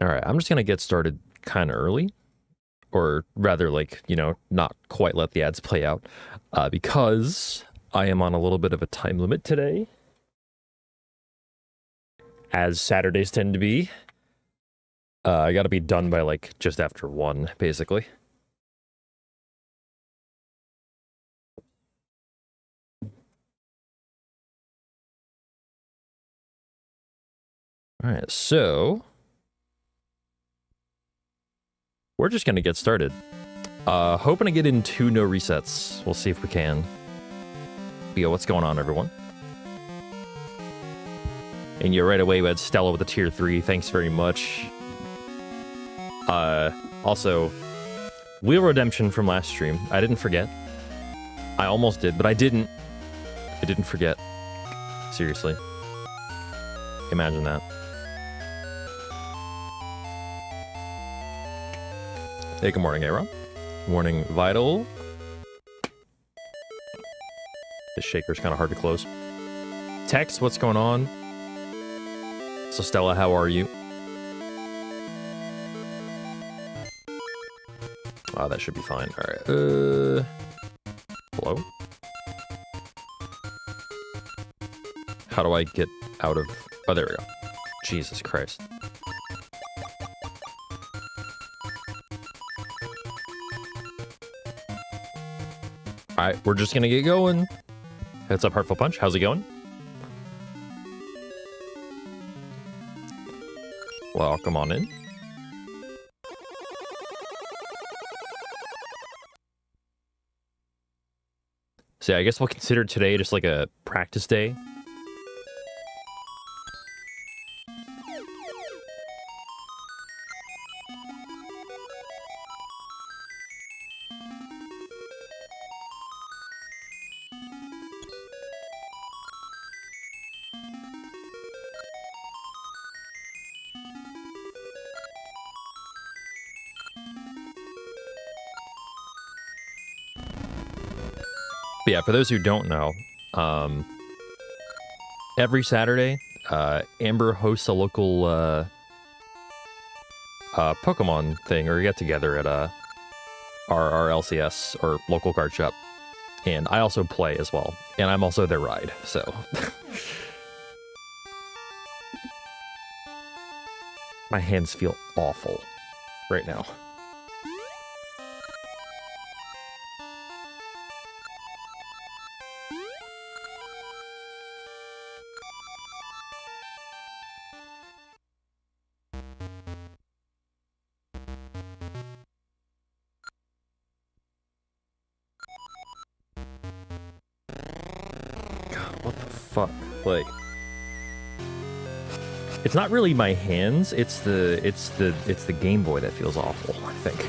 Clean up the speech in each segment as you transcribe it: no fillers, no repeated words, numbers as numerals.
All right, I'm just going to get started kind of early, or rather, like, you know, not quite let the ads play out, because I am on a little bit of a time limit today, as Saturdays tend to be. I got to be done by, like, just after 1, basically. All right, so we're just going to get started. Hoping to get in 2 no resets. We'll see if we can. Yo, what's going on, everyone? And you're right away with Stella with the tier 3. Thanks very much. Also, Wheel Redemption from last stream. I didn't forget. I almost did, but I didn't. I didn't forget. Seriously. Imagine that. Hey, good morning, Aaron. Good morning, Vital. This shaker's kind of hard to close. Tex, what's going on? So, Stella, how are you? Wow, that should be fine. All right. Hello? How do I get out of... Oh, there we go. Jesus Christ. All right, we're just gonna get going. Heads up, Heartful Punch. How's it going? Well, come on in. So yeah, I guess we'll consider today just like a practice day. But yeah, for those who don't know, every Saturday, Amber hosts a local Pokemon thing or get together at our LCS or local card shop, and I also play as well, and I'm also their ride. So my hands feel awful right now. What the fuck? Like, it's not really my hands, it's the Game Boy that feels awful, I think.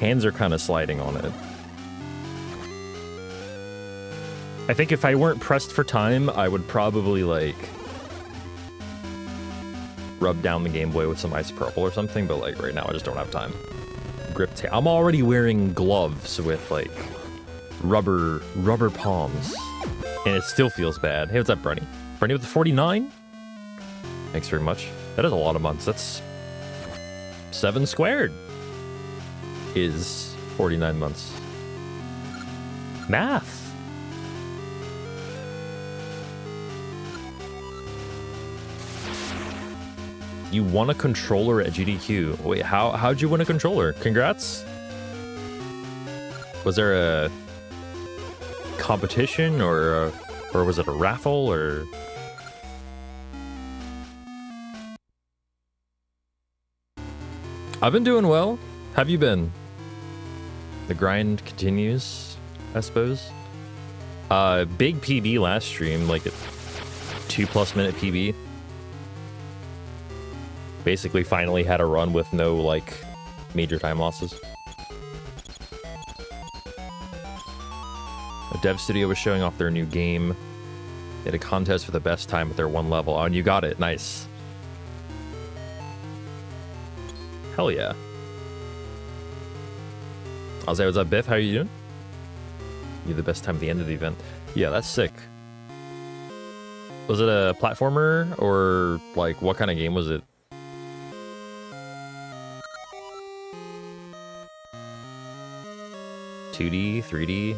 Hands are kind of sliding on it. I think if I weren't pressed for time, I would probably, like, rub down the Game Boy with some isopropyl or something, but, like, right now I just don't have time. Grip tape. I'm already wearing gloves with, like, rubber palms, and it still feels bad. Hey, what's up, Bernie? Bernie with the 49? Thanks very much. That is a lot of months. That's 7 squared is 49 months. Math. You won a controller at GDQ. Wait, how'd you win a controller? Congrats. Was there a competition or was it a raffle or? I've been doing well. Have you been? The grind continues, I suppose. Big PB last stream, like a 2+ minute PB. Basically finally had a run with no, like, major time losses. A dev studio was showing off their new game. They had a contest for the best time with their 1 level. Oh, and you got it. Nice. Hell yeah. I'll say, what's up, Biff? How are you doing? You the best time at the end of the event. Yeah, that's sick. Was it a platformer or, like, what kind of game was it? 2D, 3D.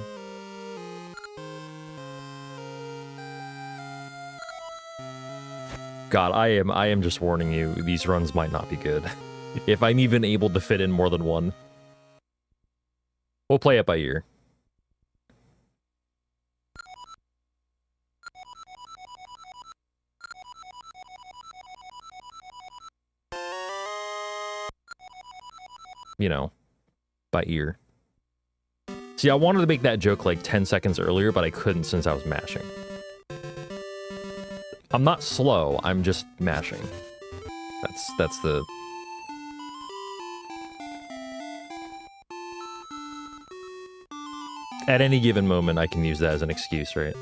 God, I am just warning you, these runs might not be good. If I'm even able to fit in more than one. We'll play it by ear. You know, by ear. See, I wanted to make that joke like 10 seconds earlier, but I couldn't since I was mashing. I'm not slow, I'm just mashing. That's the... At any given moment, I can use that as an excuse, right?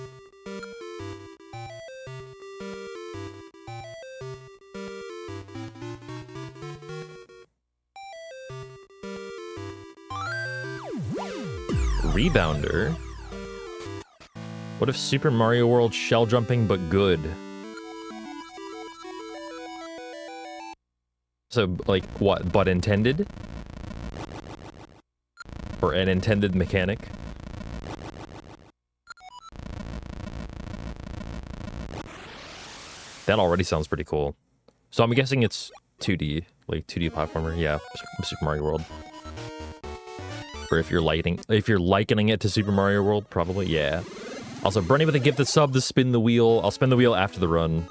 Rebounder? What if Super Mario World shell jumping but good? So, like, what, but intended? Or an intended mechanic? That already sounds pretty cool. So I'm guessing it's 2D, like 2D platformer. Yeah, Super Mario World. Or if you're likening it to Super Mario World, probably, yeah. Also, Brenny with a gifted sub to spin the wheel. I'll spin the wheel after the run.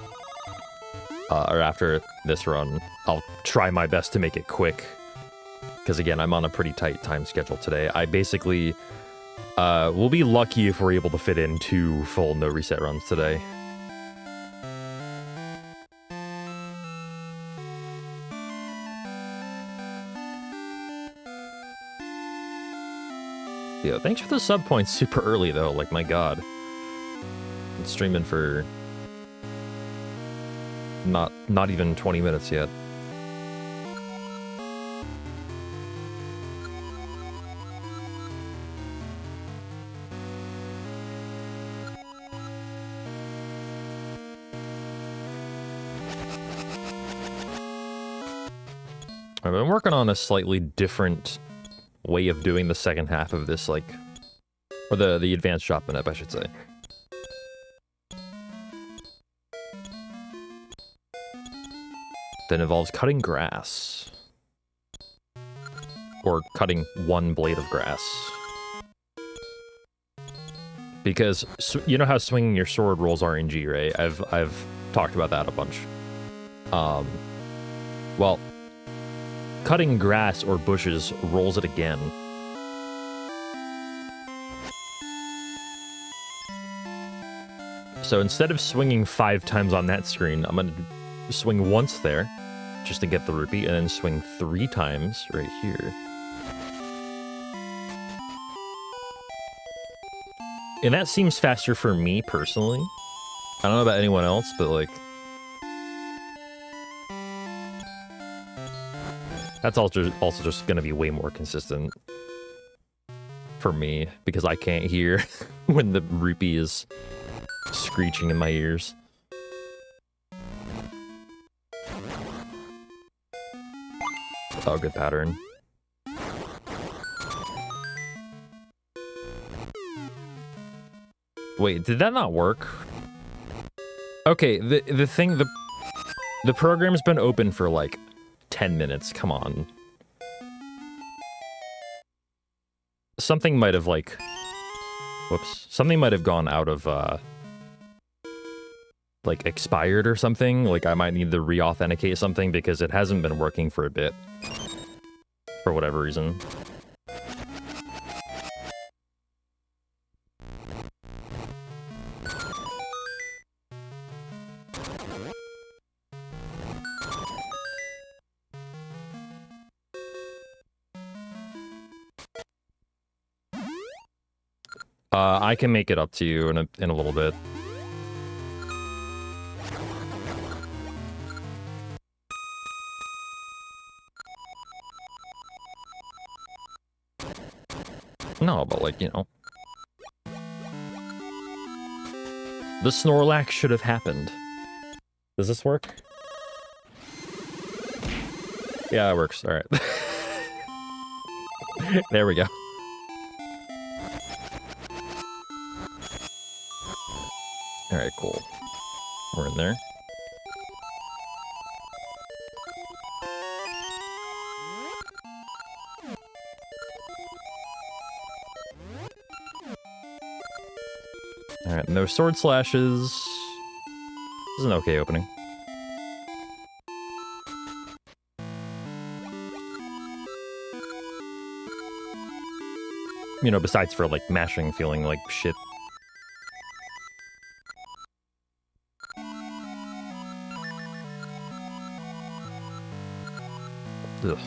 Or after this run. I'll try my best to make it quick. Because again, I'm on a pretty tight time schedule today. I basically will be lucky if we're able to fit in 2 full no reset runs today. Yo, thanks for the sub points super early though, like my god. I'm streaming for not even 20 minutes yet. I've been working on a slightly different way of doing the second half of this, like, or the advanced shop minute, I should say. That involves cutting grass. Or cutting one blade of grass. Because, you know how swinging your sword rolls RNG, right? I've talked about that a bunch. Well, cutting grass or bushes rolls it again. So instead of swinging 5 times on that screen, I'm going to swing once there, just to get the rupee, and then swing 3 times right here. And that seems faster for me, personally. I don't know about anyone else, but, like... That's also just going to be way more consistent for me, because I can't hear when the rupee is screeching in my ears. Oh, good pattern. Wait, did that not work? Okay, the program's been open for like 10 minutes, come on. Something might have like... Whoops. Something might have gone out of, like, expired or something. Like, I might need to re-authenticate something because it hasn't been working for a bit. For whatever reason. I can make it up to you in a little bit. No, but like, you know. The Snorlax should have happened. Does this work? Yeah, it works. All right. There we go. Alright, cool. We're in there. Alright, no sword slashes. This is an okay opening. You know, besides for, like, mashing feeling like shit. Ugh.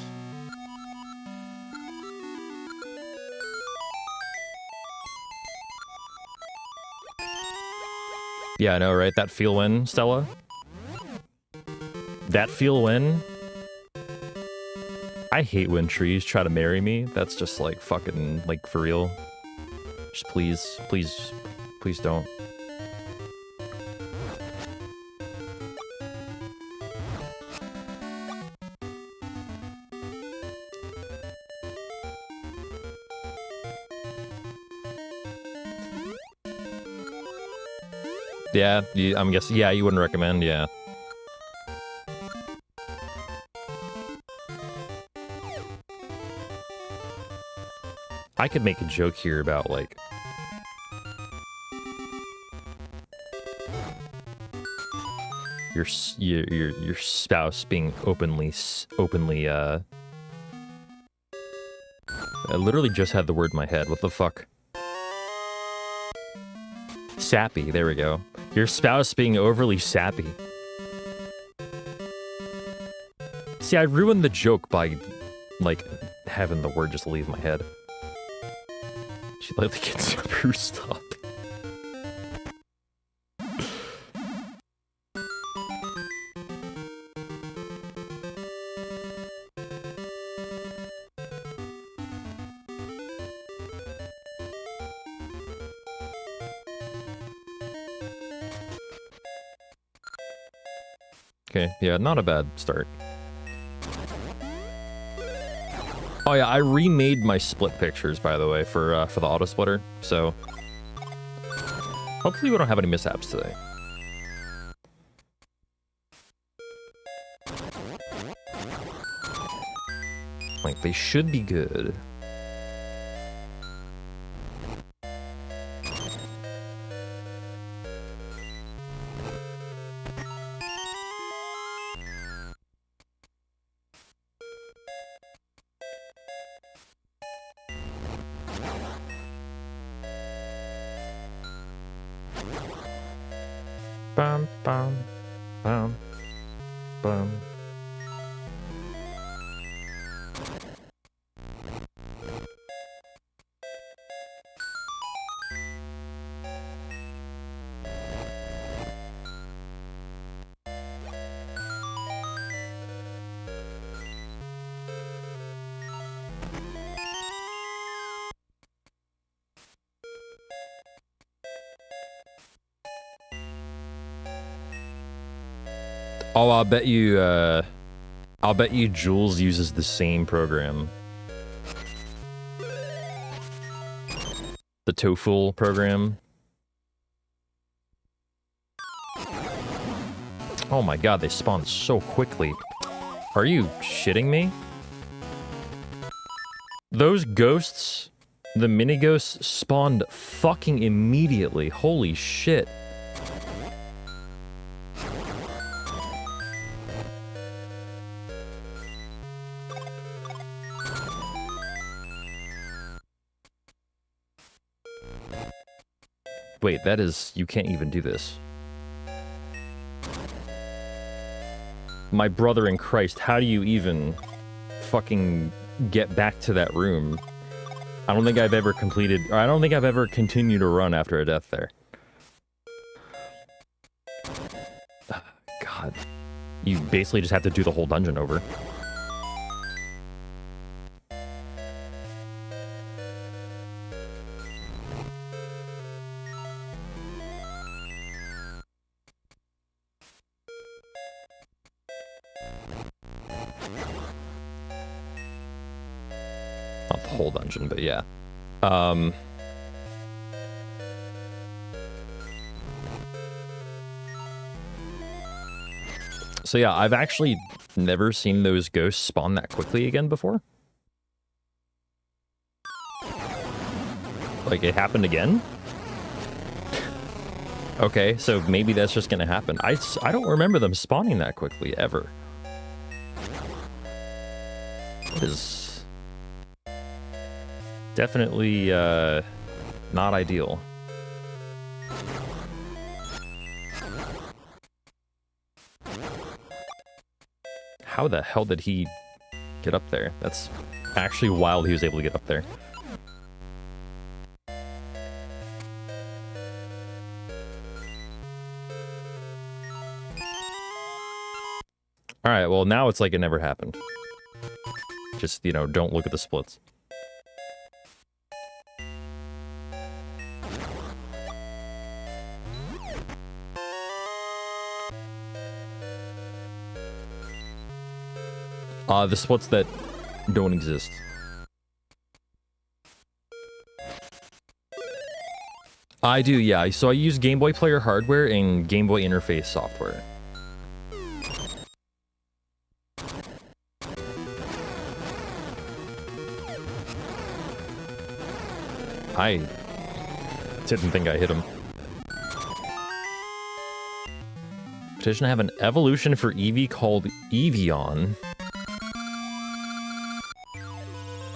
Yeah, I know, right? That feel when, Stella? That feel when? I hate when trees try to marry me. That's just like fucking, like, for real. Just please, please, please don't. Yeah, I'm guessing, yeah, you wouldn't recommend, yeah. I could make a joke here about, like, your spouse being openly, I literally just had the word in my head. What the fuck? Sappy, there we go. Your spouse being overly sappy. See, I ruined the joke by, like, having the word just leave my head. She let the kids roost up. Okay, yeah, not a bad start. Oh yeah, I remade my split pictures, by the way, for the auto splitter, so hopefully we don't have any mishaps today. Like, they should be good. Bum, bum, bum, bum. Oh, I'll bet you Jules uses the same program. The TOEFL program. Oh my god, they spawned so quickly. Are you shitting me? Those ghosts, the mini ghosts, spawned fucking immediately. Holy shit. Wait, that is... you can't even do this. My brother in Christ, how do you even fucking get back to that room? I don't think I've ever completed... or I don't think I've ever continued to run after a death there. God. You basically just have to do the whole dungeon over. Not the whole dungeon, but yeah. So yeah, I've actually never seen those ghosts spawn that quickly again before. Like, it happened again? Okay, so maybe that's just gonna happen. I don't remember them spawning that quickly, ever. It is definitely not ideal. How the hell did he get up there? That's actually wild he was able to get up there. Alright, well now it's like it never happened. Just, you know, don't look at the splits. The splits that don't exist. I do, yeah. So I use Game Boy Player hardware and Game Boy interface software. I didn't think I hit him. Petition to have an evolution for Eevee called Evian.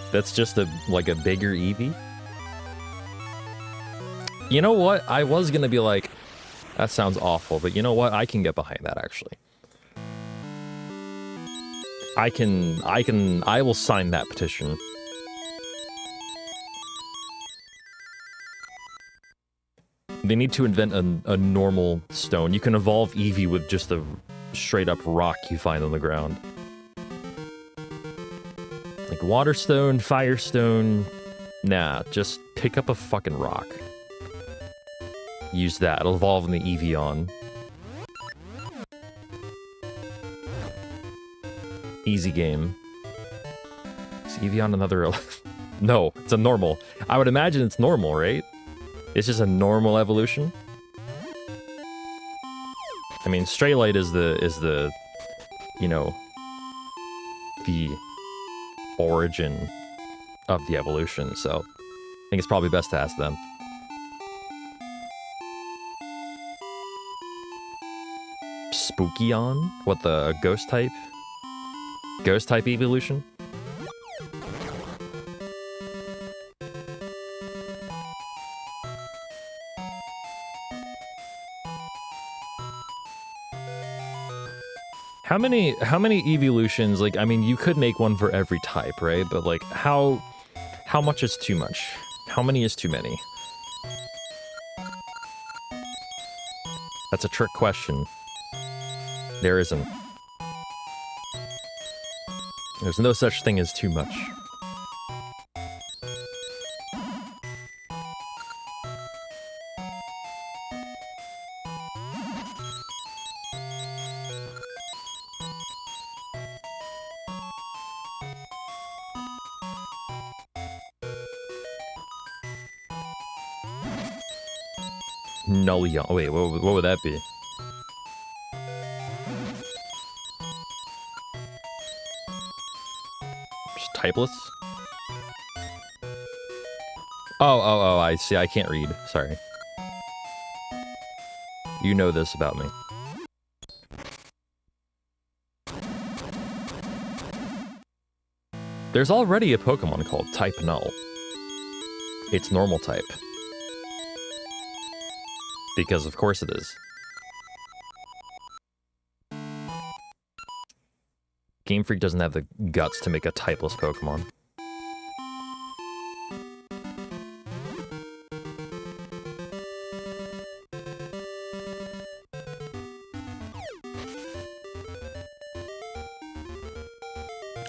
That's just like a bigger Eevee? You know what? I was gonna be like, that sounds awful, but you know what? I can get behind that, actually. I will sign that petition. They need to invent a normal stone. You can evolve Eevee with just a straight-up rock you find on the ground. Like water stone, fire stone... Nah, just pick up a fucking rock. Use that. It'll evolve in the Evian. Easy game. Is Evian another... No, it's a normal. I would imagine it's normal, right? It's just a normal evolution. I mean, Straylight is the, you know, the origin of the evolution, so I think it's probably best to ask them. Spookion? What, the ghost type? Ghost type evolution? How many evolutions, like, I mean, you could make one for every type, right? But, like, how much is too much? How many is too many? That's a trick question. There isn't. There's no such thing as too much. Nullion. Oh, wait, what would that be? Just typeless? Oh, I see. I can't read. Sorry. You know this about me. There's already a Pokemon called Type Null. It's normal type. Because of course it is. Game Freak doesn't have the guts to make a typeless Pokemon.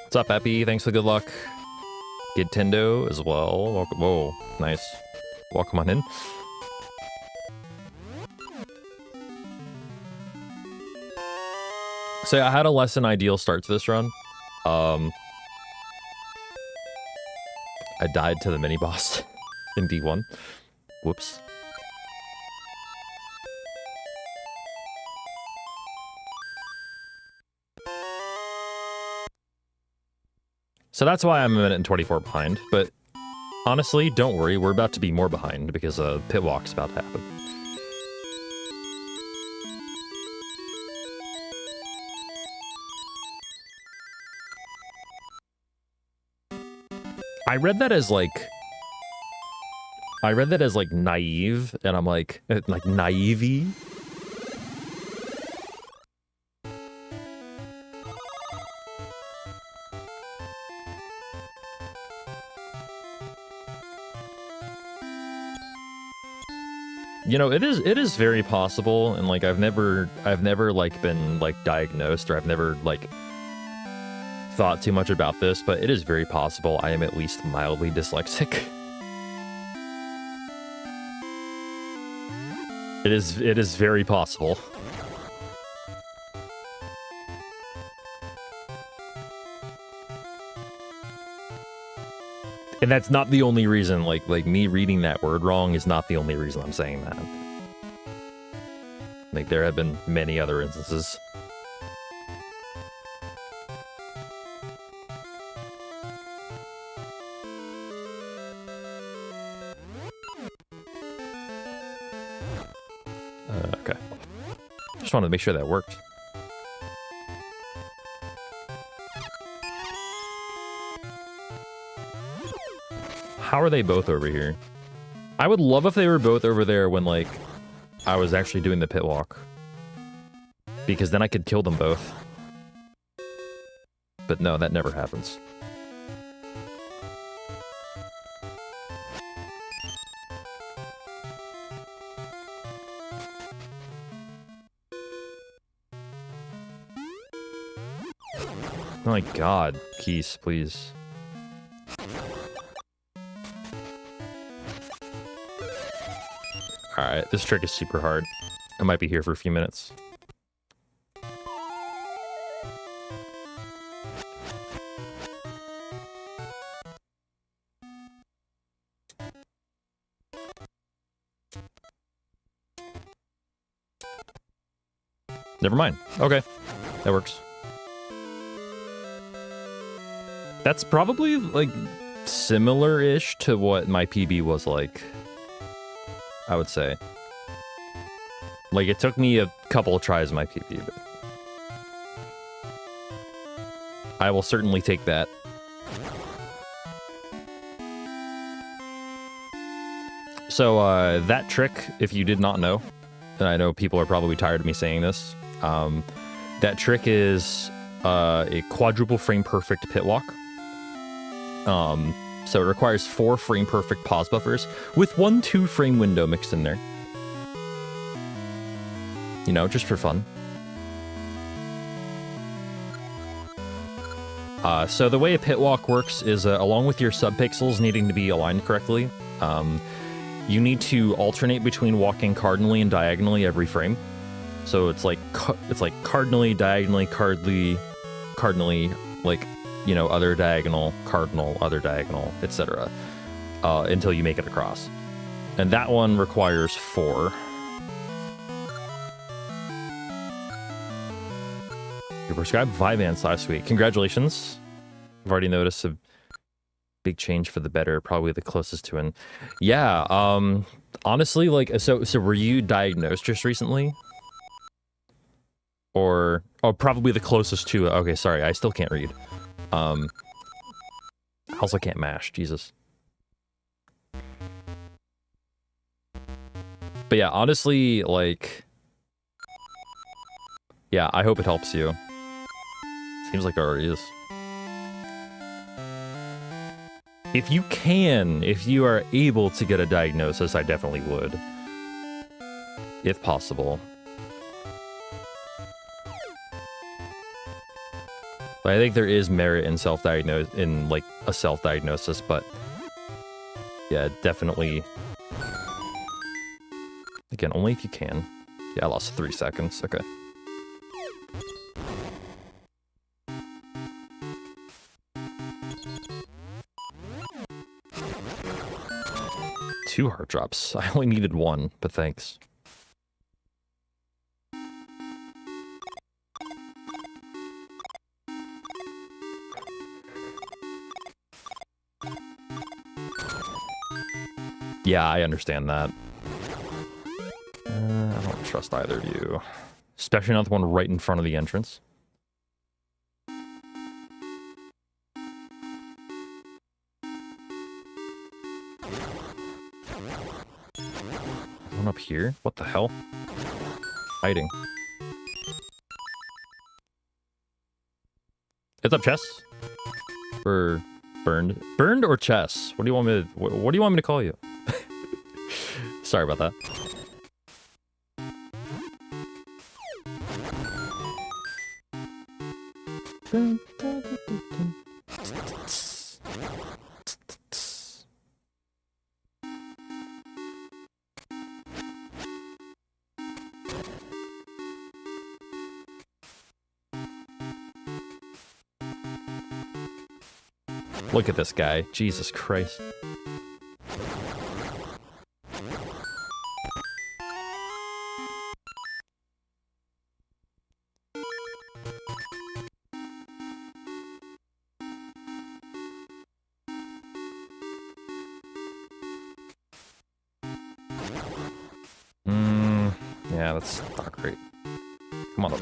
What's up, Epi? Thanks for the good luck. Gidtendo as well. Welcome. Whoa, nice. Welcome on in. So I had a less than ideal start to this run. I died to the mini-boss in D1. Whoops. So that's why I'm a minute and 24 behind. But honestly, don't worry. We're about to be more behind because pit walk's about to happen. I read that as like naive, and I'm like naive-y. You know, it is very possible, and like I've never like been like diagnosed, or I've never like thought too much about this, but it is very possible I am at least mildly dyslexic. It is very possible. And that's not the only reason, like me reading that word wrong is not the only reason I'm saying that. Like, there have been many other instances. Okay. Just wanted to make sure that worked. How are they both over here? I would love if they were both over there when, like, I was actually doing the pit walk. Because then I could kill them both. But no, that never happens. Oh my god, Keys, please. Alright, this trick is super hard. I might be here for a few minutes. Never mind. Okay, that works. That's probably, like, similar-ish to what my PB was like, I would say. Like, it took me a couple of tries in my PB, but I will certainly take that. So, that trick, if you did not know, and I know people are probably tired of me saying this, that trick is a quadruple frame perfect pit walk. So it requires 4 frame perfect pause buffers with 1 2-frame window mixed in there. You know, just for fun. So the way a pit walk works is, along with your subpixels needing to be aligned correctly, you need to alternate between walking cardinally and diagonally every frame. So it's like cardinally, diagonally, cardinally, like, you know, other diagonal, cardinal, other diagonal, etc. Until you make it across. And that one requires 4. You prescribed Vyvanse last week. Congratulations. I've already noticed a big change for the better, probably the closest to an... Yeah, honestly, like, so were you diagnosed just recently? Or... Oh, probably the closest to... Okay, sorry, I still can't read. I also can't mash, Jesus. But yeah, honestly, like... Yeah, I hope it helps you. Seems like it already is. If you can, if you are able to get a diagnosis, I definitely would. If possible. But I think there is merit in like a self-diagnosis, but yeah, definitely. Again, only if you can. Yeah, I lost 3 seconds. Okay. Two heart drops. I only needed 1, but thanks. Yeah, I understand that. I don't trust either of you. Especially not the one right in front of the entrance. One up here? What the hell? Hiding. It's up, Chess? Or burned? Burned or Chess? What do you want me to, what do you want me to call you? Sorry about that. Look at this guy. Jesus Christ. Yeah, that's not great. Come on up.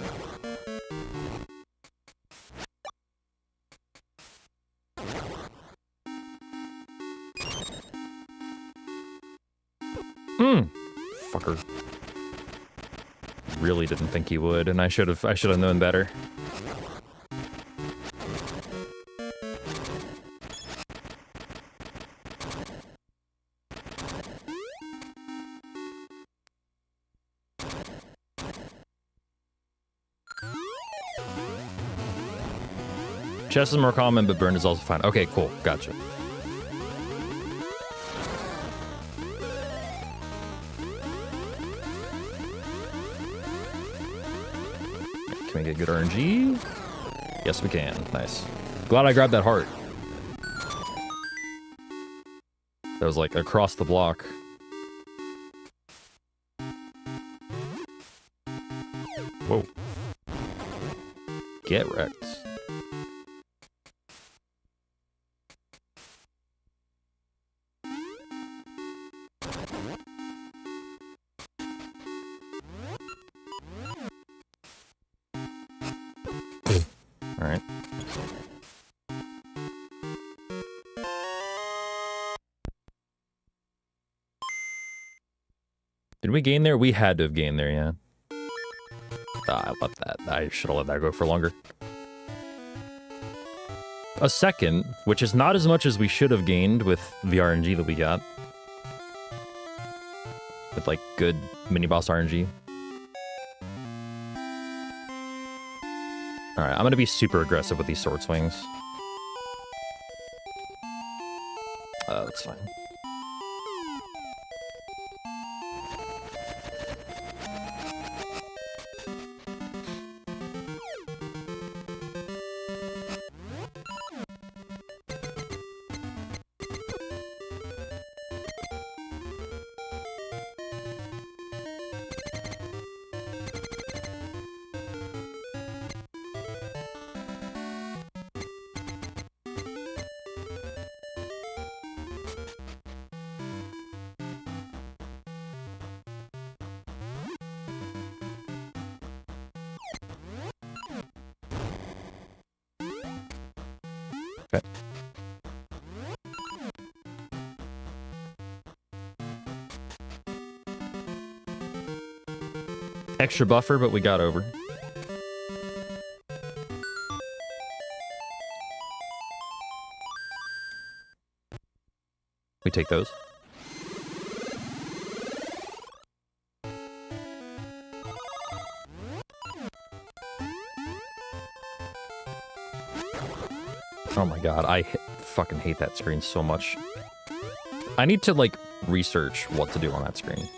Fucker. Really didn't think he would, and I should have known better. Chess is more common, but burn is also fine. Okay, cool. Gotcha. Can we get good RNG? Yes, we can. Nice. Glad I grabbed that heart. That was like across the block. Whoa. Get wrecked. Alright. Did we gain there? We had to have gained there, yeah. I love that. I should have let that go for longer. A second, which is not as much as we should have gained with the RNG that we got. With, like, good mini-boss RNG. Alright, I'm gonna be super aggressive with these sword swings. That's fine. Okay. Extra buffer, but we got over. We take those. Oh my god, I fucking hate that screen so much. I need to, like, research what to do on that screen.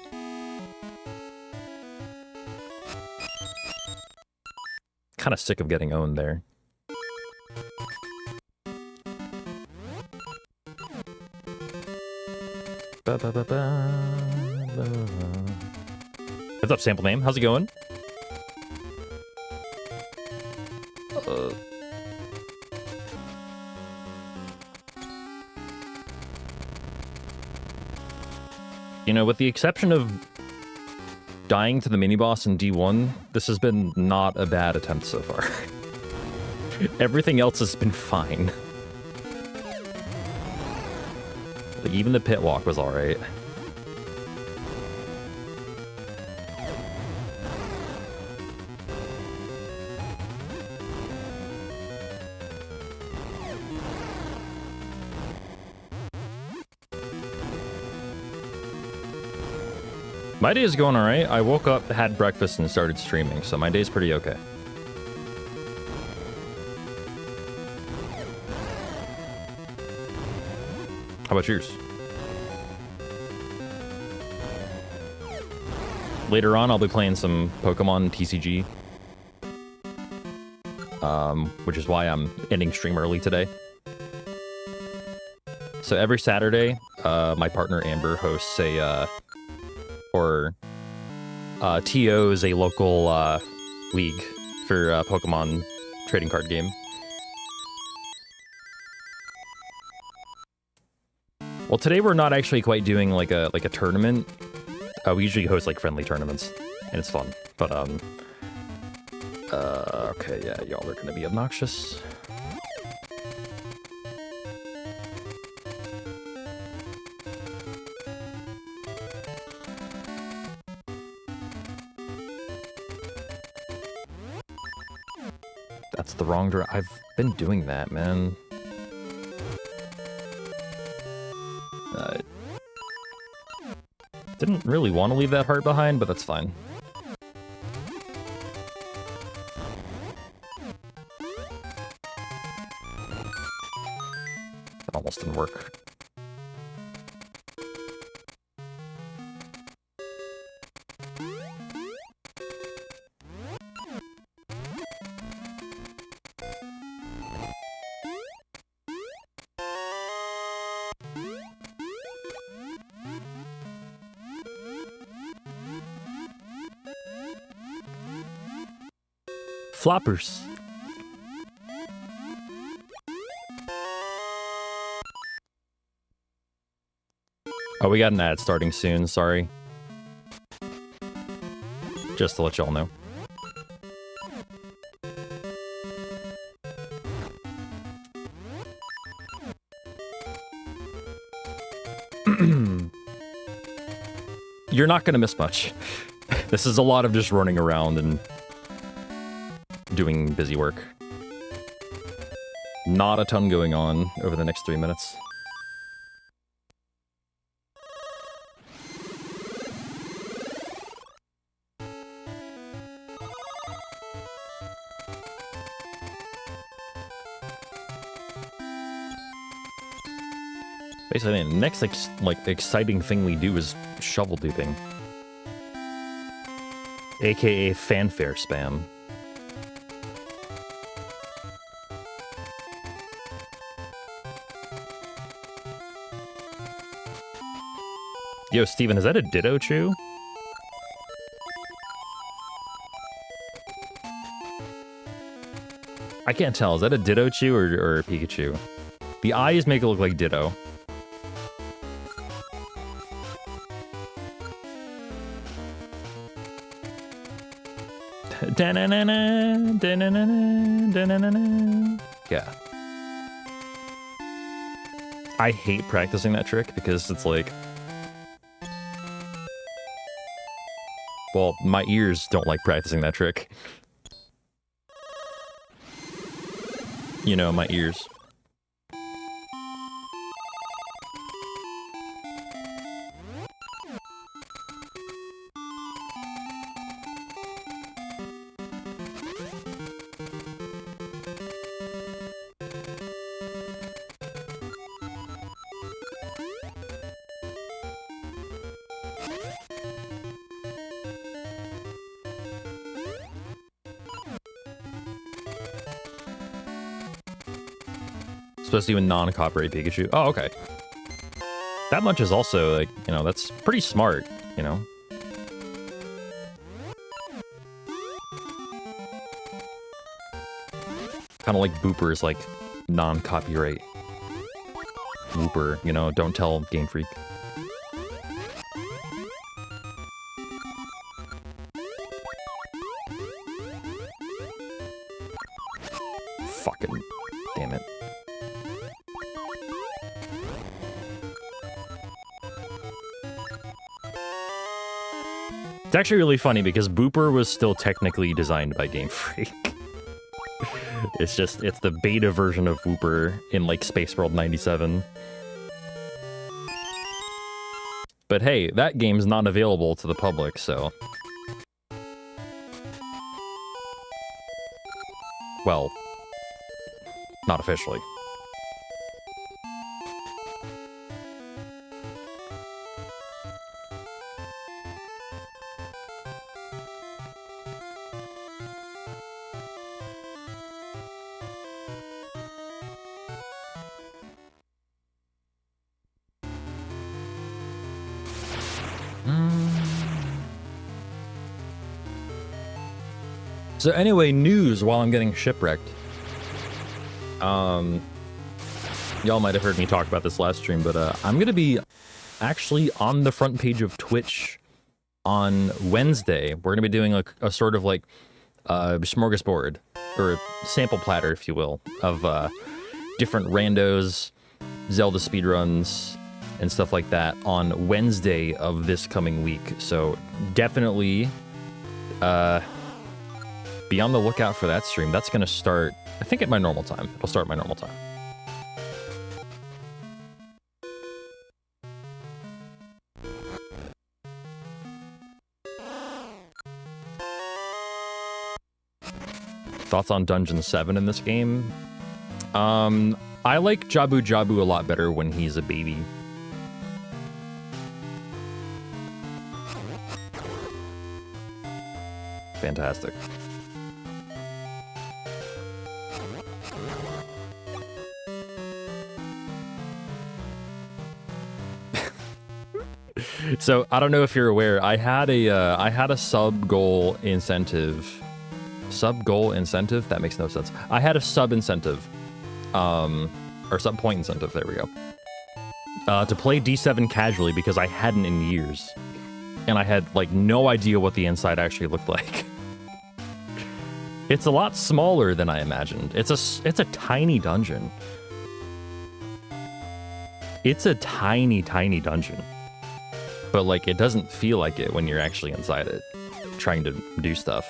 Kind of sick of getting owned there. What's up, sample name? How's it going? know, with the exception of dying to the mini-boss in D1, this has been not a bad attempt so far. Everything else has been fine. Like, even the pit walk was alright. My day is going alright. I woke up, had breakfast, and started streaming, so my day's pretty okay. How about yours? Later on, I'll be playing some Pokemon TCG. Which is why I'm ending stream early today. So every Saturday, my partner Amber hosts a, TO is a local league for Pokemon trading card game. Well, today we're not actually quite doing like a tournament. We usually host like friendly tournaments, and it's fun. But okay, yeah, y'all are gonna be obnoxious. That's the wrong direction. I've been doing that, man. Didn't really want to leave that heart behind, but that's fine. That almost didn't work. Floppers. Oh, we got an ad starting soon, sorry. Just to let y'all know. You're not gonna miss much. This is a lot of just running around and doing busy work. Not a ton going on over the next 3 minutes. Basically, the next exciting thing we do is shovel duping, aka fanfare spam. Yo, Steven, is that a Ditto Chew? I can't tell. Is that a Ditto Chew or a Pikachu? The eyes make it look like Ditto. Yeah. I hate practicing that trick because it's like... Well, my ears don't like practicing that trick. You know, my ears. Especially with non-copyright Pikachu. Oh, okay. That much is also, like, you know, that's pretty smart, you know? Kind of like Booper's, like, non-copyright. Booper, you know, don't tell Game Freak. Fucking damn it. It's actually really funny because Booper was still technically designed by Game Freak. It's the beta version of Booper in like Space World 97. But hey, that game's not available to the public, so... Well, not officially. So anyway, news while I'm getting shipwrecked. Y'all might have heard me talk about this last stream, but I'm gonna be actually on the front page of Twitch on Wednesday. We're gonna be doing a sort of like smorgasbord, or a sample platter, if you will, of different randos, Zelda speedruns, and stuff like that on Wednesday of this coming week. So definitely be on the lookout for that stream. That's gonna start, I think, at my normal time. It'll start at my normal time. Thoughts on Dungeon 7 in this game? I like Jabu Jabu a lot better when he's a baby. Fantastic. So I don't know if you're aware, I had a sub goal incentive. Sub goal incentive? That makes no sense. I had a sub incentive, or sub point incentive. There we go. To play D7 casually because I hadn't in years, and I had like no idea what the inside actually looked like. It's a lot smaller than I imagined. It's a tiny dungeon. It's a tiny dungeon. But like, it doesn't feel like it when you're actually inside it, trying to do stuff.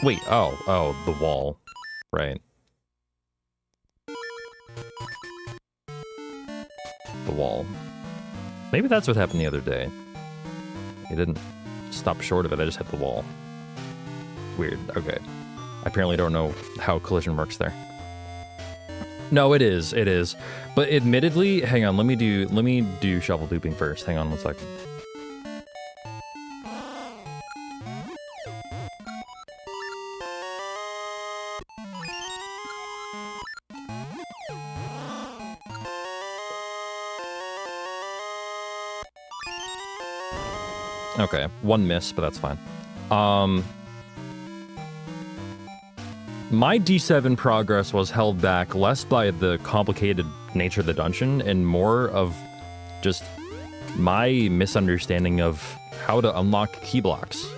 Wait, oh, the wall. Right. The wall. Maybe that's what happened the other day. It didn't stop short of it, I just hit the wall. Weird, okay. I apparently don't know how collision works there. No, it is. But admittedly, hang on, let me do shovel looping first. Hang on one second. Okay, one miss, but that's fine. My D7 progress was held back less by the complicated nature of the dungeon and more of just my misunderstanding of how to unlock key blocks.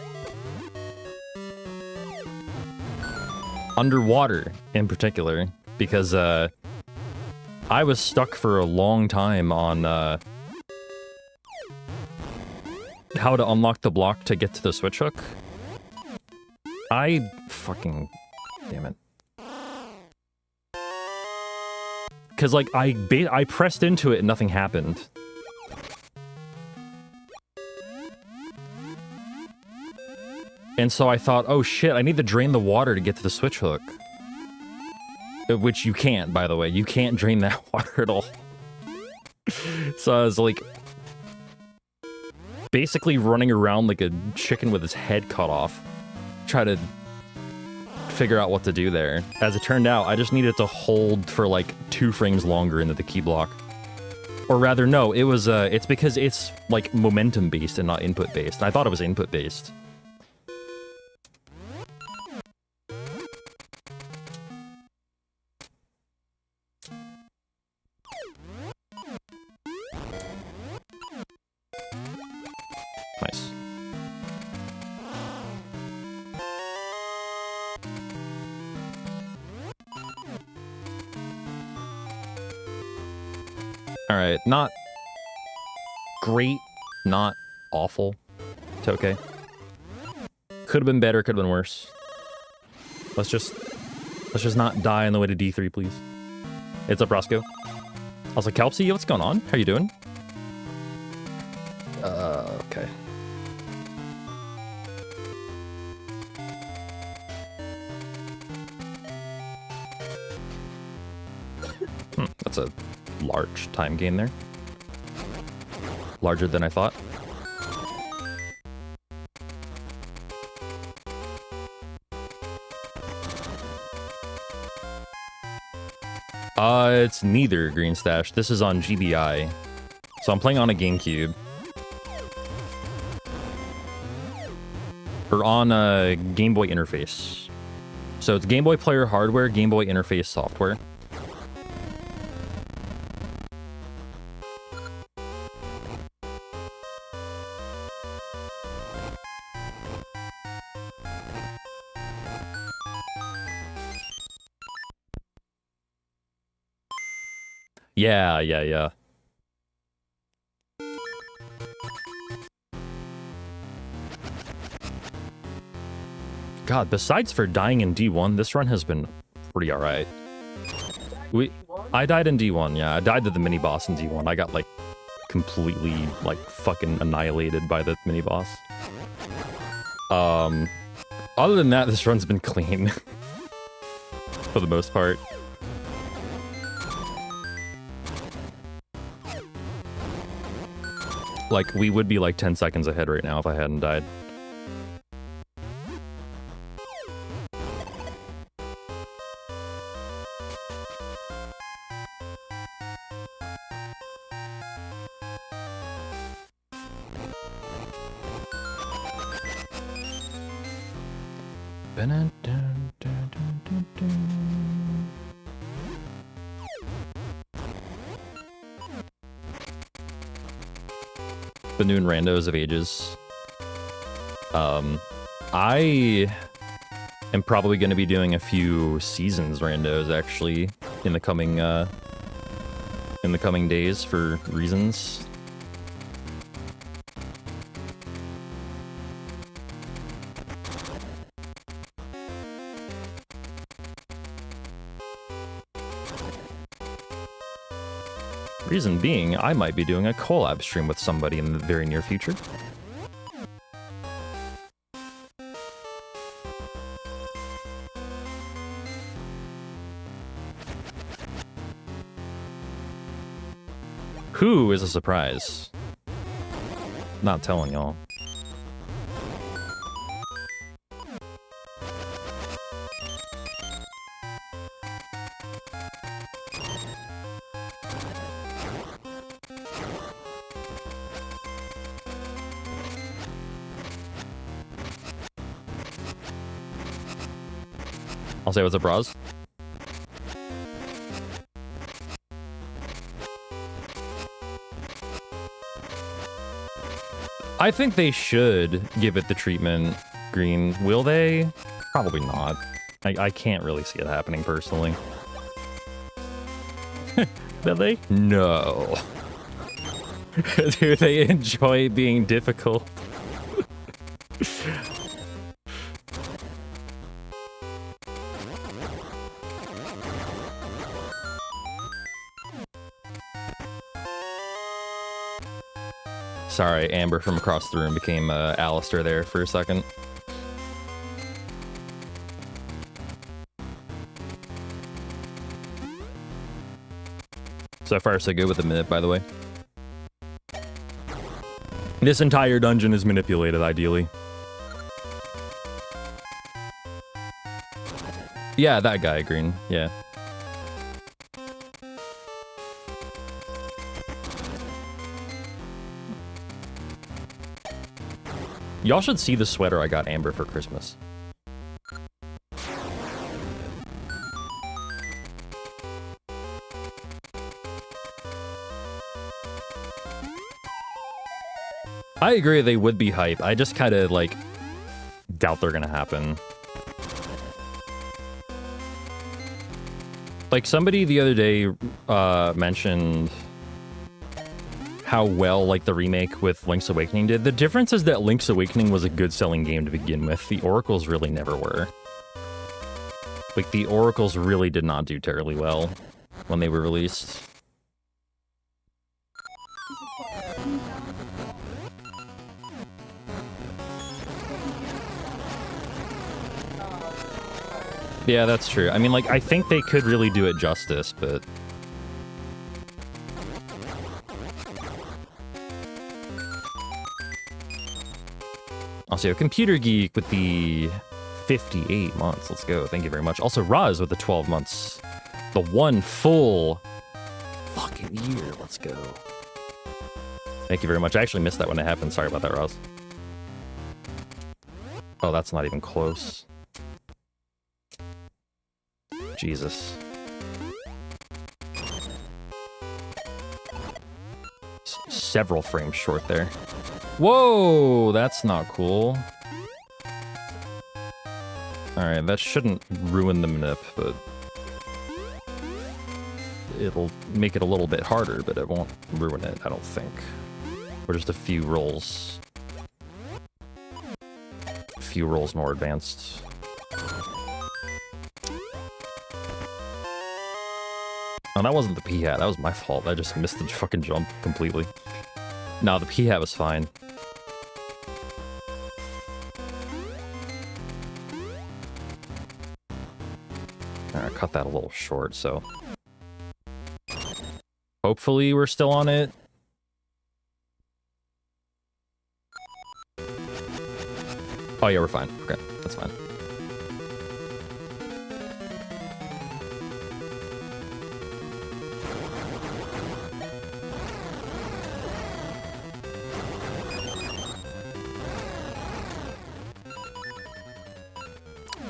Underwater, in particular, because I was stuck for a long time on how to unlock the block to get to the switch hook. Damn it. Because, like, I pressed into it and nothing happened. And so I thought, oh shit, I need to drain the water to get to the switch hook. Which you can't, by the way. You can't drain that water at all. So I was, like, basically running around like a chicken with his head cut off. Try to figure out what to do there. As it turned out, I just needed to hold for like 2 frames longer into the key block. Or rather, no, it was, it's because it's like momentum based and not input based. I thought it was input based. All right, not great, not awful. It's okay. Could have been better, could have been worse. Let's just not die on the way to D3, please. It's up, Roscoe. Also, Kelpsy, what's going on? How you doing? Okay. That's a large time gain there. Larger than I thought. It's neither, Green Stash. This is on GBI. So I'm playing on a GameCube. Or on a Game Boy interface. So it's Game Boy Player hardware, Game Boy interface software. Yeah. God, besides for dying in D1, this run has been pretty alright. I died in D1, yeah. I died to the mini-boss in D1. I got, like, completely, like, fucking annihilated by the mini-boss. Other than that, this run's been clean. For the most part. Like, we would be like 10 seconds ahead right now if I hadn't died. The noon randos of ages. I am probably going to be doing a few seasons randos actually in the coming days for reasons. Reason being, I might be doing a collab stream with somebody in the very near future. Who is a surprise? Not telling y'all. I'll say what's up, Roz. I think they should give it the treatment, Green. Will they? Probably not. I can't really see it happening personally. Do they? No. Do they enjoy being difficult? Sorry, Amber from across the room became Alistair there for a second. So far, so good with a minute, by the way. This entire dungeon is manipulated, ideally. Yeah, that guy, Green. Yeah. Y'all should see the sweater I got Amber for Christmas. I agree they would be hype. I just kind of, like, doubt they're gonna happen. Like, somebody the other day mentioned how well like the remake with Link's Awakening did. The difference is that Link's Awakening was a good selling game to begin with. The Oracles really never were. Like the Oracles really did not do terribly well when they were released. Yeah, that's true. I mean, like, I think they could really do it justice, but... Also, Computer Geek with the 58 months. Let's go. Thank you very much. Also, Raz with the 12 months. The one full fucking year. Let's go. Thank you very much. I actually missed that when it happened. Sorry about that, Raz. Oh, that's not even close. Jesus. Several frames short there. Whoa, that's not cool. Alright, that shouldn't ruin the manip, but... it'll make it a little bit harder, but it won't ruin it, I don't think. We're just a few rolls. A few rolls more advanced. Oh, that wasn't the P-hat. That was my fault. I just missed the fucking jump completely. No, the P-hat was fine. Alright, cut that a little short, so... hopefully we're still on it. Oh yeah, we're fine. Okay, that's fine.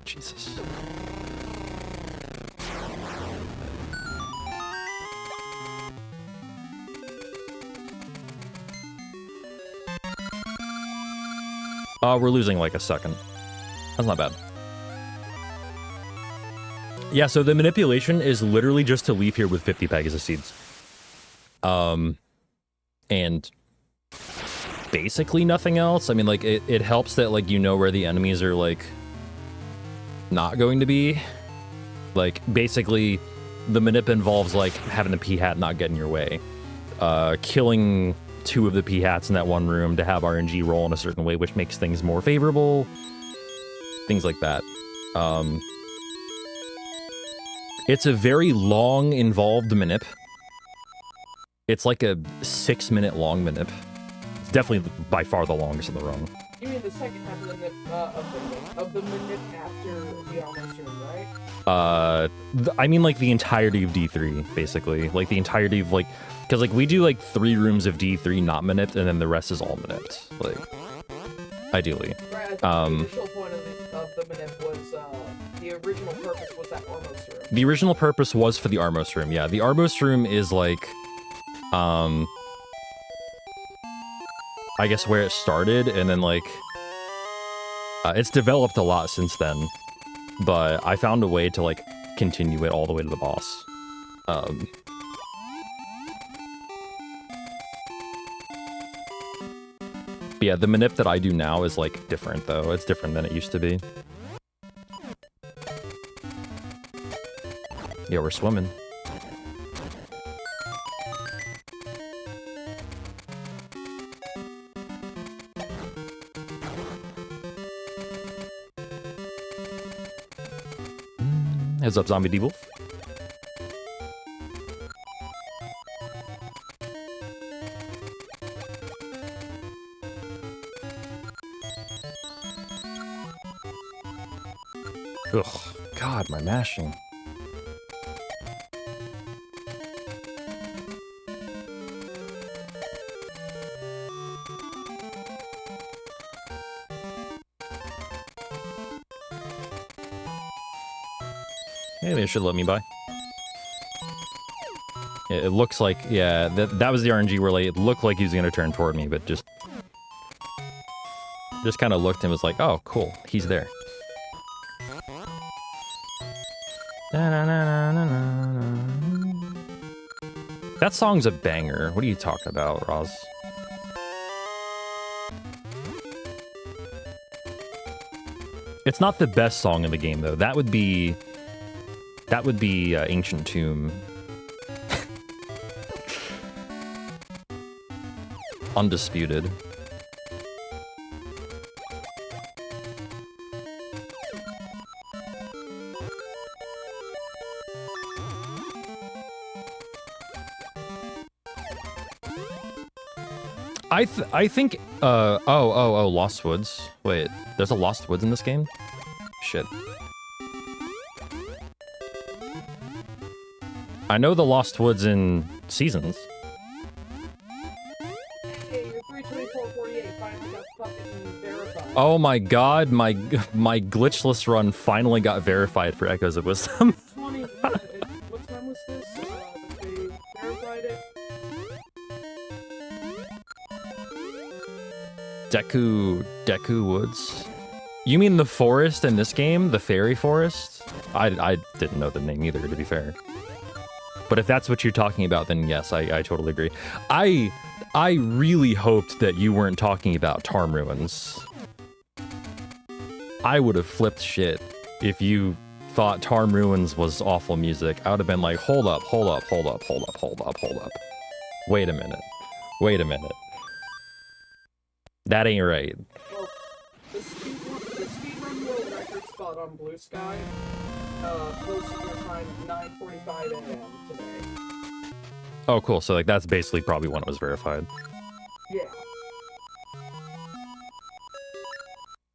Jesus. We're losing like a second. That's not bad. Yeah, so the manipulation is literally just to leave here with 50 Pegasus seeds. And basically nothing else. I mean, like, it helps that, like, you know where the enemies are, like, not going to be. Like, basically, the manip involves, like, having the P-hat not get in your way. Killing 2 of the P-hats in that one room to have RNG roll in a certain way, which makes things more favorable. Things like that. It's a very long, involved manip. It's like a 6-minute long manip. It's definitely by far the longest in the run. You mean the second half of the manip, of the manip after the almost room, right? I mean, like, the entirety of D3, basically. Like, the entirety of, like... because, like, we do, like, 3 rooms of D3 not manipped, and then the rest is all manipped. Like, ideally. Right, I think the initial point of the manip was, the original purpose was that Armos room. The original purpose was for the Armos room, yeah. The Armos room is, like, I guess where it started, and then, like, it's developed a lot since then, but I found a way to, like, continue it all the way to the boss. Yeah, the manip that I do now is, like, different, though. It's different than it used to be. Yeah, we're swimming. Heads up, Zombie D-Wolf. Ugh, God, my mashing. Hey, they should let me by. Yeah, it looks like, yeah, that was the RNG where, like, it looked like he was gonna turn toward me, but just kind of looked and was like, oh, cool, he's there. That song's a banger. What are you talking about, Roz? It's not the best song in the game, though. That would be Ancient Tomb. Undisputed. I think Lost Woods. Wait, there's a Lost Woods in this game? Shit. I know the Lost Woods in Seasons. Hey, your 32448 finally got fucking verified. Oh my god, my glitchless run finally got verified for Echoes of Wisdom. 20, what time was this? They verified it. Deku Woods. You mean the forest in this game? The fairy forest? I didn't know the name either, to be fair. But if that's what you're talking about, then yes, I totally agree. I really hoped that you weren't talking about Tarm Ruins. I would have flipped shit if you thought Tarm Ruins was awful music. I would have been like, hold up. Wait a minute. That ain't right. Well, the speedrun world record spot on Blue Sky posted your time 9:45 a.m. today. Oh, cool. So, like, that's basically probably when it was verified. Yeah.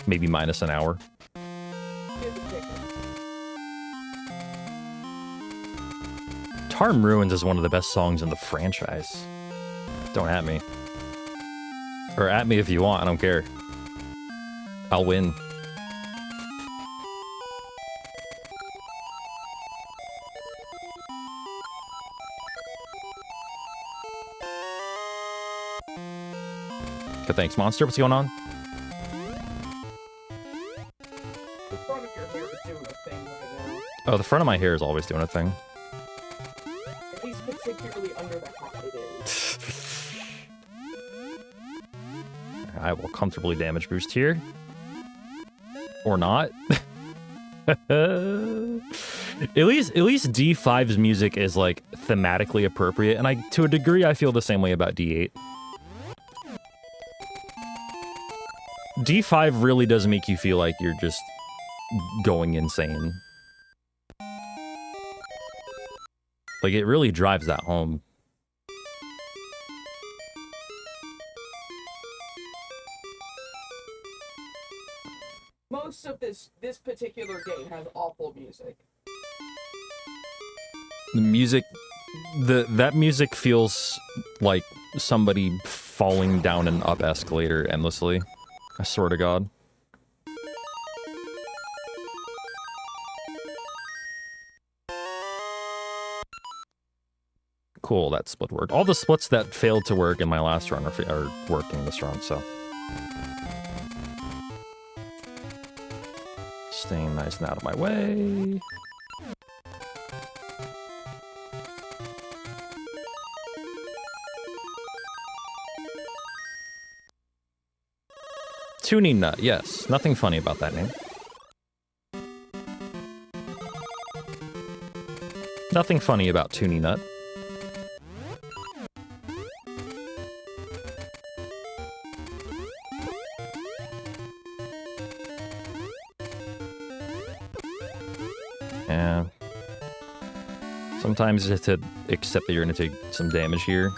Maybe minus an hour. Give a ticket. Tarm Ruins is one of the best songs in the franchise. Don't at me. Or at me if you want, I don't care. I'll win. Good, thanks, Monster. What's going on? The front of your hair is doing a thing right now. Oh, the front of my hair is always doing a thing. At least particularly under the hat it is. I will comfortably damage boost here. Or not. At least D5's music is like thematically appropriate, and to a degree I feel the same way about D8. D5 really does make you feel like you're just going insane. Like, it really drives that home. Most of this particular game has awful music. The music, that music feels like somebody falling down an up escalator endlessly. I swear to God. Cool, that split worked. All the splits that failed to work in my last run are working this run, so. Staying nice and out of my way. Tuning Nut, yes. Nothing funny about that name. Nothing funny about Tuning Nut. Yeah. Sometimes you have to accept that you're going to take some damage here.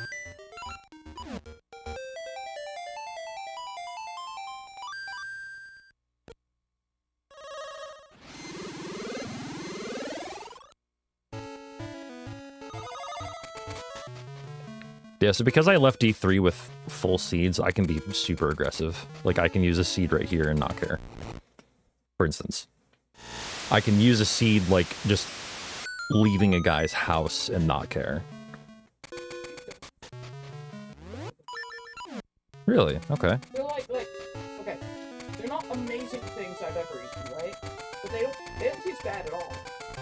Yeah, so because I left D3 with full seeds, I can be super aggressive. Like, I can use a seed right here and not care. For instance. I can use a seed, like, just leaving a guy's house and not care. Really? Okay. They're like, okay, they're not amazing things I've ever eaten, right? But they don't taste bad at all.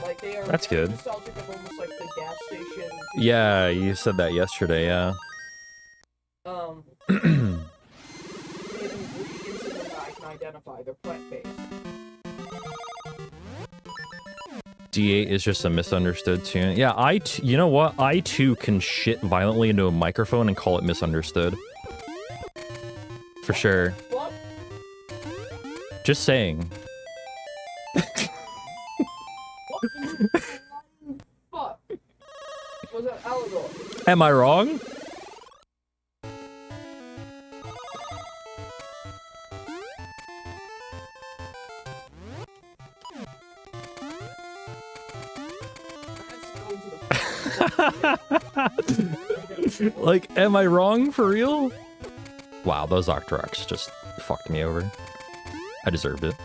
Like, they are That's good. nostalgic of almost like the gas gas station. Yeah, you said that yesterday, yeah. They have ingredients in them that I can identify. They're plant-based. D8 is just a misunderstood tune. Yeah, you know what? I too can shit violently into a microphone and call it misunderstood. For sure. What? Just saying. Fuck. Was that allegory? Am I wrong? Like, am I wrong for real? Wow, those Octoroks just fucked me over. I deserved it.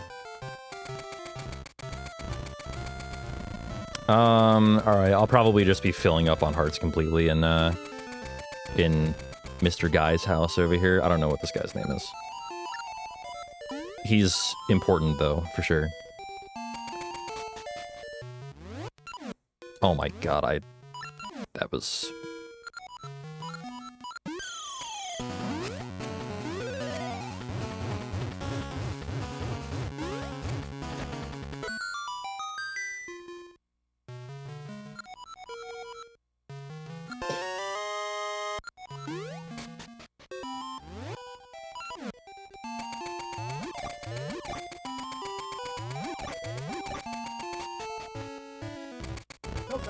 Alright, I'll probably just be filling up on hearts completely in Mr. Guy's house over here. I don't know what this guy's name is. He's important, though, for sure. Oh my god, that was...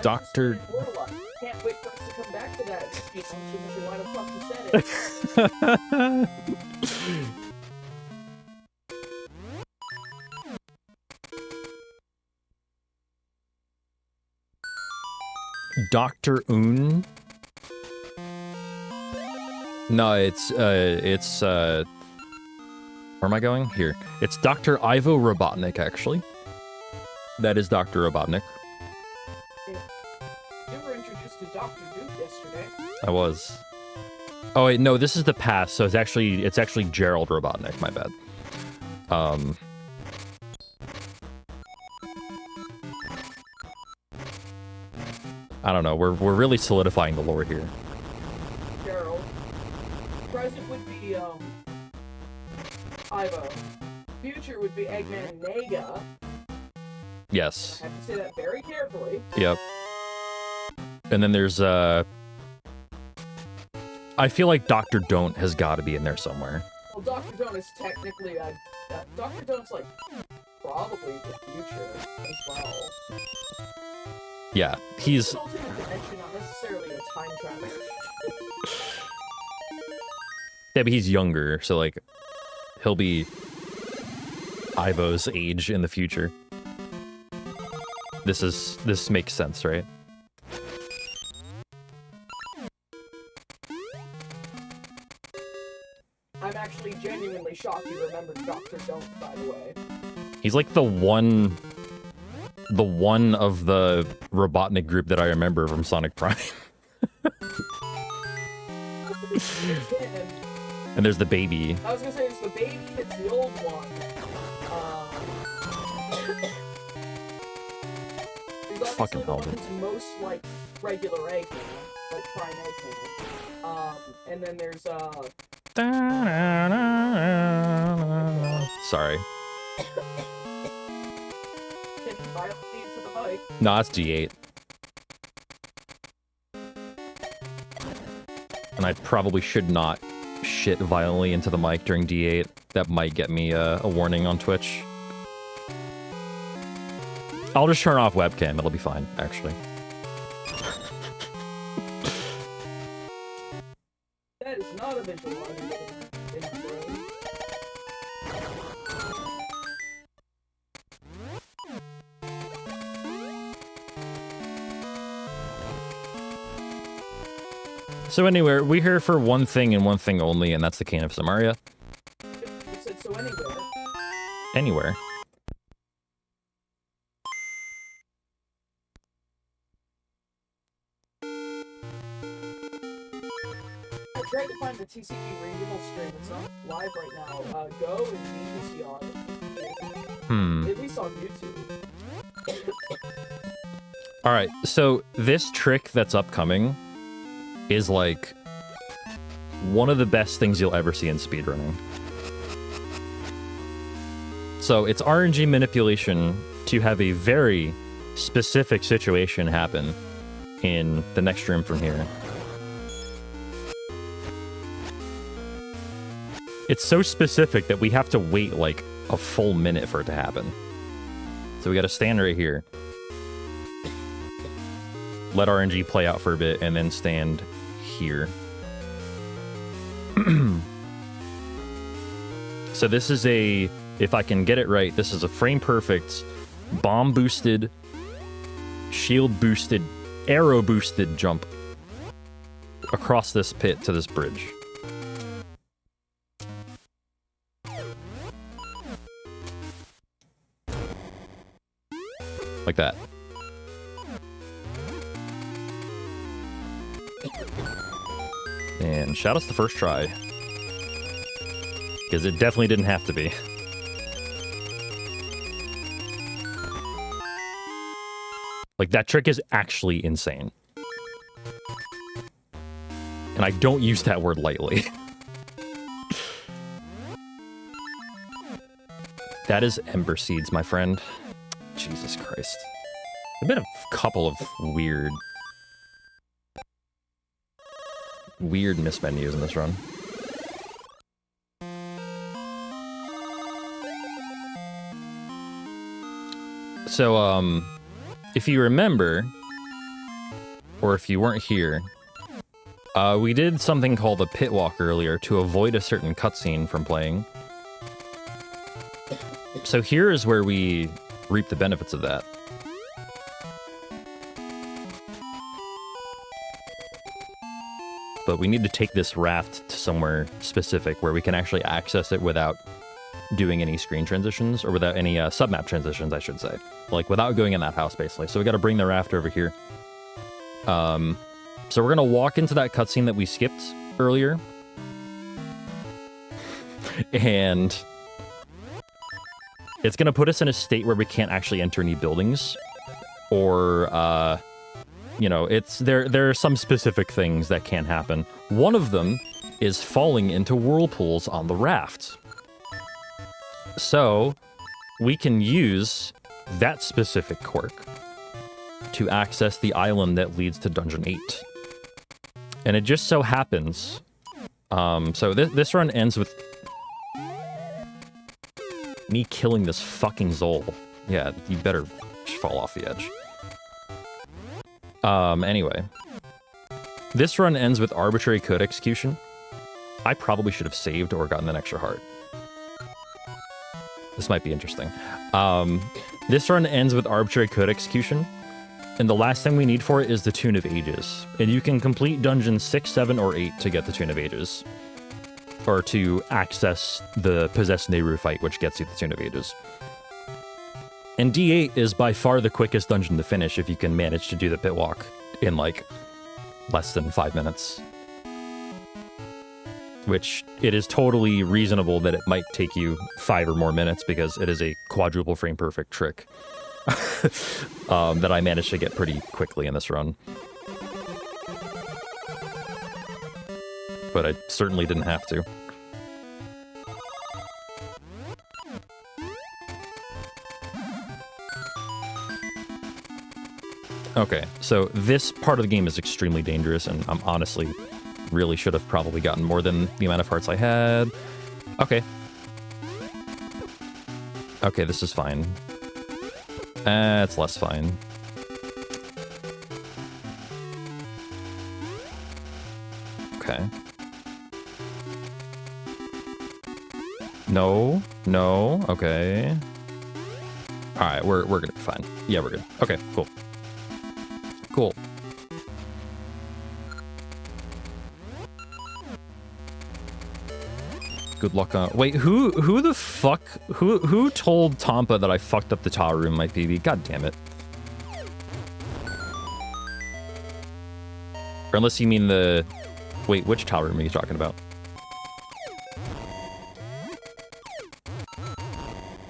Doctor... Can't wait for us to come back to that. You know, why the fuck you said it. Dr. Un? No, it's, where am I going? Here. It's Dr. Ivo Robotnik, actually. That is Dr. Robotnik. Dr. Duke yesterday. I was. Oh wait, no, this is the past, so it's actually Gerald Robotnik, my bad. I don't know, we're really solidifying the lore here. Gerald. Present would be Ivo. Future would be Eggman and Nega. Yes. I have to say that very carefully. Yep. And then there's, I feel like Dr. Don't has got to be in there somewhere. Well, Dr. Don't is technically, Dr. Dont's, like, probably the future as well. Yeah, he's... It's an alternate dimension, not necessarily a time traveler. Yeah, but he's younger, so, like, he'll be Ivo's age in the future. This makes sense, right? I'm actually genuinely shocked you remembered Dr. Don't, by the way. He's like the one of the Robotnik group that I remember from Sonic Prime. And there's the baby. I was gonna say it's the baby, it's the old one. Fucking hell. Who's most like regular Eggman, like Prime Eggman. And then there's Sorry. violently into the mic. No, it's G8. And I probably should not shit violently into the mic during D8. That might get me a warning on Twitch. I'll just turn off webcam. It'll be fine, actually. That is not a visual audio in the room. So anyway, we're here for one thing and one thing only, and that's the Cane of Samaria. You said so anywhere. Anywhere. I tried to find the TCG regional stream. It's not live right now. Go and BBC on. At least on YouTube. All right, so this trick that's upcoming is like one of the best things you'll ever see in speedrunning. So it's RNG manipulation to have a very specific situation happen in the next room from here. It's so specific that we have to wait like a full minute for it to happen. So we gotta stand right here. Let RNG play out for a bit and then stand here. So this is a, if I can get it right, this is a frame perfect, bomb boosted, shield boosted, arrow boosted jump across this pit to this bridge. Like that. And shout out's the first try. Because it definitely didn't have to be. Like, that trick is actually insane. And I don't use that word lightly. That is Ember Seeds, my friend. Jesus Christ. There've been a couple of weird mismenus in this run. So, if you remember, or if you weren't here, we did something called a pit walk earlier to avoid a certain cutscene from playing. So here is where we reap the benefits of that. But we need to take this raft to somewhere specific where we can actually access it without doing any screen transitions, or without any submap transitions, I should say. Like, without going in that house, basically. So we got to bring the raft over here. So we're going to walk into that cutscene that we skipped earlier. And it's going to put us in a state where we can't actually enter any buildings. Or, you know, there are some specific things that can happen. One of them is falling into whirlpools on the raft. So we can use that specific quirk to access the island that leads to Dungeon 8. And it just so happens... so this run ends with me killing this fucking Zol. Yeah, you better just fall off the edge. Anyway. This run ends with arbitrary code execution. I probably should have saved or gotten an extra heart. This might be interesting. This run ends with arbitrary code execution, and the last thing we need for it is the Tune of Ages. And you can complete dungeons 6, 7, or 8 to get the Tune of Ages. Or to access the Possessed Nehru fight, which gets you the Tune of Ages. And D8 is by far the quickest dungeon to finish if you can manage to do the pit walk in, like, less than 5 minutes. Which, it is totally reasonable that it might take you 5 or more minutes, because it is a quadruple frame perfect trick that I managed to get pretty quickly in this run. But I certainly didn't have to. Okay, so this part of the game is extremely dangerous, and I'm honestly really should have probably gotten more than the amount of hearts I had. Okay. Okay, this is fine. It's less fine. Okay. No, no, okay. Alright, we're gonna be fine. Yeah, we're good. Okay, cool. Cool. Good luck on... Wait, who the fuck... Who told Tampa that I fucked up the tower room, my PB? God damn it. Or unless you mean the... Wait, which tower room are you talking about?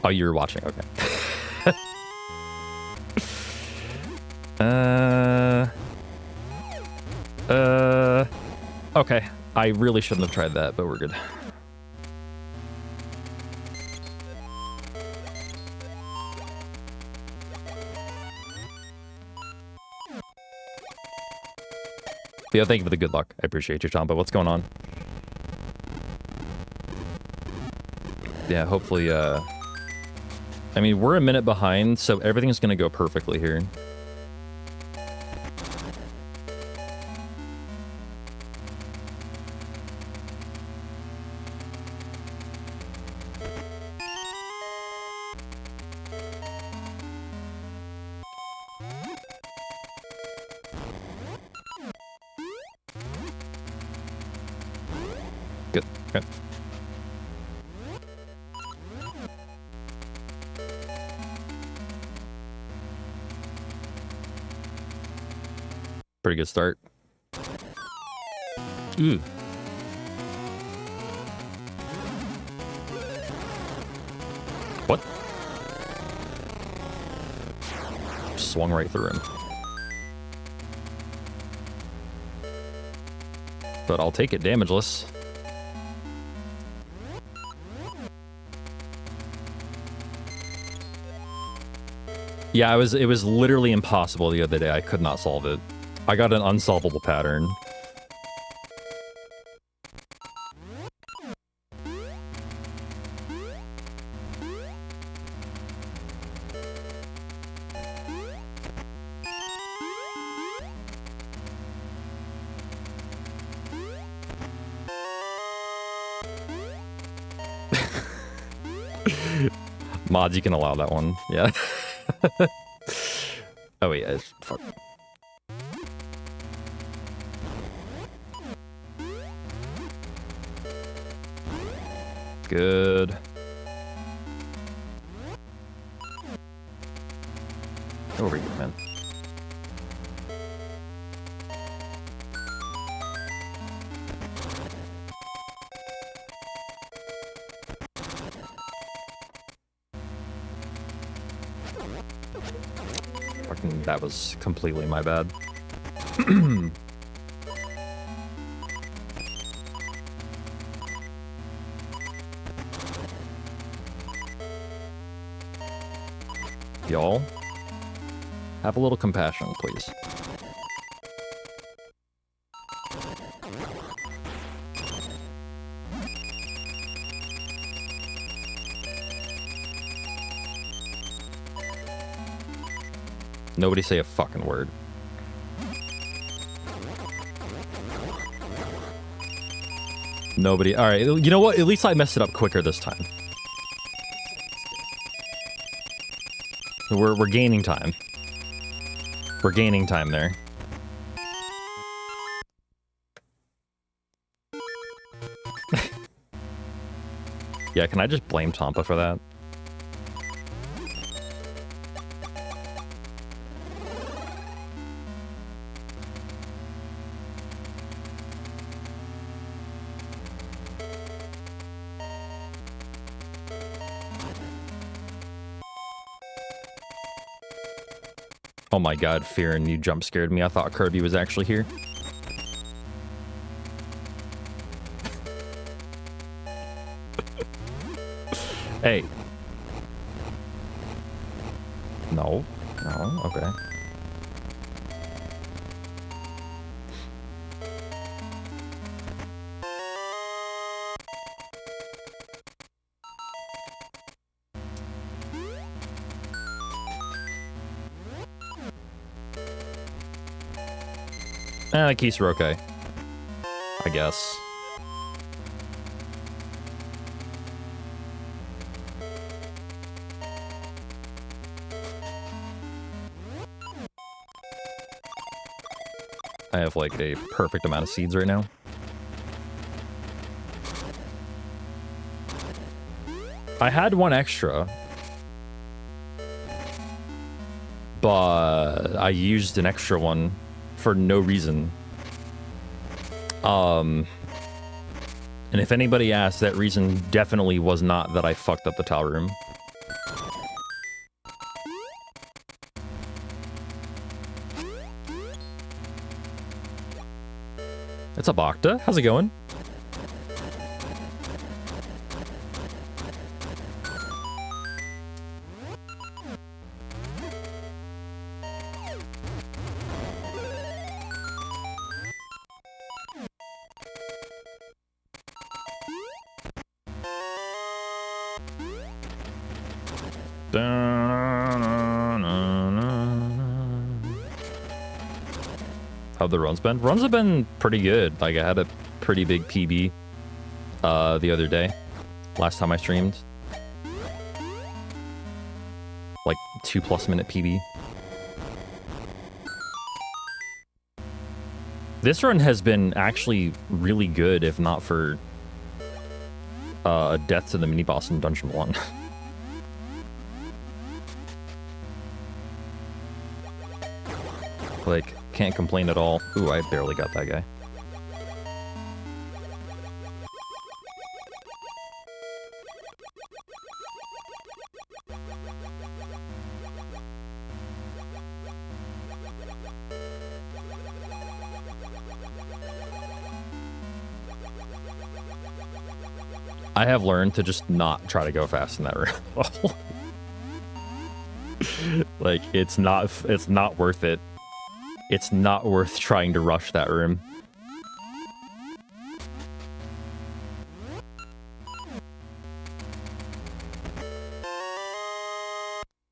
Oh, you were watching, okay. Okay. I really shouldn't have tried that, but we're good. Yeah, thank you for the good luck. I appreciate you, Champa. What's going on? Yeah, hopefully, I mean, we're a minute behind, so everything's gonna go perfectly here. Good. Okay. Pretty good start. Ooh. What? Swung right through him. But I'll take it damageless. Yeah, it was literally impossible the other day. I could not solve it. I got an unsolvable pattern. Mods, you can allow that one. Yeah. Oh, yeah. Fuck. Good. Over here, man. Fucking, that was completely my bad. Y'all, have a little compassion, please. Nobody say a fucking word. Nobody. All right, you know what? At least I messed it up quicker this time. We're gaining time. We're gaining time there. Yeah, can I just blame Tampa for that? Oh my god, Fearin, you jump scared me. I thought Kirby was actually here. Hey. No. No, okay. The keys are okay. I guess. I have like a perfect amount of seeds right now. I had one extra, but I used an extra one for no reason. And if anybody asks, that reason definitely was not that I fucked up the towel room. It's a Bacta. How's it going? How've the runs been? Runs have been pretty good. Like, I had a pretty big PB the other day. Last time I streamed. Like, 2+ minute PB. This run has been actually really good, if not for death to the mini-boss in Dungeon 1. Like, can't complain at all. Ooh, I barely got that guy. I have learned to just not try to go fast in that room. Like, it's not worth it. It's not worth trying to rush that room.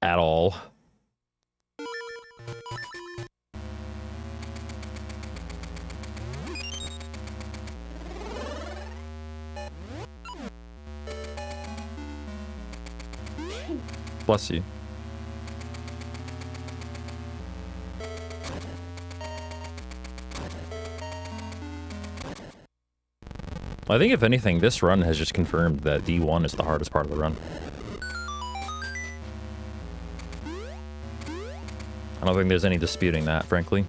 At all. Bless you. I think if anything, this run has just confirmed that D1 is the hardest part of the run. I don't think there's any disputing that, frankly.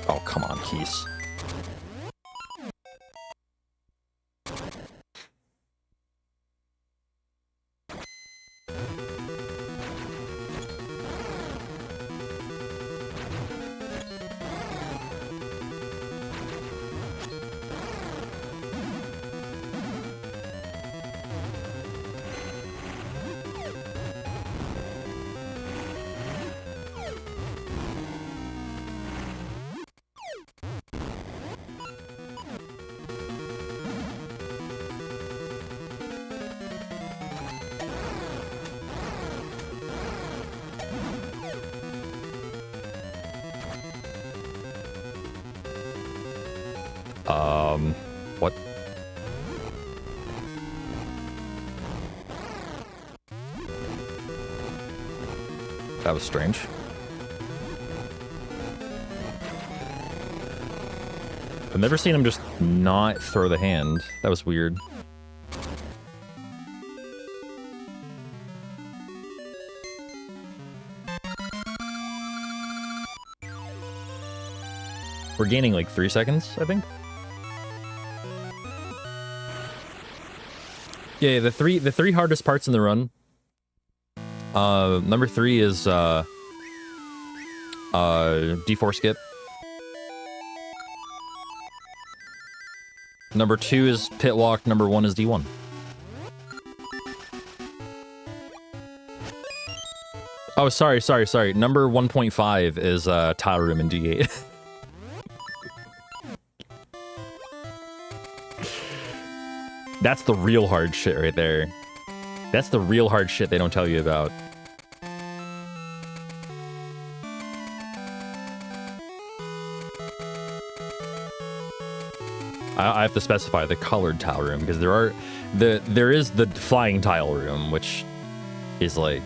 Oh, come on, Keys. What? That was strange. I've never seen him just not throw the hand. That was weird. We're gaining like 3 seconds, I think. Yeah, the three hardest parts in the run. Number 3 is D4 skip. Number 2 is pit walk. Number 1 is D1. Oh, sorry. Number 1.5 is tile room in D8. That's the real hard shit right there. That's the real hard shit they don't tell you about. I have to specify the colored tile room because there is the flying tile room, which is like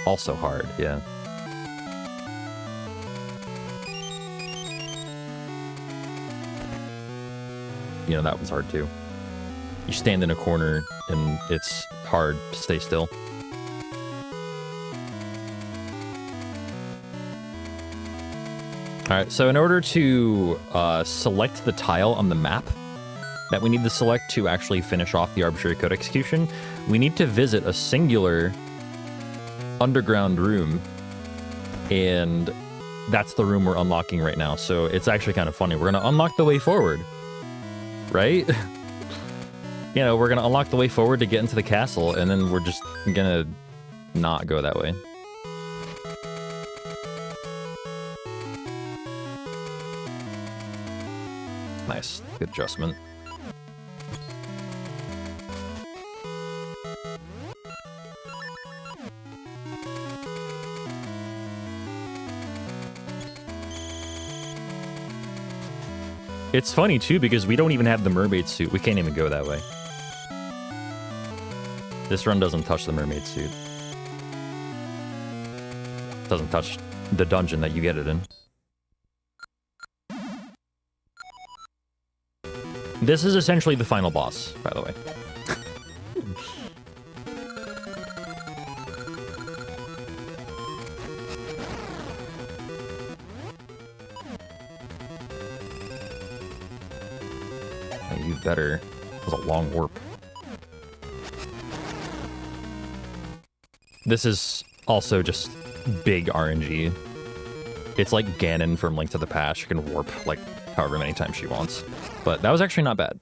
also hard, yeah. You know, that one's hard too. You stand in a corner and it's hard to stay still. Alright, so in order to select the tile on the map, that we need to select to actually finish off the arbitrary code execution, we need to visit a singular underground room, and that's the room we're unlocking right now. So it's actually kind of funny. We're going to unlock the way forward, right? You know, we're going to unlock the way forward to get into the castle, and then we're just going to not go that way. Nice. Good adjustment. It's funny, too, because we don't even have the mermaid suit. We can't even go that way. This run doesn't touch the mermaid suit. Doesn't touch the dungeon that you get it in. This is essentially the final boss, by the way. You better. That was a long warp. This is also just big RNG. It's like Ganon from Link to the Past. She can warp like however many times she wants. But that was actually not bad.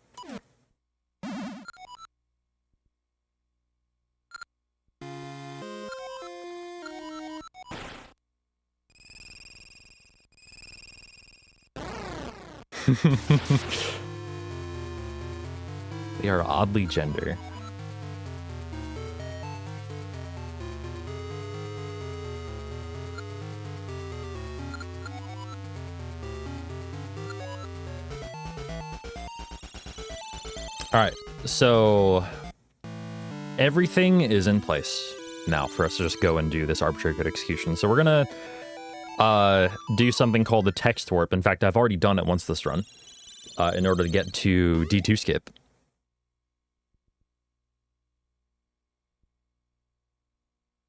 They are oddly gender. All right, so everything is in place now for us to just go and do this arbitrary code execution. So we're gonna do something called the text warp. In fact, I've already done it once this run in order to get to D2 skip.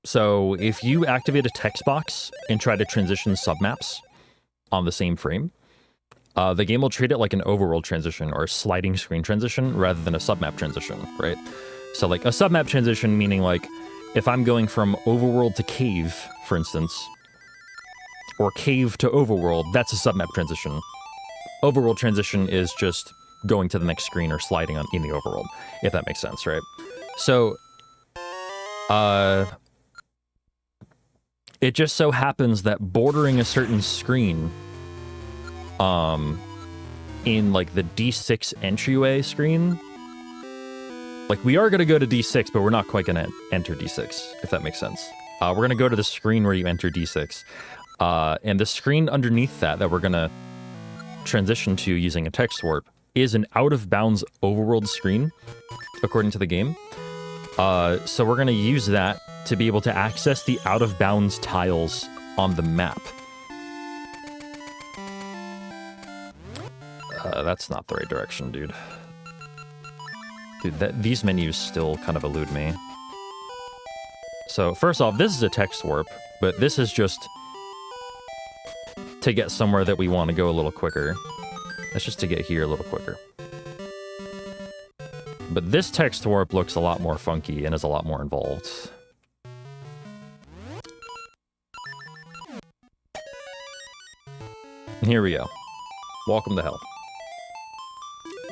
So if you activate a text box and try to transition submaps on the same frame, the game will treat it like an overworld transition or a sliding screen transition rather than a submap transition, right? So like a submap transition, meaning like if I'm going from overworld to cave, for instance, or cave to overworld, that's a submap transition. Overworld transition is just going to the next screen or sliding on in the overworld, if that makes sense, right? So, it just so happens that bordering a certain screen, in like the D6 entryway screen, like we are going to go to D6, but we're not quite going to enter D6, if that makes sense. We're going to go to the screen where you enter D6. And the screen underneath that we're going to transition to using a text warp is an out-of-bounds overworld screen, according to the game. So we're going to use that to be able to access the out-of-bounds tiles on the map. That's not the right direction, dude. Dude, these menus still kind of elude me. So, first off, this is a text warp, but this is just to get somewhere that we want to go a little quicker. That's just to get here a little quicker. But this text warp looks a lot more funky and is a lot more involved. And here we go. Welcome to hell.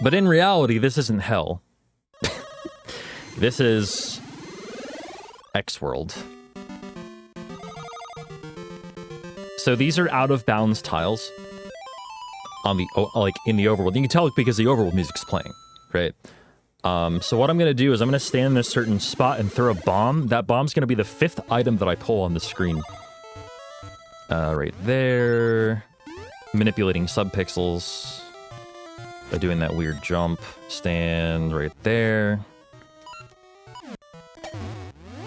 But in reality, this isn't hell. This is X-World. So these are out-of-bounds tiles on the like in the overworld. You can tell because the overworld music's playing, right? So what I'm gonna do is I'm gonna stand in a certain spot and throw a bomb. That bomb's gonna be the 5th item that I pull on the screen. Right there. Manipulating subpixels by doing that weird jump. Stand right there.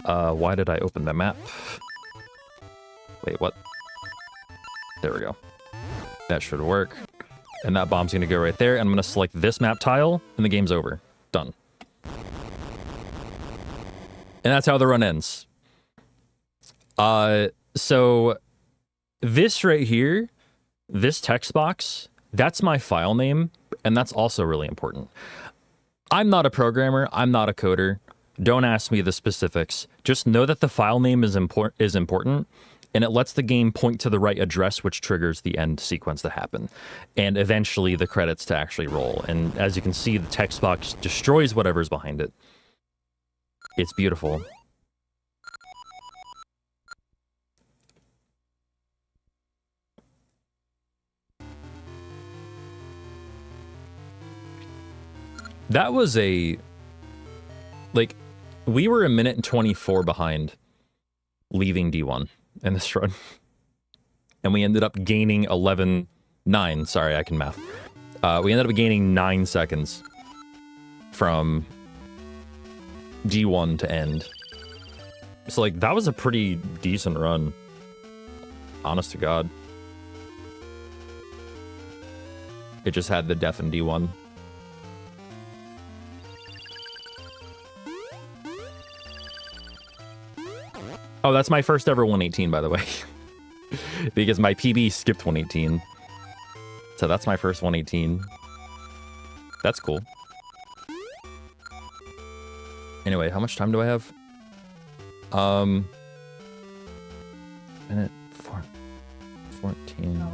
Why did I open the map? Wait, what? There we go. That should work. And that bomb's gonna go right there, and I'm gonna select this map tile, and the game's over. Done. And that's how the run ends. So this right here, this text box, that's my file name, and that's also really important. I'm not a programmer. I'm not a coder. Don't ask me the specifics. Just know that the file name is important, and it lets the game point to the right address, which triggers the end sequence to happen, and eventually the credits to actually roll. And as you can see, the text box destroys whatever's behind it. It's beautiful. That was a... Like, we were a minute and 24 behind leaving D1 in this run. And we ended up gaining 9. Sorry, I can math. We ended up gaining 9 seconds from D1 to end. So, like, that was a pretty decent run. Honest to God. It just had the death in D1. Oh, that's my first ever 118, by the way. Because my PB skipped 118. So that's my first 118. That's cool. Anyway, how much time do I have? Minute 14.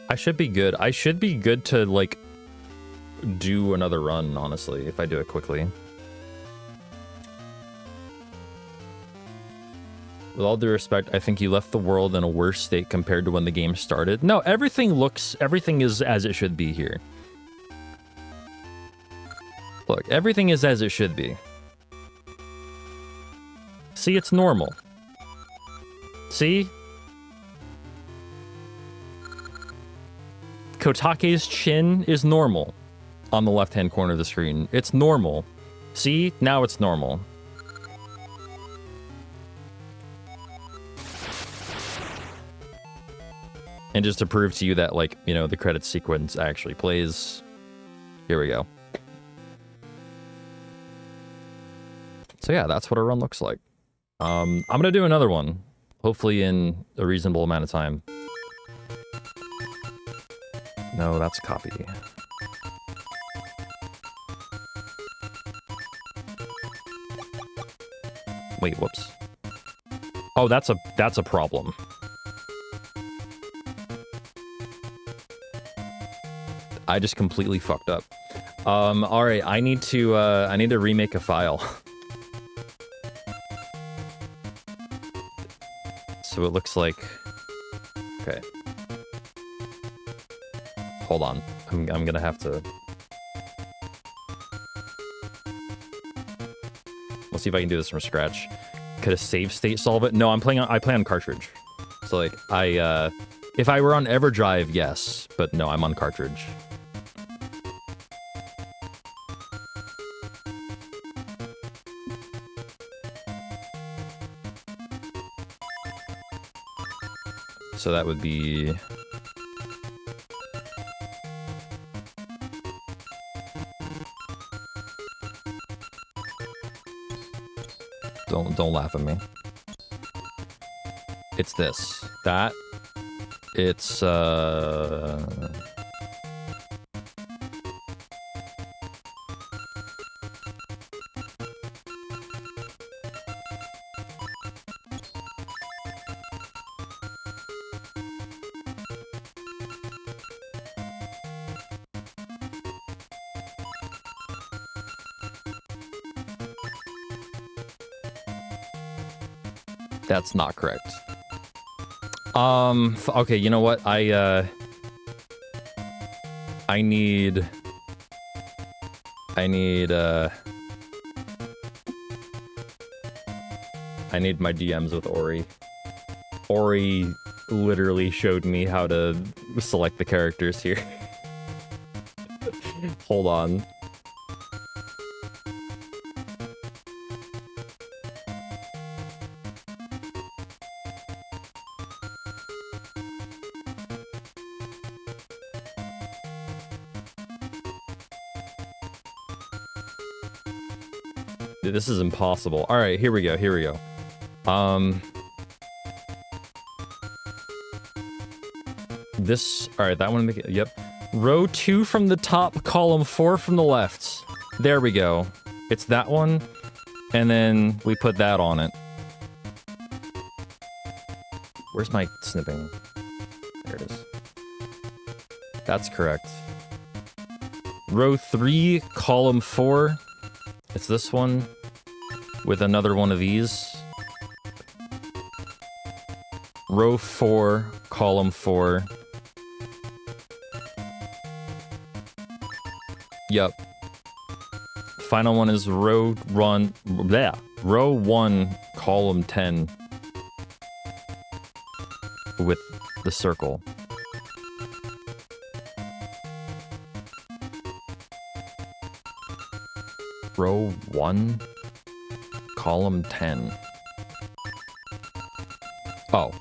I should be good. I should be good to, like, do another run, honestly, if I do it quickly. With all due respect, I think you left the world in a worse state compared to when the game started. No, everything is as it should be here. Look, everything is as it should be. See, it's normal. See? Kotake's chin is normal on the left-hand corner of the screen. It's normal. See? Now it's normal. And just to prove to you that, like, you know, the credits sequence actually plays, here we go. So yeah, that's what a run looks like. I'm gonna do another one, hopefully in a reasonable amount of time. No, that's copy. Wait, whoops. Oh, that's a problem. I just completely fucked up. All right, I need to remake a file. So it looks like, okay. Hold on, I'm gonna have to. Let's see if I can do this from scratch. Could a save state solve it? No, I play on cartridge. So like if I were on EverDrive, yes, but no, I'm on cartridge. So that would be... Don't laugh at me. It's this. That. It's, that's not correct. Okay, you know what? I need my DMs with Ori. Ori literally showed me how to select the characters here. Hold on. Dude, this is impossible. All right, here we go. Here we go. This. All right, that one. Yep. Row 2 from the top, column 4 from the left. There we go. It's that one, and then we put that on it. Where's my snipping? There it is. That's correct. Row 3, column 4. It's this one with another one of these. Row 4, column 4. Yep. Final one is row 1, column 10 with the circle. Row 1, column 10. Oh.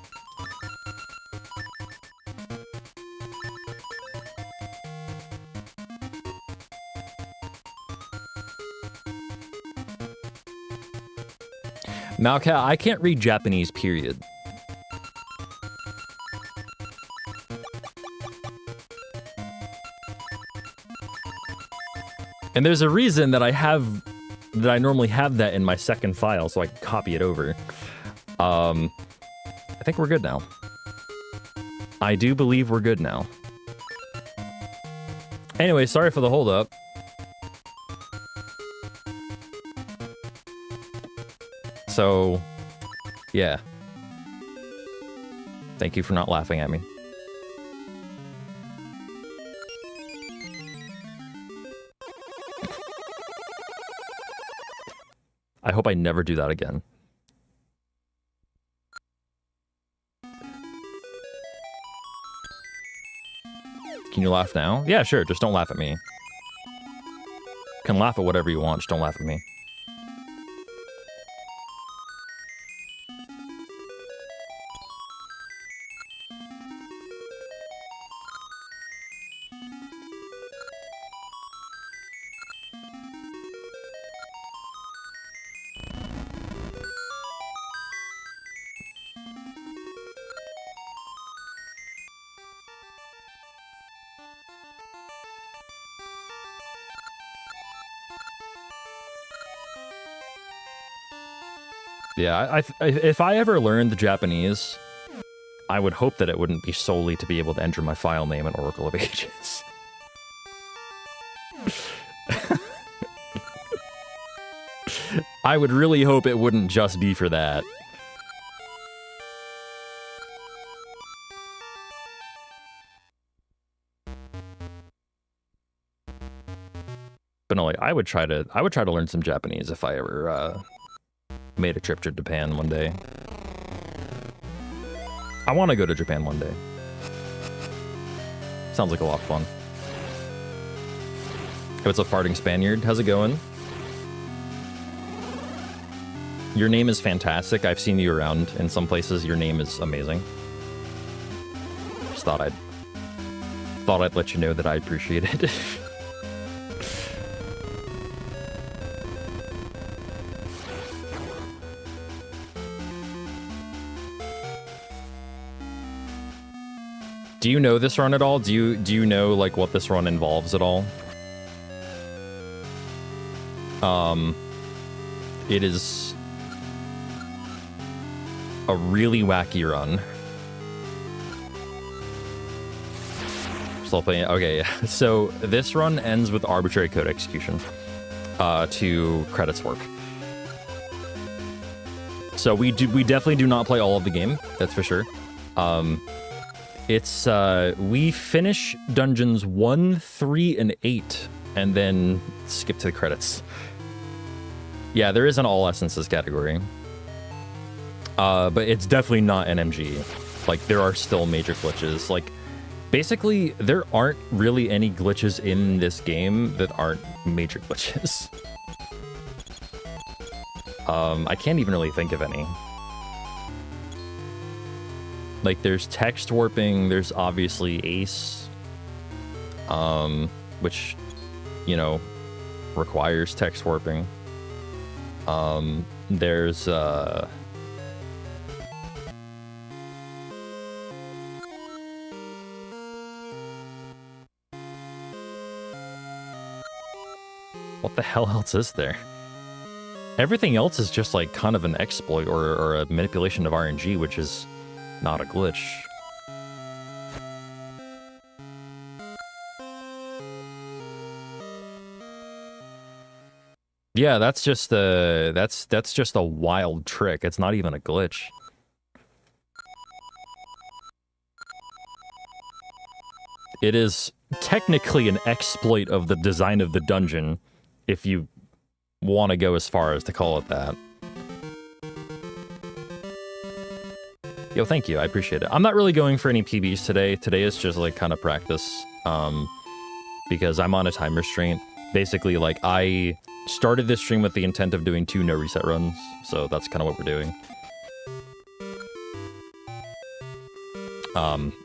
Malcat, I can't read Japanese, period. And there's a reason that I normally have that in my second file, so I can copy it over. I think we're good now. I do believe we're good now. Anyway, sorry for the holdup. So, yeah. Thank you for not laughing at me. I hope I never do that again. Can you laugh now? Yeah, sure. Just don't laugh at me. You can laugh at whatever you want. Just don't laugh at me. Yeah, if I ever learned the Japanese, I would hope that it wouldn't be solely to be able to enter my file name in Oracle of Ages. I would really hope it wouldn't just be for that. But no, like, I would try to learn some Japanese if I ever made a trip to Japan one day. I want to go to Japan one day. Sounds like a lot of fun. What's up, farting Spaniard? How's it going? Your name is fantastic. I've seen you around in some places. Your name is amazing. Just thought I'd let you know that I appreciate it. Do you know this run at all? Do you know like what this run involves at all? It is a really wacky run. Still playing. Okay, yeah. So this run ends with arbitrary code execution to credits work. So we definitely do not play all of the game. That's for sure. It's, we finish dungeons 1, 3, and 8, and then skip to the credits. Yeah, there is an all essences category. But it's definitely not NMG. Like, there are still major glitches. Like, basically, there aren't really any glitches in this game that aren't major glitches. I can't even really think of any. Like, there's text warping, there's obviously Ace, which, you know, requires text warping. There's, What the hell else is there? Everything else is just like kind of an exploit or a manipulation of RNG, which is not a glitch. Yeah, that's just a wild trick. It's not even a glitch. It is technically an exploit of the design of the dungeon, if you want to go as far as to call it that. Yo, thank you. I appreciate it. I'm not really going for any PBs today. Today is just like kind of practice, because I'm on a time restraint. Basically, like, I started this stream with the intent of doing 2 no reset runs, so that's kind of what we're doing.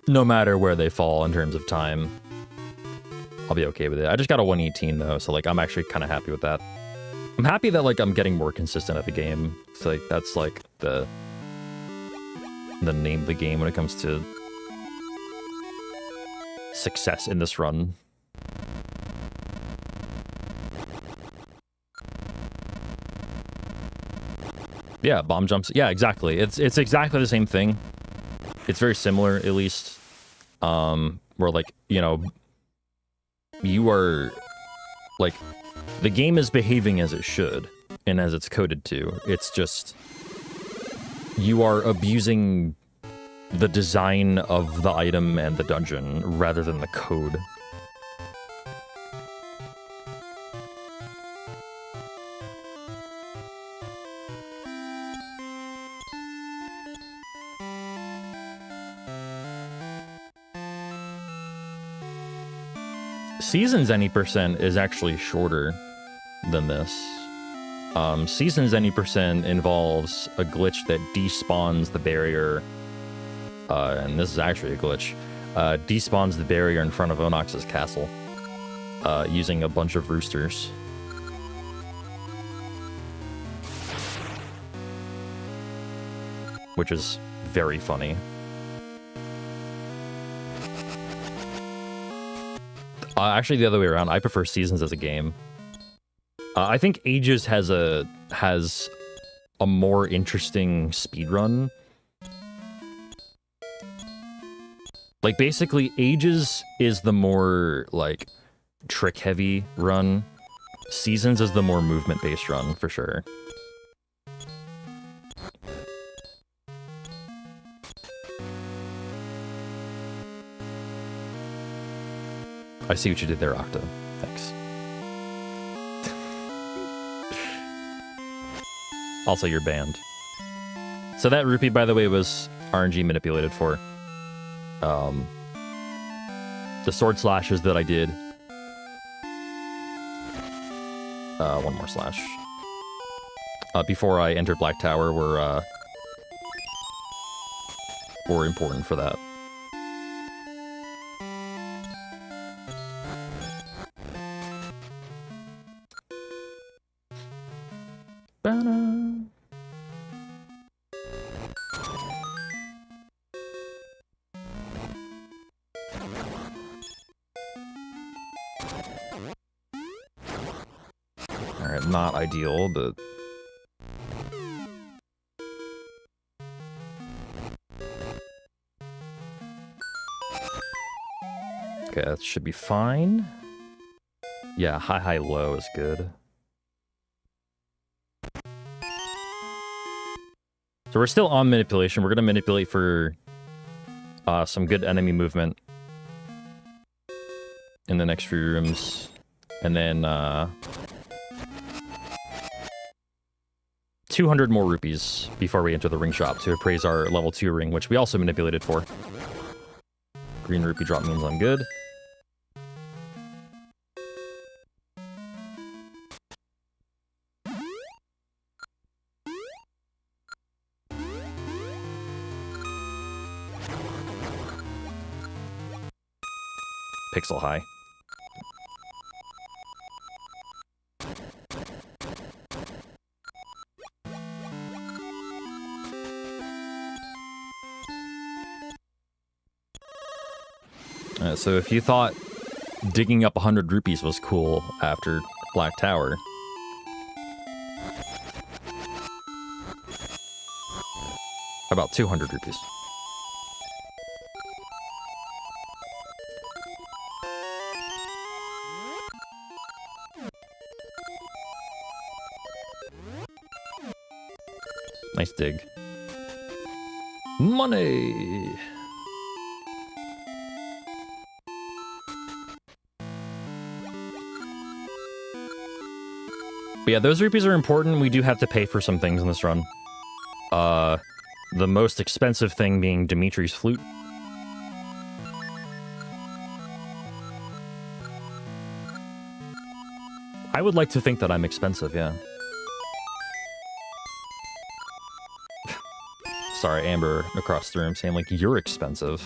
No matter where they fall in terms of time, I'll be okay with it. I just got a 118 though, so like I'm actually kind of happy with that. I'm happy that like I'm getting more consistent at the game. So like that's like the name of the game when it comes to success in this run. Yeah, bomb jumps. Yeah, exactly. It's exactly the same thing. It's very similar, at least. Where like, you know, you are like, the game is behaving as it should and as it's coded to. It's just you are abusing the design of the item and the dungeon rather than the code. Seasons any percent is actually shorter than this. Seasons any percent involves a glitch that despawns the barrier, and this is actually a glitch, despawns the barrier in front of Onox's castle, using a bunch of roosters. Which is very funny. Actually, the other way around. I prefer Seasons as a game. I think Ages has a more interesting speedrun. Like, basically, Ages is the more, like, trick-heavy run. Seasons is the more movement-based run, for sure. I see what you did there, Octo. Thanks. Also, you're banned. So that rupee, by the way, was RNG manipulated for. The sword slashes that I did. One more slash. Before I entered Black Tower were important for that. Alright, not ideal, but... Okay, that should be fine. Yeah, high, high, low is good. So we're still on manipulation. We're going to manipulate for some good enemy movement in the next few rooms. And then 200 more rupees before we enter the ring shop to appraise our level 2 ring, which we also manipulated for. Green rupee drop means I'm good. Pixel high. So if you thought digging up 100 rupees was cool after Black Tower. About 200 rupees. Nice dig. Money! But yeah, those rupees are important. We do have to pay for some things in this run. The most expensive thing being Dimitri's flute. I would like to think that I'm expensive, yeah. Sorry, Amber across the room saying, like, you're expensive.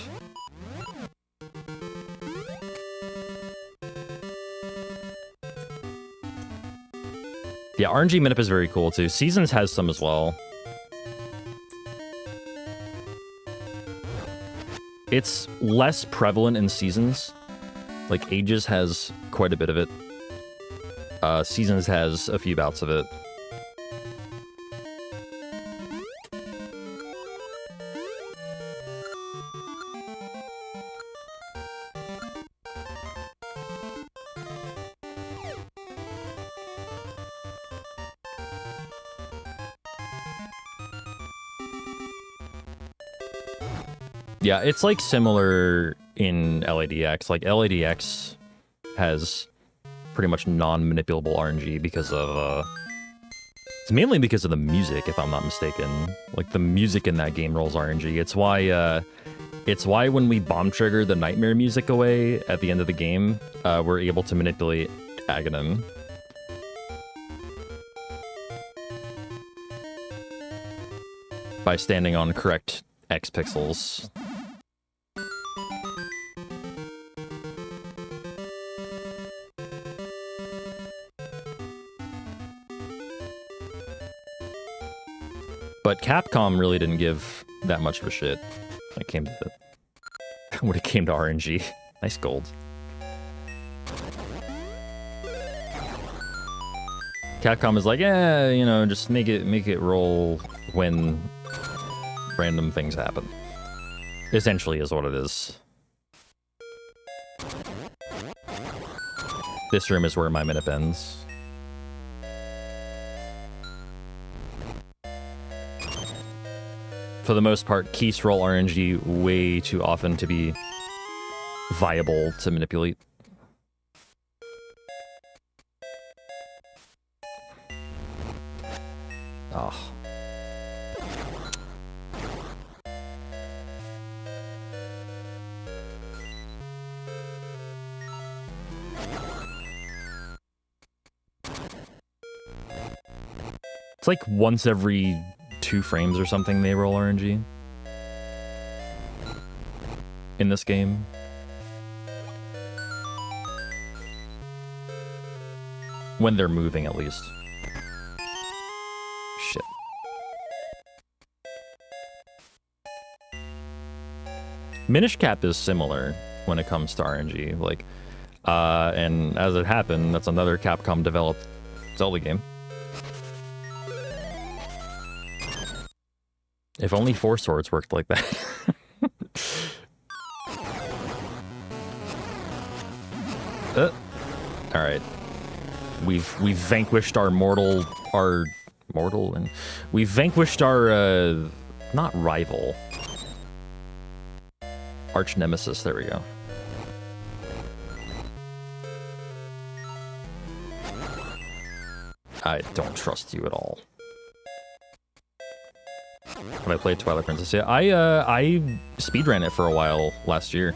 Yeah, RNG Minip is very cool, too. Seasons has some as well. It's less prevalent in Seasons. Like, Ages has quite a bit of it. Seasons has a few bouts of it. Yeah, it's like similar in LADX. Like LADX has pretty much non-manipulable RNG because of it's mainly because of the music, if I'm not mistaken. Like the music in that game rolls RNG. It's why when we bomb trigger the nightmare music away at the end of the game, we're able to manipulate Aghanim. By standing on correct X pixels. But Capcom really didn't give that much of a shit when it came to RNG. Nice gold. Capcom is like, yeah, you know, just make it roll when random things happen. Essentially is what it is. This room is where my minute ends. For the most part, Keys roll RNG way too often to be viable to manipulate. Oh. It's like once every 2 frames or something they roll RNG in this game. When they're moving, at least. Shit. Minish Cap is similar when it comes to RNG. Like, and as it happened, that's another Capcom developed Zelda game. If only 4 swords worked like that. All right, we've vanquished our and we've vanquished our not rival, arch nemesis. There we go. I don't trust you at all. Have I played Twilight Princess? Yeah, I speedran it for a while last year.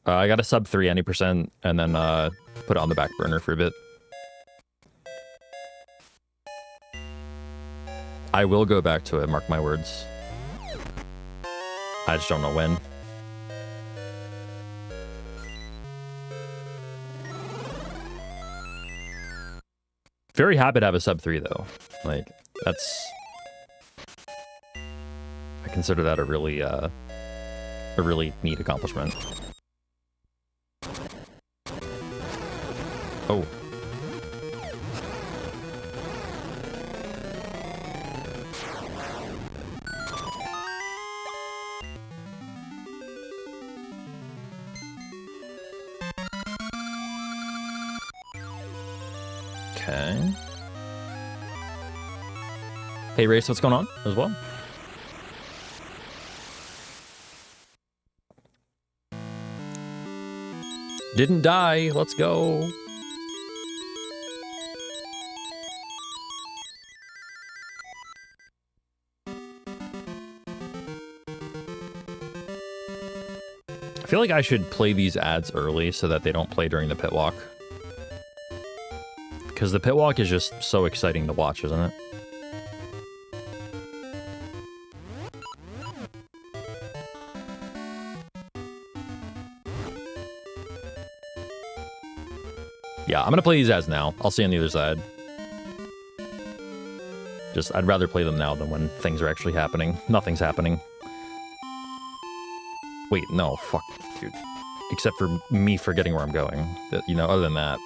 I got a sub 3 any percent and then put it on the back burner for a bit. I will go back to it, mark my words. I just don't know when. Very happy to have a sub 3 though. Like, that's I consider that a really neat accomplishment. Oh. Okay. Hey, Race, what's going on as well? Didn't die. Let's go. I feel like I should play these ads early so that they don't play during the pit walk. Because the pit walk is just so exciting to watch, isn't it? Yeah, I'm gonna play these ads now. I'll see you on the other side. Just, I'd rather play them now than when things are actually happening. Nothing's happening. Wait, no, fuck, dude. Except for me forgetting where I'm going. You know, other than that.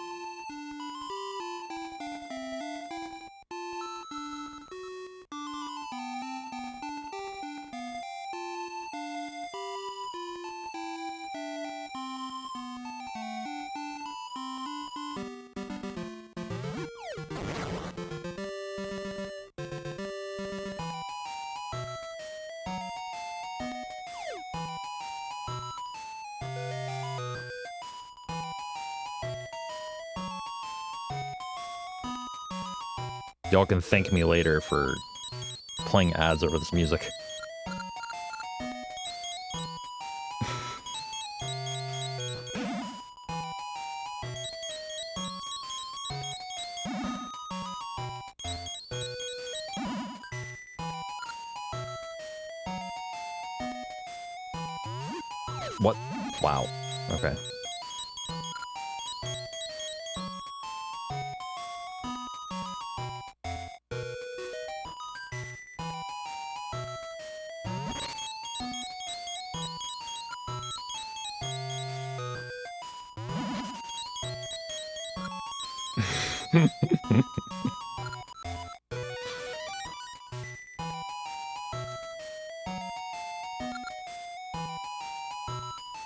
Y'all can thank me later for playing ads over this music. What? Wow. Okay.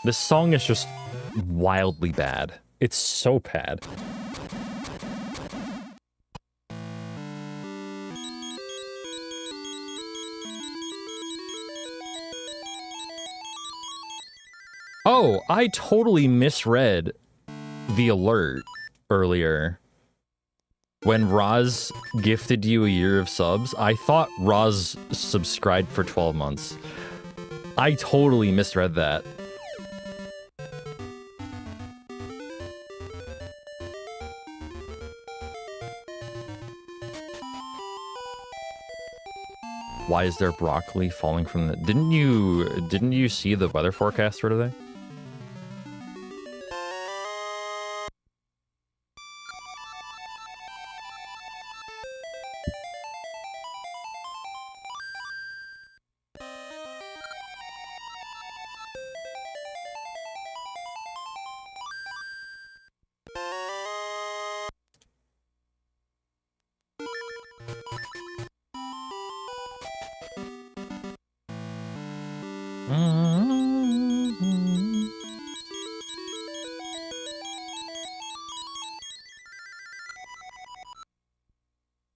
This song is just wildly bad. It's so bad. Oh, I totally misread the alert earlier. When Roz gifted you a year of subs, I thought Roz subscribed for 12 months. I totally misread that. Why is there broccoli falling from the... Didn't you see the weather forecast for today?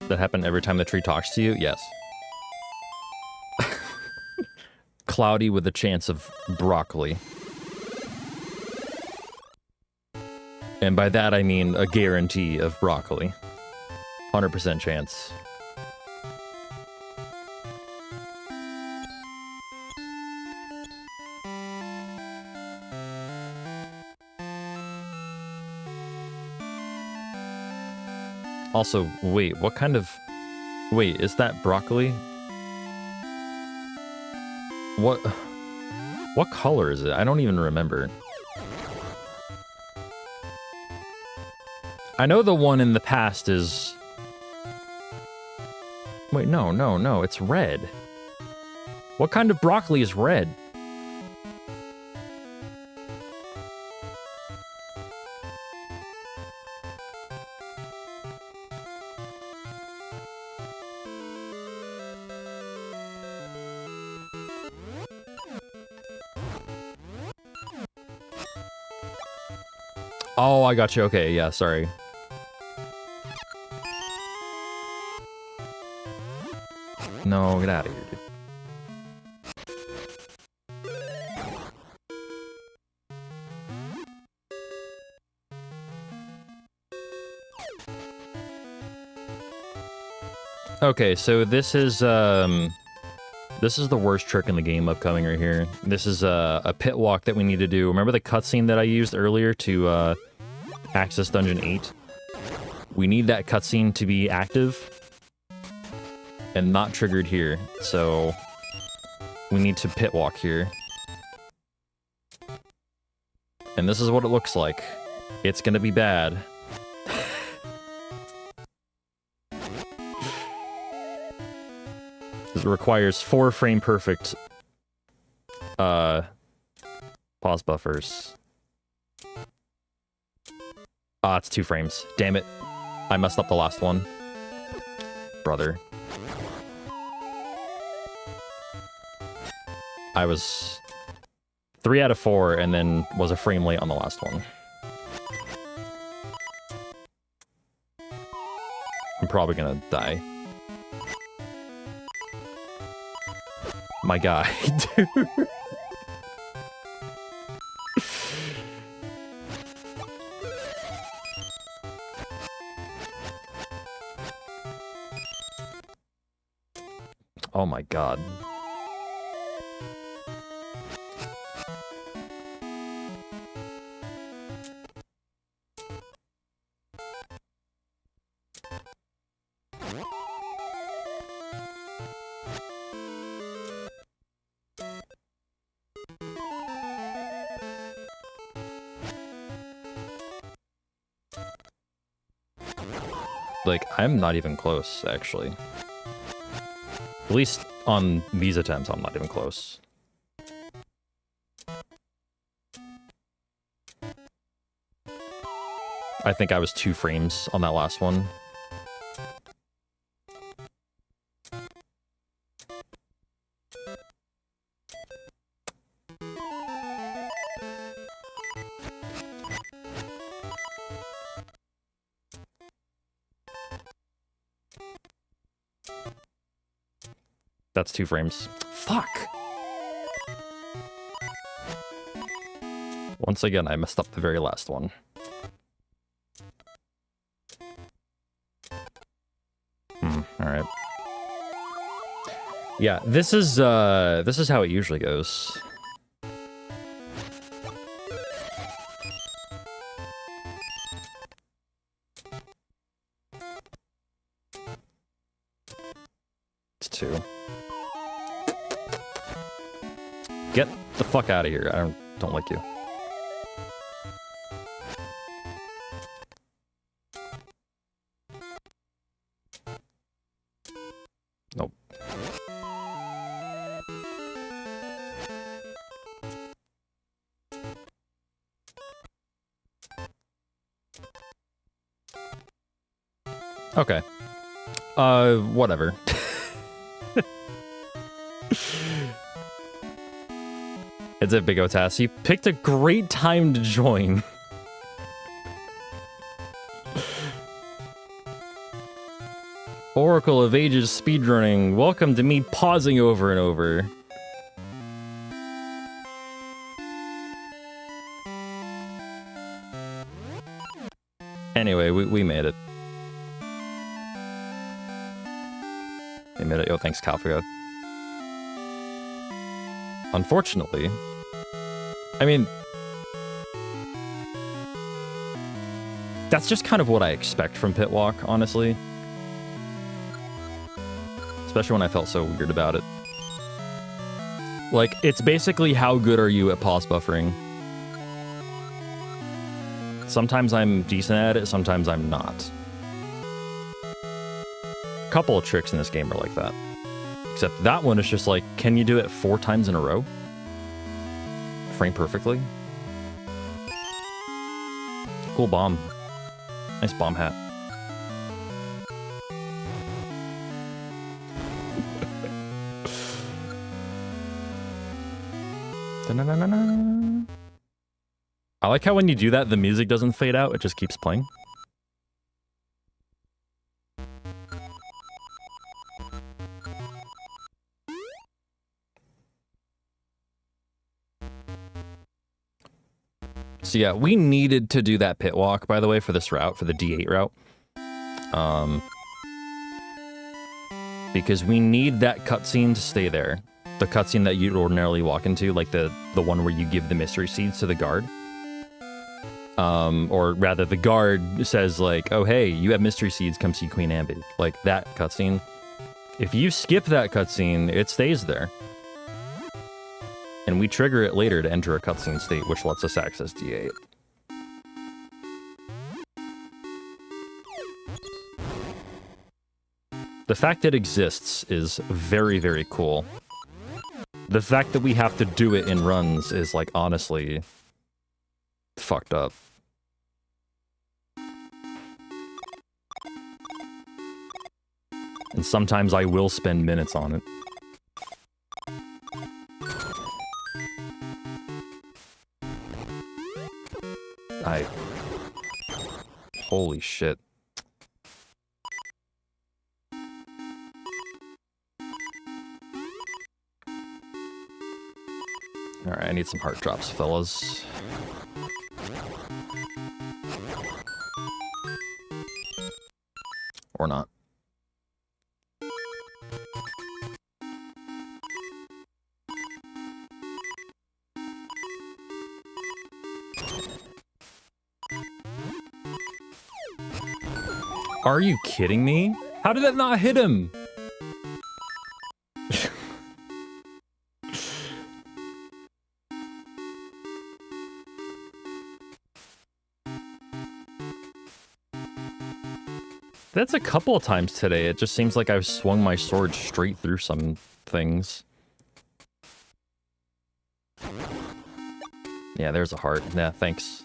That happen every time the tree talks to you? Yes. Cloudy with a chance of broccoli. And by that I mean a guarantee of broccoli. 100% chance. Also, wait, what kind of... Wait, is that broccoli? What color is it? I don't even remember. I know the one in the past is... Wait, no, it's red. What kind of broccoli is red? Oh, I got you. Okay, yeah, sorry. No, get out of here, dude. Okay, so this is the worst trick in the game upcoming right here. This is a pit walk that we need to do. Remember the cutscene that I used earlier to access Dungeon 8? We need that cutscene to be active and not triggered here. So we need to pit walk here. And this is what it looks like. It's gonna be bad. It requires 4 frame perfect pause buffers. Ah, it's 2 frames. Damn it. I messed up the last one. Brother. I was 3 out of 4 and then was a frame late on the last one. I'm probably gonna die. My guy, dude. Oh my god. Like, I'm not even close, actually. At least on these attempts, I'm not even close. I think I was 2 frames on that last one. That's 2 frames. Fuck! Once again, I messed up the very last one. Alright. Yeah, this is how it usually goes. It's 2. Get the fuck out of here. I don't like you. Nope. Okay. Whatever. It's a big Otas. You picked a great time to join. Oracle of Ages speedrunning. Welcome to me pausing over and over. Anyway, we made it. We made it. Yo, thanks, Kalfago. Unfortunately, I mean, that's just kind of what I expect from Pitwalk, honestly. Especially when I felt so weird about it. Like, it's basically how good are you at pause buffering. Sometimes I'm decent at it, sometimes I'm not. A couple of tricks in this game are like that. Except that one is just like, can you do it 4 times in a row? Frame perfectly? Cool bomb. Nice bomb hat. Da-na-na-na-na. I like how when you do that, the music doesn't fade out, it just keeps playing. So yeah, we needed to do that pit walk, by the way, for this route, for the D8 route. Because we need that cutscene to stay there. The cutscene that you'd ordinarily walk into, like the one where you give the mystery seeds to the guard. Or rather, the guard says like, oh hey, you have mystery seeds, come see Queen Ambi. Like that cutscene. If you skip that cutscene, it stays there. And we trigger it later to enter a cutscene state, which lets us access D8. The fact it exists is very, very cool. The fact that we have to do it in runs is, like, honestly fucked up. And sometimes I will spend minutes on it. Holy shit. Alright, I need some heart drops, fellas. Or not. Are you kidding me? How did that not hit him? That's a couple of times today. It just seems like I've swung my sword straight through some things. Yeah, there's a heart. Yeah, thanks.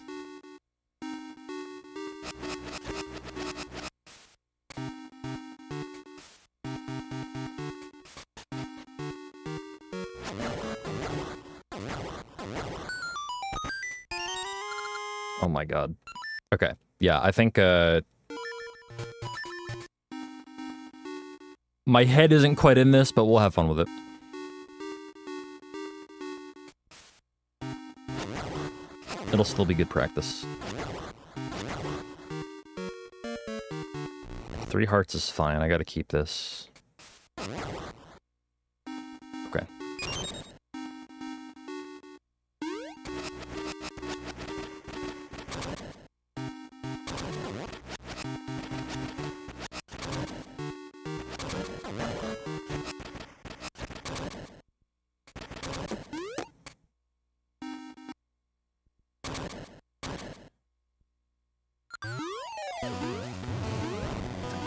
Oh my god. Okay. Yeah, I think, my head isn't quite in this, but we'll have fun with it. It'll still be good practice. 3 hearts is fine. I gotta keep this. Okay.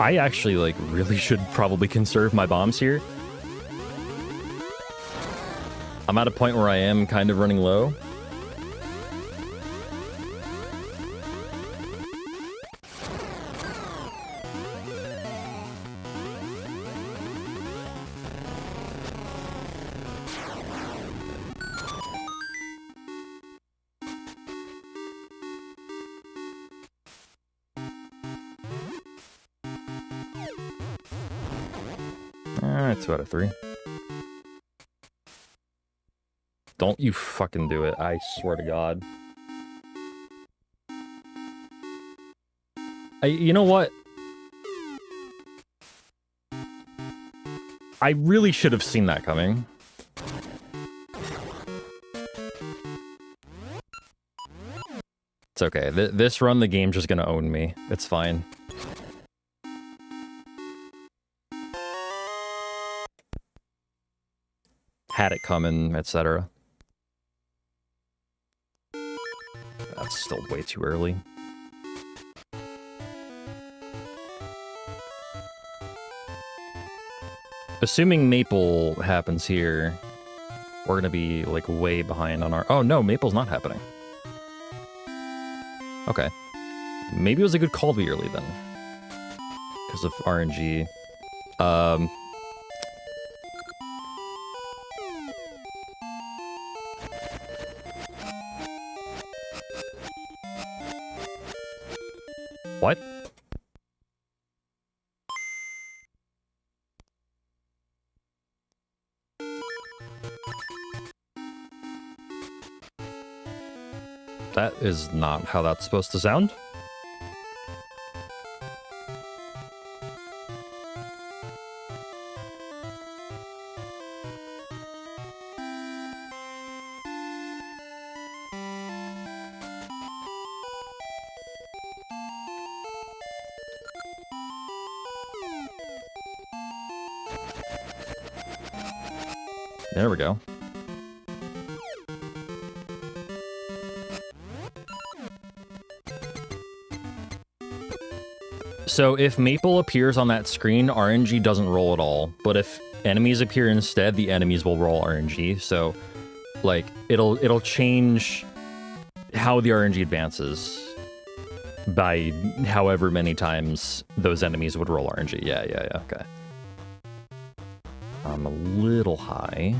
I actually, like, really should probably conserve my bombs here. I'm at a point where I am kind of running low. Alright, 2 out of 3. Don't you fucking do it, I swear to God. You know what? I really should have seen that coming. It's okay. This run, the game's just gonna own me. It's fine. Had it coming, etc. That's still way too early. Assuming Maple happens here, we're gonna be like way behind on our... Oh no, Maple's not happening. Okay. Maybe it was a good call to be early then. Because of RNG. What? That is not how that's supposed to sound. There we go. So if Maple appears on that screen, RNG doesn't roll at all. But if enemies appear instead, the enemies will roll RNG. So, like, it'll change how the RNG advances by however many times those enemies would roll RNG. Yeah, okay. I'm a little high.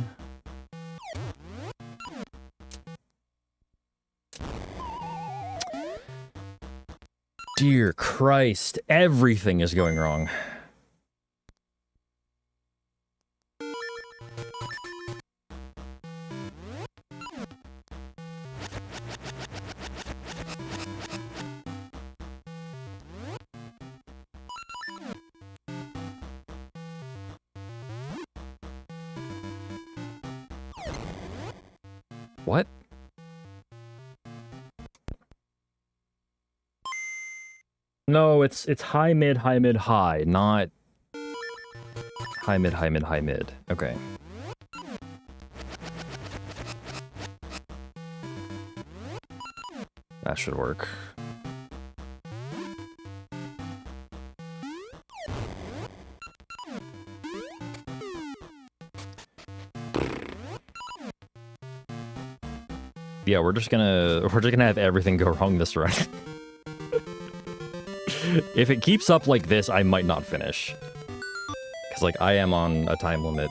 Dear Christ, everything is going wrong. What? No, it's high, mid, high, mid, high, not high, mid, high, mid, high, mid. Okay. That should work. Yeah, we're just gonna have everything go wrong this run. If it keeps up like this, I might not finish. Because, like, I am on a time limit.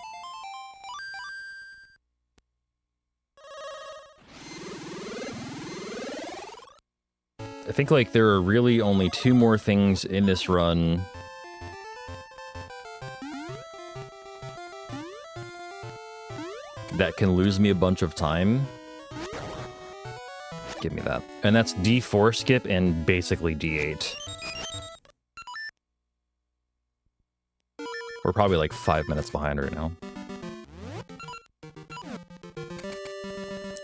I think, like, there are really only 2 more things in this run. That can lose me a bunch of time. Give me that. And that's D4 skip and basically D8. We're probably like 5 minutes behind right now.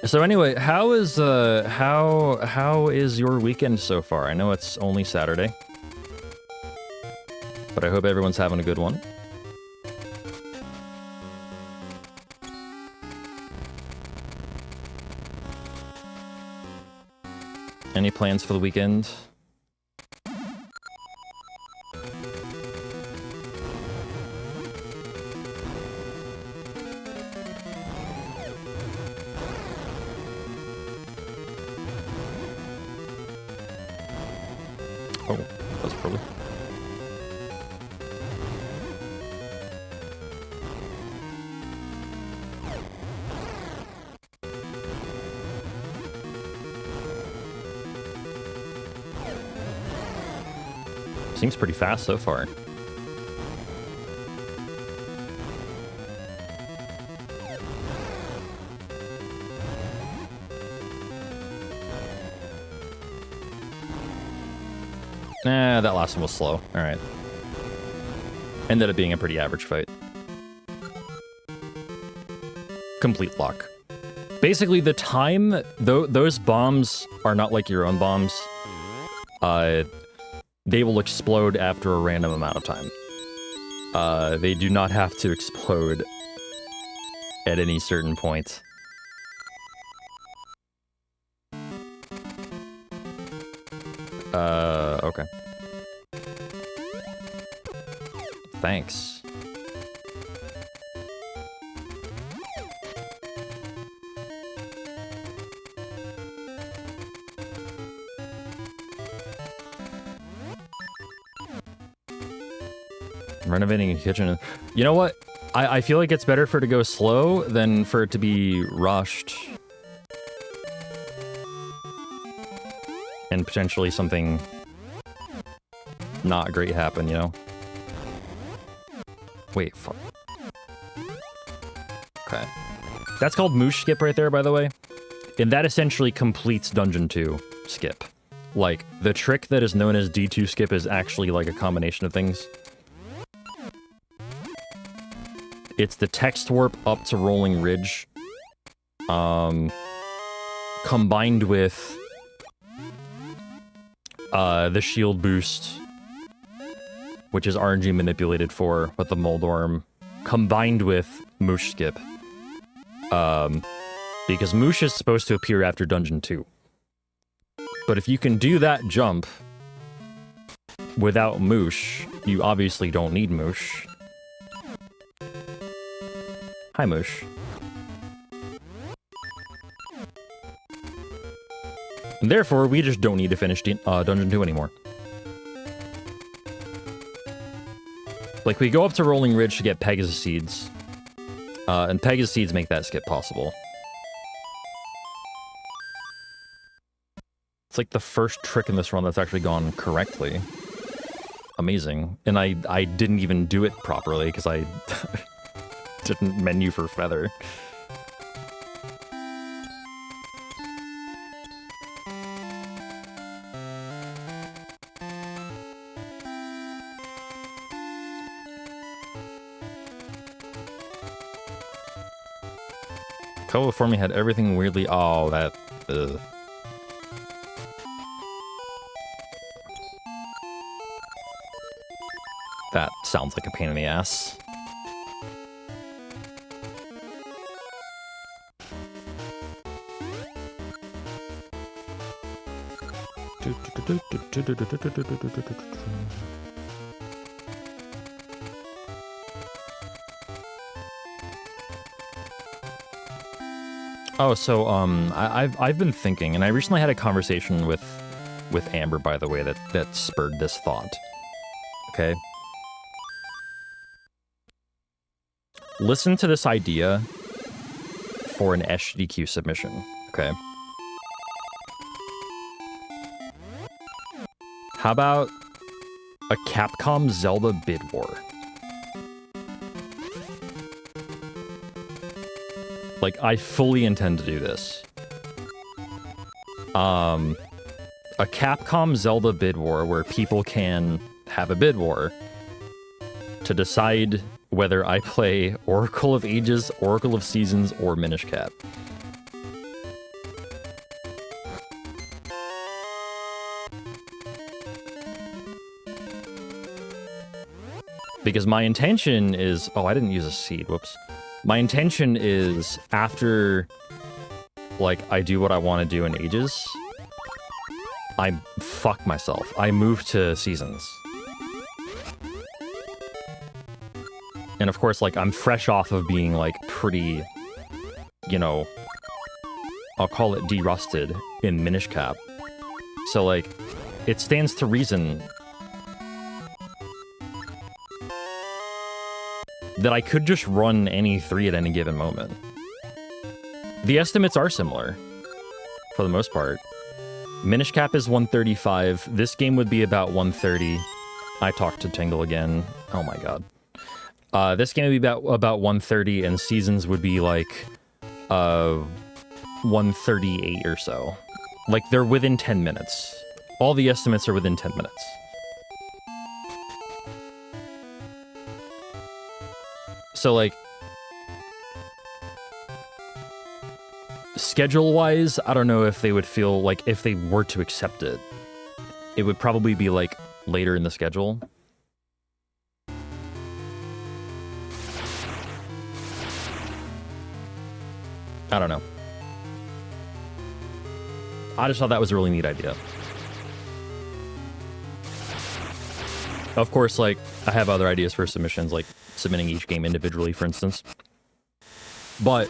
So anyway, how is your weekend so far? I know it's only Saturday, but I hope everyone's having a good one. Any plans for the weekend? Oh, that's probably. Seems pretty fast so far. Nah, that last one was slow. Alright. Ended up being a pretty average fight. Complete luck. Basically, the time... those bombs are not like your own bombs. They will explode after a random amount of time. They do not have to explode at any certain point. Okay. Renovating a kitchen. You know what? I feel like it's better for it to go slow than for it to be rushed. And potentially something not great happen, you know? Wait, fuck. Okay. That's called Moosh Skip right there, by the way. And that essentially completes Dungeon 2 skip. Like, the trick that is known as D2 skip is actually like a combination of things. It's the text warp up to Rolling Ridge, combined with the shield boost, which is RNG manipulated for with the Moldorm, combined with Moosh Skip. Because Moosh is supposed to appear after Dungeon 2. But if you can do that jump without Moosh, you obviously don't need Moosh. Hi, Moosh. And therefore, we just don't need to finish Dungeon 2 anymore. Like, we go up to Rolling Ridge to get Pegasus Seeds. And Pegasus Seeds make that skip possible. It's like the first trick in this run that's actually gone correctly. Amazing. And I didn't even do it properly, because I didn't menu for Feather. Koa for me had everything weirdly. Oh, that. Ugh. That sounds like a pain in the ass. Oh, so I've been thinking, and I recently had a conversation with Amber, by the way, that spurred this thought. Okay. Listen to this idea for an SDQ submission, okay? How about a Capcom Zelda bid war? Like, I fully intend to do this. A Capcom Zelda bid war where people can have a bid war to decide whether I play Oracle of Ages, Oracle of Seasons, or Minish Cap. Because my intention is... Oh, I didn't use a seed. Whoops. My intention is after, like, I do what I want to do in Ages, I fuck myself. I move to Seasons. And of course, like, I'm fresh off of being, like, pretty, you know, I'll call it de-rusted in Minish Cap. So, like, it stands to reason that I could just run any 3 at any given moment. The estimates are similar, for the most part. Minish Cap is 135. This game would be about 130. I talked to Tingle again. Oh my god. This game would be about 130, and Seasons would be like 138 or so. Like, they're within 10 minutes. All the estimates are within 10 minutes. So, like, schedule-wise, I don't know if they would feel like if they were to accept it, it would probably be, like, later in the schedule. I don't know. I just thought that was a really neat idea. Of course, like, I have other ideas for submissions, like submitting each game individually, for instance. But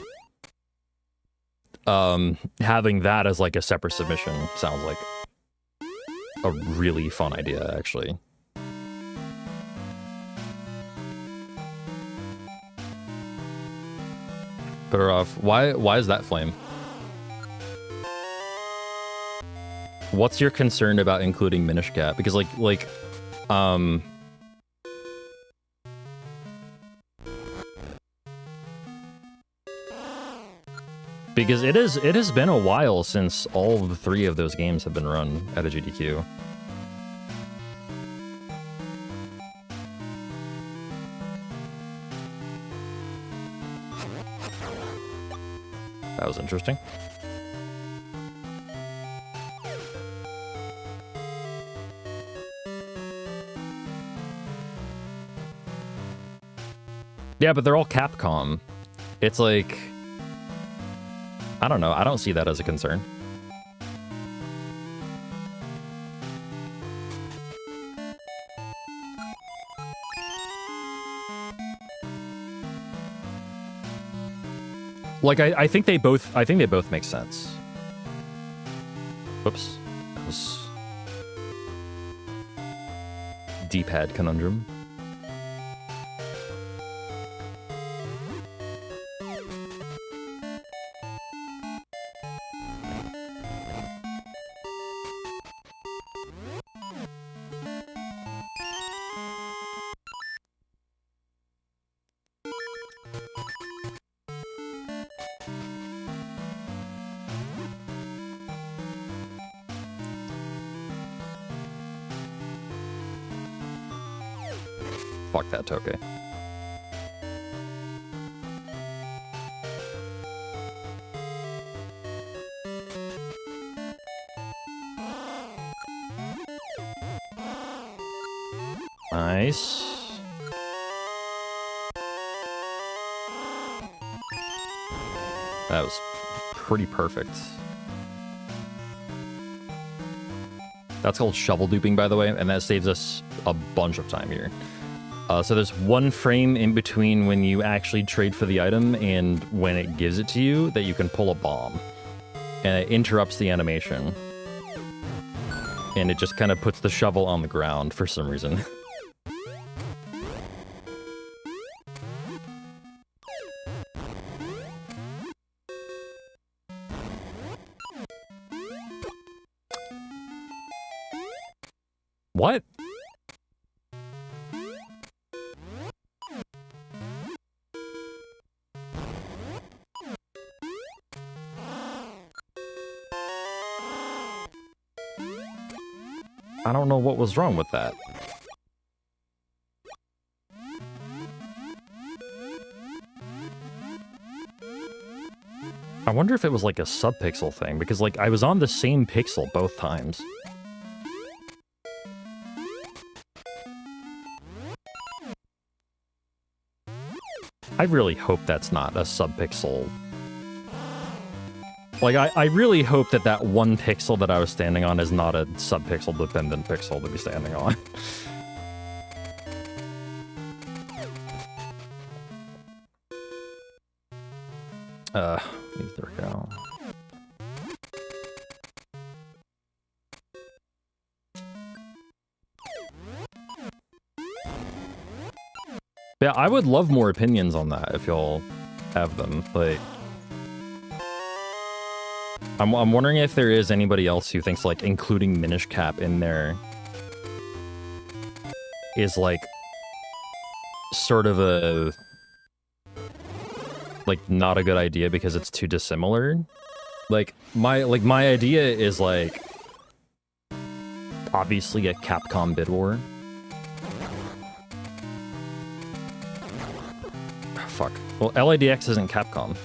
having that as, like, a separate submission sounds like a really fun idea, actually. Put her off. Why is that flame? What's your concern about including Minish Cap? Because because it has been a while since all the 3 of those games have been run at a GDQ. That was interesting. Yeah, but they're all Capcom. It's like, I don't know. I don't see that as a concern. Like, I think they both make sense. Whoops. D-pad conundrum. Fuck that Toke. Nice. That was pretty perfect. That's called shovel duping, by the way, and that saves us a bunch of time here. So there's 1 frame in between when you actually trade for the item and when it gives it to you that you can pull a bomb. And it interrupts the animation. And it just kind of puts the shovel on the ground for some reason. What? I don't know what was wrong with that. I wonder if it was like a subpixel thing, because like I was on the same pixel both times. I really hope that's not a subpixel. Like, I really hope that that 1 pixel that I was standing on is not a subpixel-dependent pixel to be standing on. There we go. Yeah, I would love more opinions on that if y'all have them. Like, I'm wondering if there is anybody else who thinks like including Minish Cap in there is like sort of a like not a good idea because it's too dissimilar. Like my idea is like obviously a Capcom bid war. Oh, fuck. Well, LADX isn't Capcom.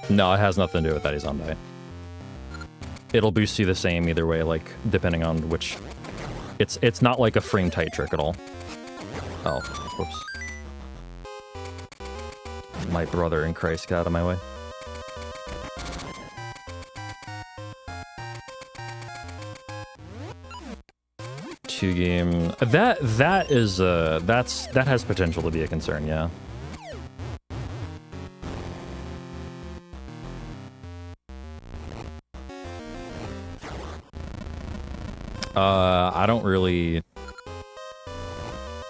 No, it has nothing to do with that he's on die. It'll boost you the same either way, like, depending on which... It's not like a frame-tight trick at all. Oh, whoops. My brother in Christ, get out of my way. Two game... That has potential to be a concern, yeah.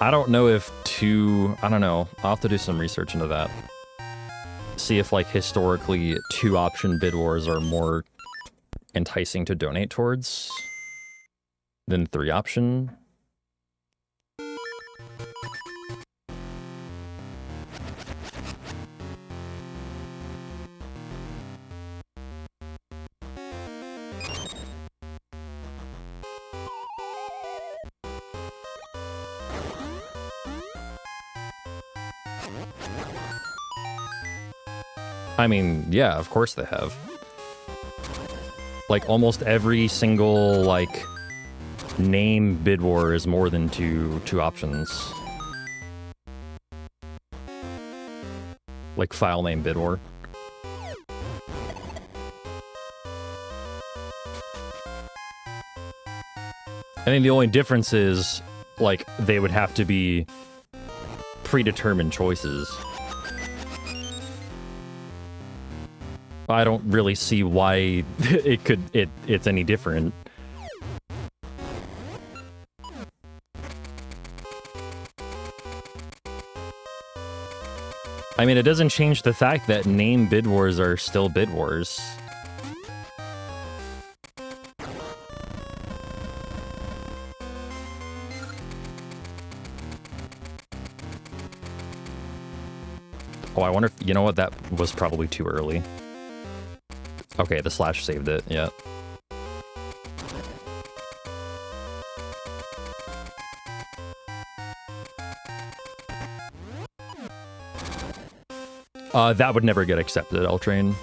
I don't know if two, I don't know. I'll have to do some research into that. See if, like, historically, 2-option bid wars are more enticing to donate towards than 3-option. I mean, yeah, of course they have. Like, almost every single, like, name bid war is more than two options. Like, file name bid war. I think the only difference is, like, they would have to be predetermined choices. I don't really see why it's any different. I mean, it doesn't change the fact that name bid wars are still bid wars. Oh, I wonder if, you know what, that was probably too early. Okay, the slash saved it, yeah. That would never get accepted, L-Train.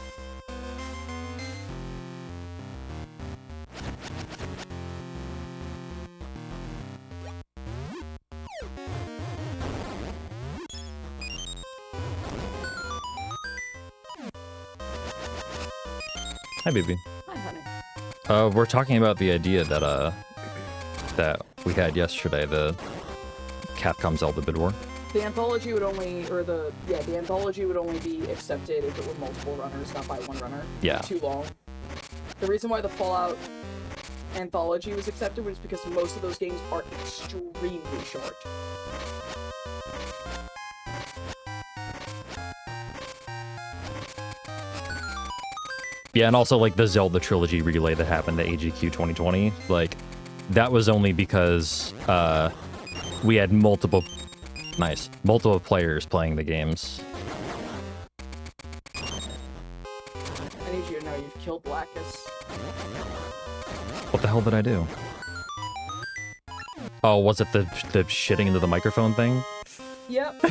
Hi, baby. Hi, honey. We're talking about the idea that that we had yesterday, the Capcom Zelda bid war. The anthology would only, the anthology would only be accepted if it were multiple runners, not by one runner. Yeah. Too long. The reason why the Fallout anthology was accepted was because most of those games are extremely short. Yeah, and also, like, the Zelda Trilogy Relay that happened at AGQ 2020, like, that was only because, we had multiple players playing the games. I need you to know you've killed Blackus. What the hell did I do? Oh, was it the shitting into the microphone thing? Yep.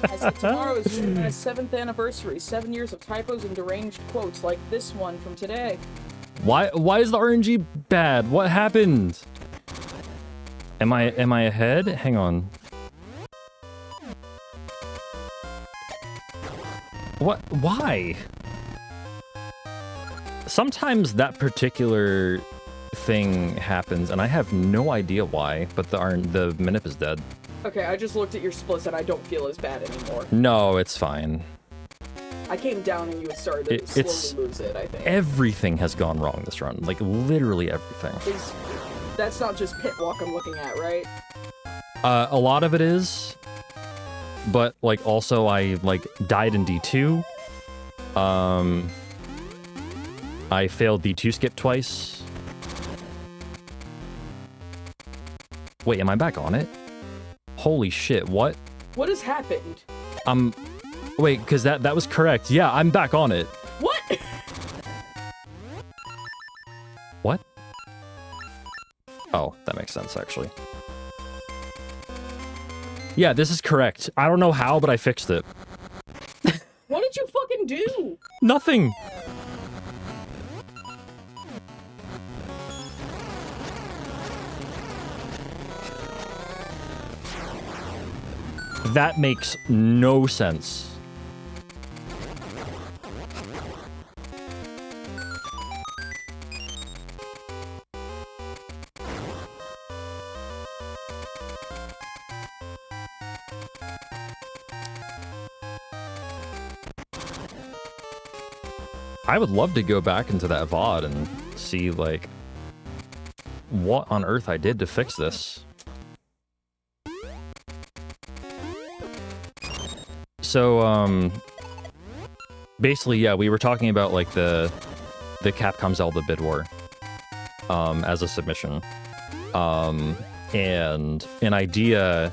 I said tomorrow is my 7th anniversary, 7 years of typos and deranged quotes like this one from today. Why is the RNG bad? What happened? Am I ahead? Hang on. What? Why? Sometimes that particular thing happens and I have no idea why, but the Minip is dead. Okay, I just looked at your splits and I don't feel as bad anymore. No, it's fine. I came down and you had started to slowly lose it, I think. Everything has gone wrong this run. Like, literally everything. That's not just pit walk I'm looking at, right? A lot of it is. But, like, also I, like, died in D2. I failed D2 skip twice. Wait, am I back on it? Holy shit, what? What has happened? Wait, because that was correct. Yeah, I'm back on it. What? What? Oh, that makes sense, actually. Yeah, this is correct. I don't know how, but I fixed it. What did you fucking do? Nothing! That makes no sense. I would love to go back into that VOD and see, like, what on earth I did to fix this. So, basically, yeah, we were talking about, like, the Capcom Zelda Bid War, as a submission. And an idea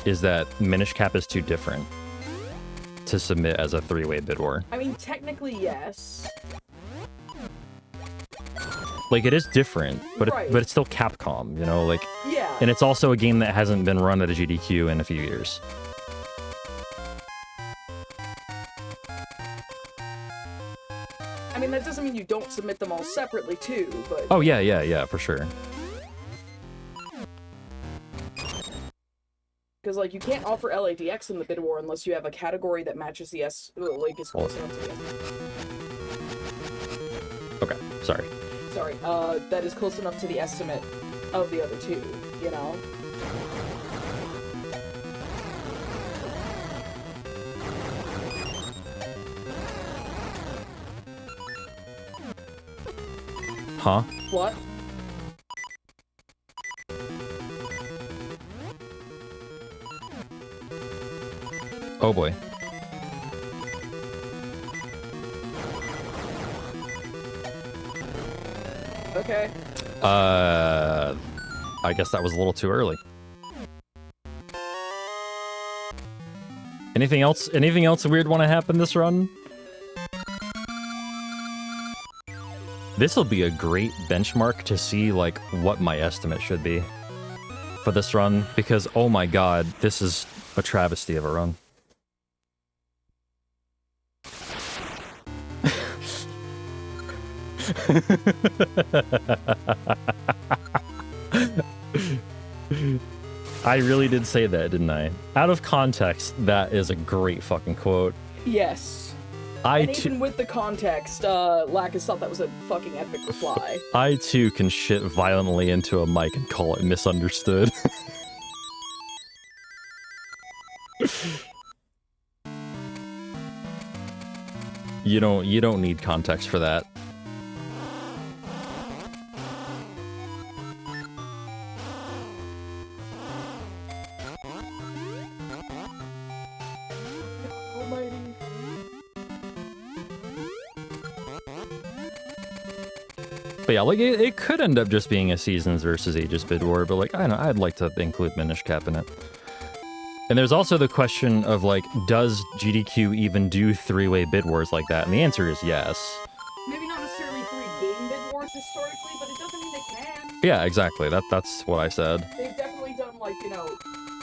is that Minish Cap is too different to submit as a three-way bid war. I mean, technically, yes. Like, it is different, but Right. but it's still Capcom, you know? Like, Yeah. and it's also a game that hasn't been run at a GDQ in a few years. I mean, that doesn't mean you don't submit them all separately, too, but... Oh, yeah, for sure. Because, like, you can't offer LADX in the bid war unless you have a category that matches the like, is close enough to the Okay, sorry. Sorry, that is close enough to the estimate of the other two, you know? Huh? What? Oh boy. Okay. I guess that was a little too early. Anything else weird want to happen this run? This will be a great benchmark to see, like, what my estimate should be for this run, because, oh my god, this is a travesty of a run. I really did say that, didn't I? Out of context, that is a great fucking quote. Yes. And even with the context, Lacus thought that was a fucking epic reply. I too can shit violently into a mic and call it misunderstood. You don't need context for that. Almighty. But yeah, like, it could end up just being a Seasons versus Aegis bid war, but, like, I don't know, I'd like to include Minish Cap in it. And there's also the question of, like, does GDQ even do three-way bid wars like that? And the answer is yes. Maybe not necessarily 3 game bid wars historically, but it doesn't mean they can't. Yeah, exactly. That's what I said. They've definitely done, like, you know,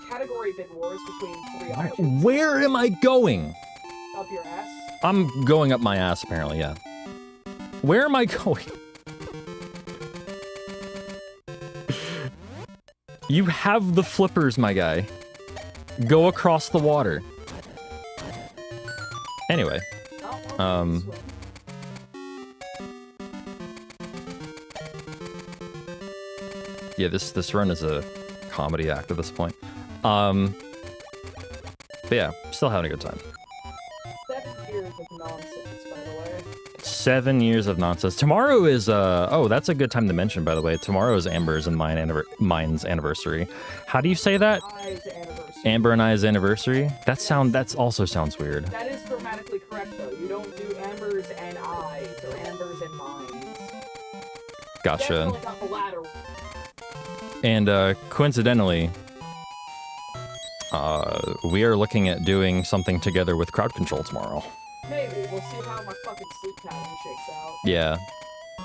category bid wars between 3 options. Where am I going? Up your ass? I'm going up my ass, apparently, yeah. Where am I going? You have the flippers, my guy. Go across the water. Anyway. Yeah, this run is a comedy act at this point. But yeah, still having a good time. 7 years of nonsense, by the way. 7 years of nonsense. Tomorrow is, oh, that's a good time to mention, by the way. Tomorrow is Amber's and mine's anniversary. How do you say that? Amber and I's anniversary? That's also sounds weird. That is grammatically correct, though. You don't do Amber's and I's, or Amber's and mine's. Gotcha. Definitely not the latter. And, coincidentally, we are looking at doing something together with crowd control tomorrow. Maybe. We'll see how my fucking sleep pattern shakes out. Yeah. I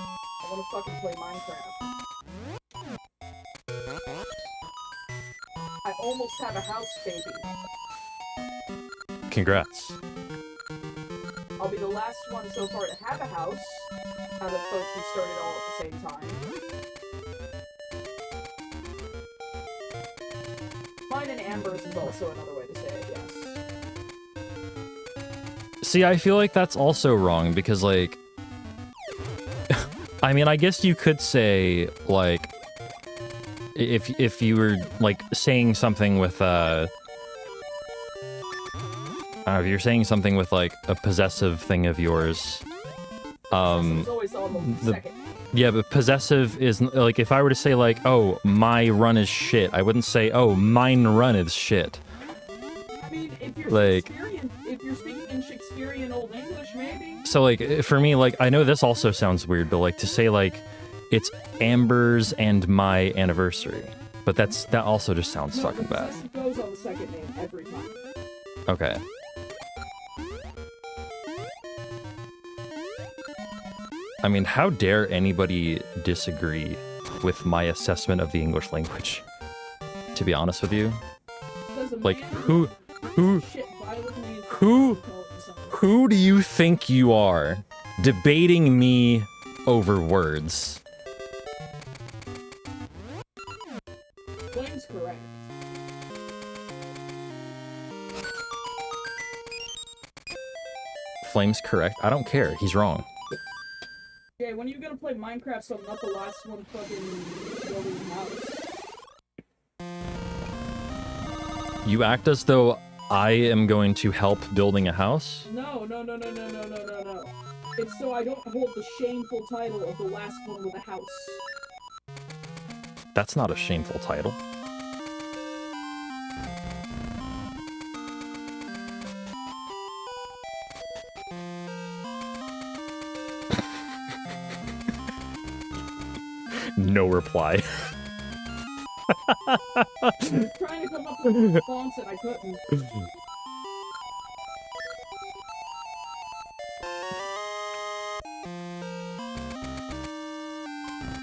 wanna fucking play Minecraft. I almost have a house, baby. Congrats. I'll be the last one so far to have a house, out of folks who started all at the same time. Mine and Amber's is also another way to say it, yes. See, I feel like that's also wrong, because, like... I mean, I guess you could say, like... If you were, like, saying something with, if you're saying something with, like, a possessive thing of yours... It's always almost the second. Yeah, but possessive is, like, if I were to say, like, oh, my run is shit, I wouldn't say, oh, mine run is shit. I mean, mean, if you're Like- if you're speaking in Shakespearean Old English, maybe. So, like, for me, like, I know this also sounds weird, but, like, to say, like, it's Amber's and my anniversary. But that also just sounds No, fucking the bad. possessive goes on the second name every time. Okay. I mean, how dare anybody disagree with my assessment of the English language? To be honest with you. Does a Like, man who shit violently in who- front of himself? who do you think you are debating me over words? Flame's correct. Flame's correct. I don't care. He's wrong. Okay, when are you gonna play Minecraft so I'm not the last one fucking building a house? You act as though I am going to help building a house? No. It's so I don't hold the shameful title of the last one with a house. That's not a shameful title. No reply. I was trying to come up with a response and I couldn't.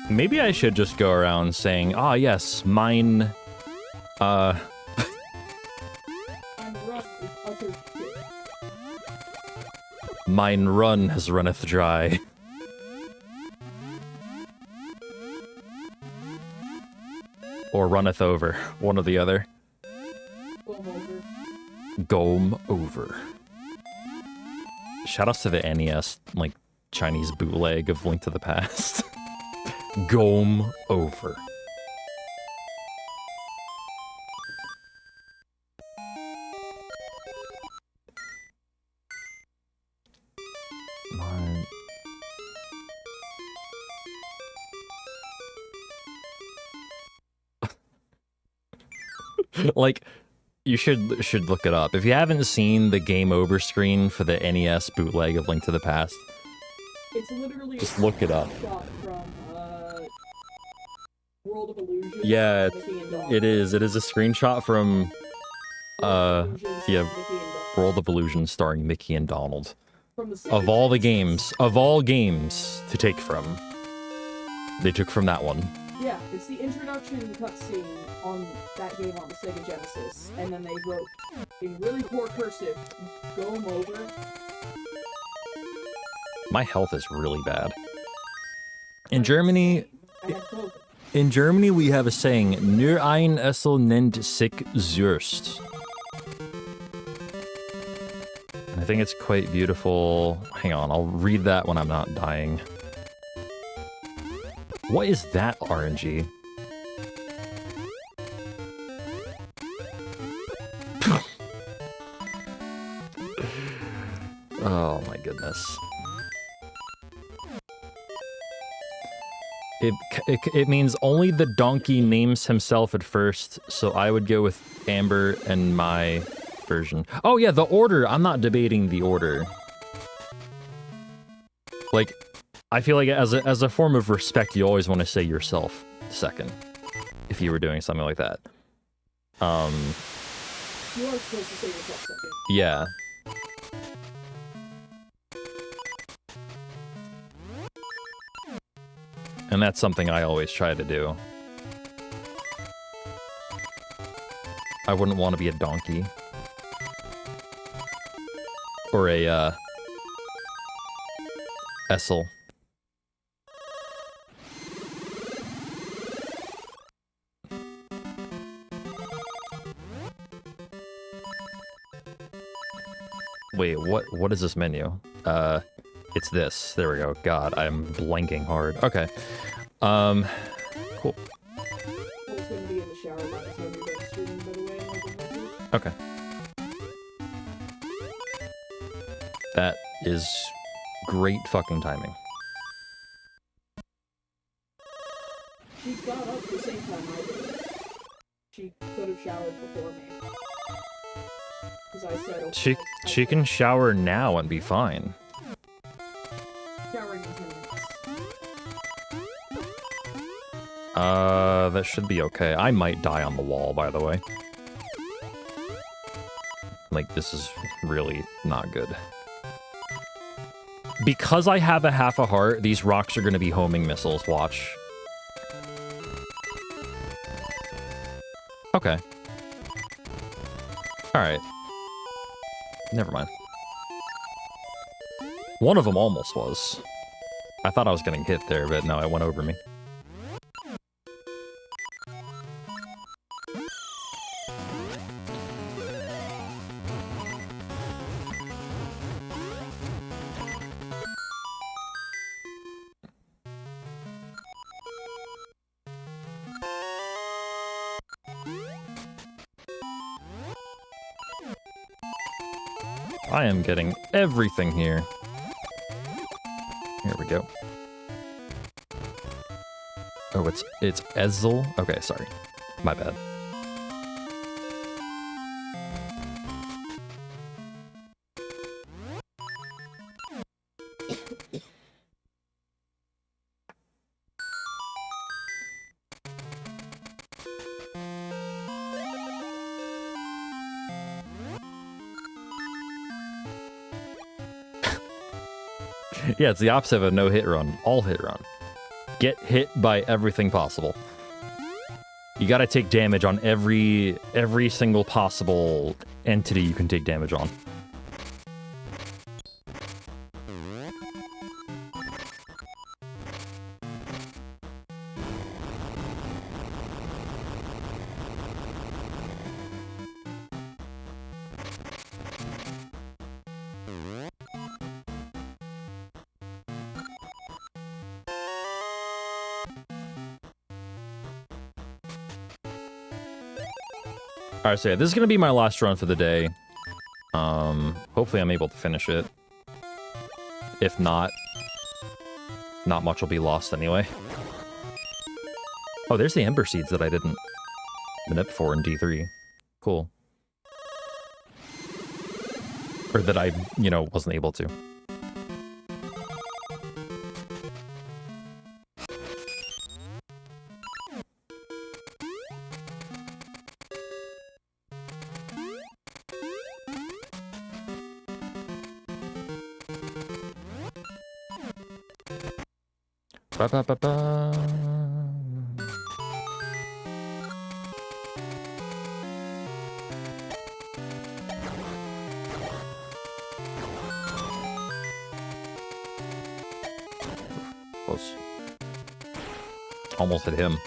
Maybe I should just go around saying, ah, yes, mine, I'm rough with utter shit. mine run has runneth dry. Or runneth over, one or the other. Go over. Gome over. Shoutouts to the NES, like, Chinese bootleg of Link to the Past. Gome over. My... like, you should look it up. If you haven't seen the game over screen for the NES bootleg of Link to the Past, It's literally just look it up. shot from World of Illusion. Yeah, Mickey and Donald. it is. It is a screenshot from World of Illusion, yeah, Mickey and Donald. World of Illusion starring Mickey and Donald. From the Sega Of all the Genesis. games, of all games to take from, they took from that one. Yeah, it's the introduction cutscene on that game on the Sega Genesis, and then they wrote in really poor cursive, "Go 'em over." My health is really bad. In Germany, I had COVID. in Germany, we have a saying, "Nur ein Essel nennt sich Zürst." And I think it's quite beautiful. Hang on, I'll read that when I'm not dying. What is that RNG? Oh my goodness. It means only the donkey names himself at first, so I would go with Amber and my version. Oh yeah, the order. I'm not debating the order. Like, I feel like as a form of respect, you always want to say yourself second, if you were doing something like that. You are supposed to say yourself second. Yeah. And that's something I always try to do. I wouldn't want to be a donkey. Or a, Essel. Wait, what is this menu? It's this. There we go. God, I'm blanking hard. Okay. Cool. Paul's gonna be in the shower by the time you're done streaming, by the way. like a message. Okay. That is great fucking timing. She got up the same time I did. She could have showered before me. because I said okay, She can shower now and be fine. showering in 10 minutes. That should be okay. I might die on the wall, by the way. Like, this is really not good. Because I have a half a heart, these rocks are going to be homing missiles, watch. Okay. Alright. Never mind. One of them almost was. I thought I was getting hit there, but no, it went over me. I am getting everything here. Here we go. Oh, it's Ezel? Okay, sorry. My bad. Yeah, it's the opposite of a no-hit run. All-hit run. Get hit by everything possible. You gotta take damage on every single possible entity you can take damage on. Alright, so yeah, this is gonna be my last run for the day. Hopefully I'm able to finish it. If not, not much will be lost anyway. Oh, there's the Ember Seeds that I didn't manip for in D3. Cool. Or that I, you know, wasn't able to. Ba-ba-ba-ba. Close. Almost hit him.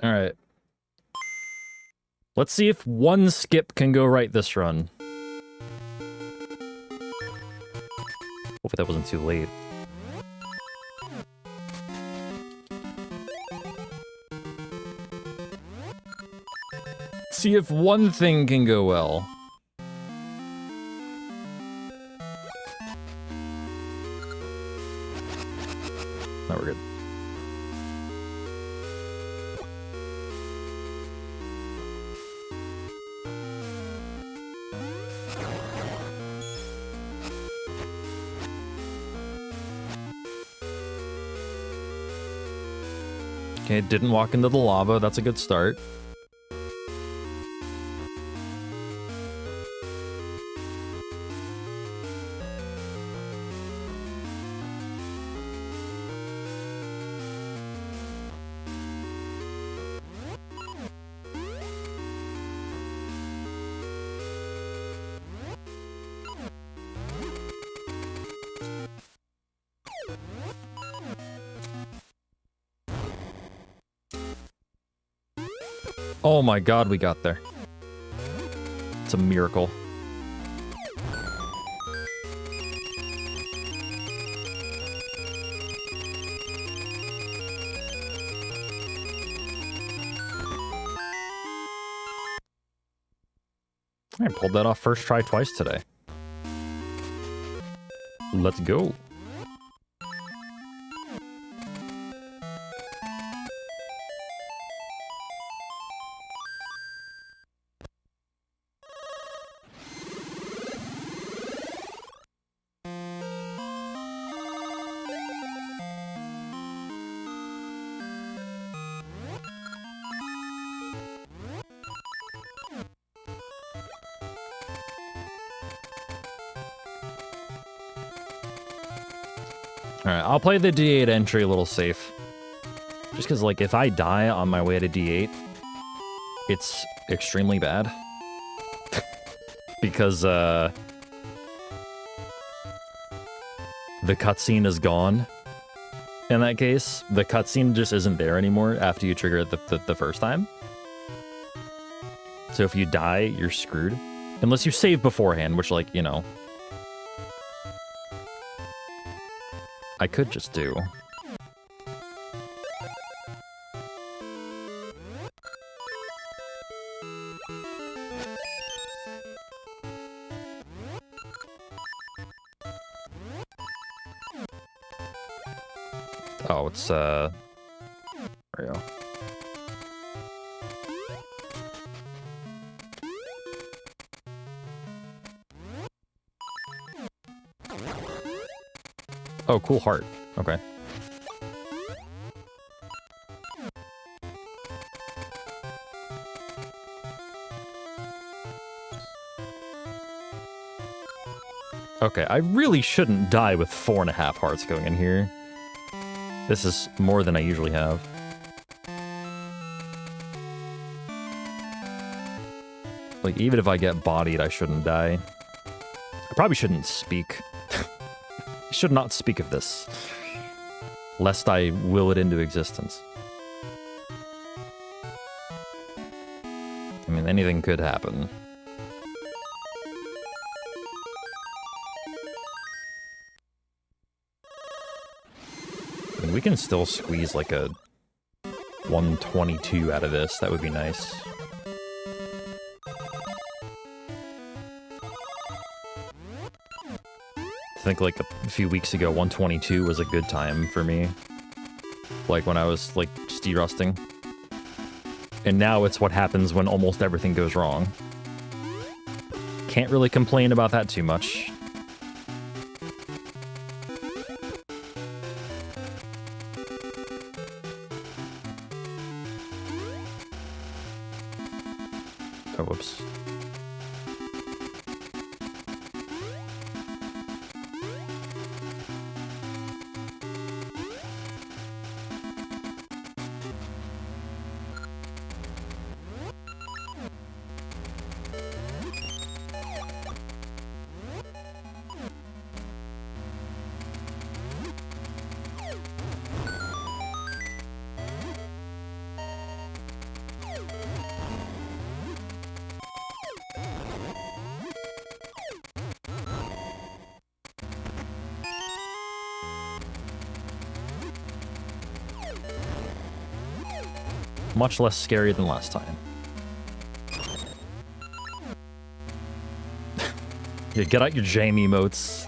Alright. Let's see if one skip can go right this run. Hopefully that wasn't too late. See if one thing can go well. Now we're good. Okay, didn't walk into the lava. That's a good start. Oh my god, we got there. It's a miracle. I pulled that off first try twice today. Let's go. Alright, I'll play the D8 entry a little safe. Just because, like, if I die on my way to D8, it's extremely bad. Because, the cutscene is gone. In that case, the cutscene just isn't there anymore after you trigger it the first time. So if you die, you're screwed. Unless you save beforehand, which, like, you know... I could just do. Oh, it's, there we go. Oh, cool heart. Okay. Okay, I really shouldn't die with 4.5 hearts going in here. This is more than I usually have. Like, even if I get bodied, I shouldn't die. I probably shouldn't speak. I should not speak of this, lest I will it into existence. I mean, anything could happen. I mean, we can still squeeze like a 122 out of this. That would be nice. I think like a few weeks ago, 122 was a good time for me. Like when I was like just derusting. And now it's what happens when almost everything goes wrong. Can't really complain about that too much. Oh, whoops. Much less scary than last time. Yeah, get out your Jamie emotes.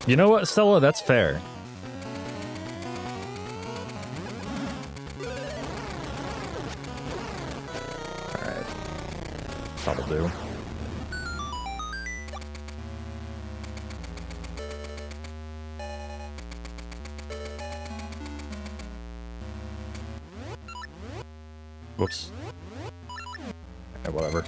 You know what, Stella? That's fair. That'll do. Whoops. Okay, whatever.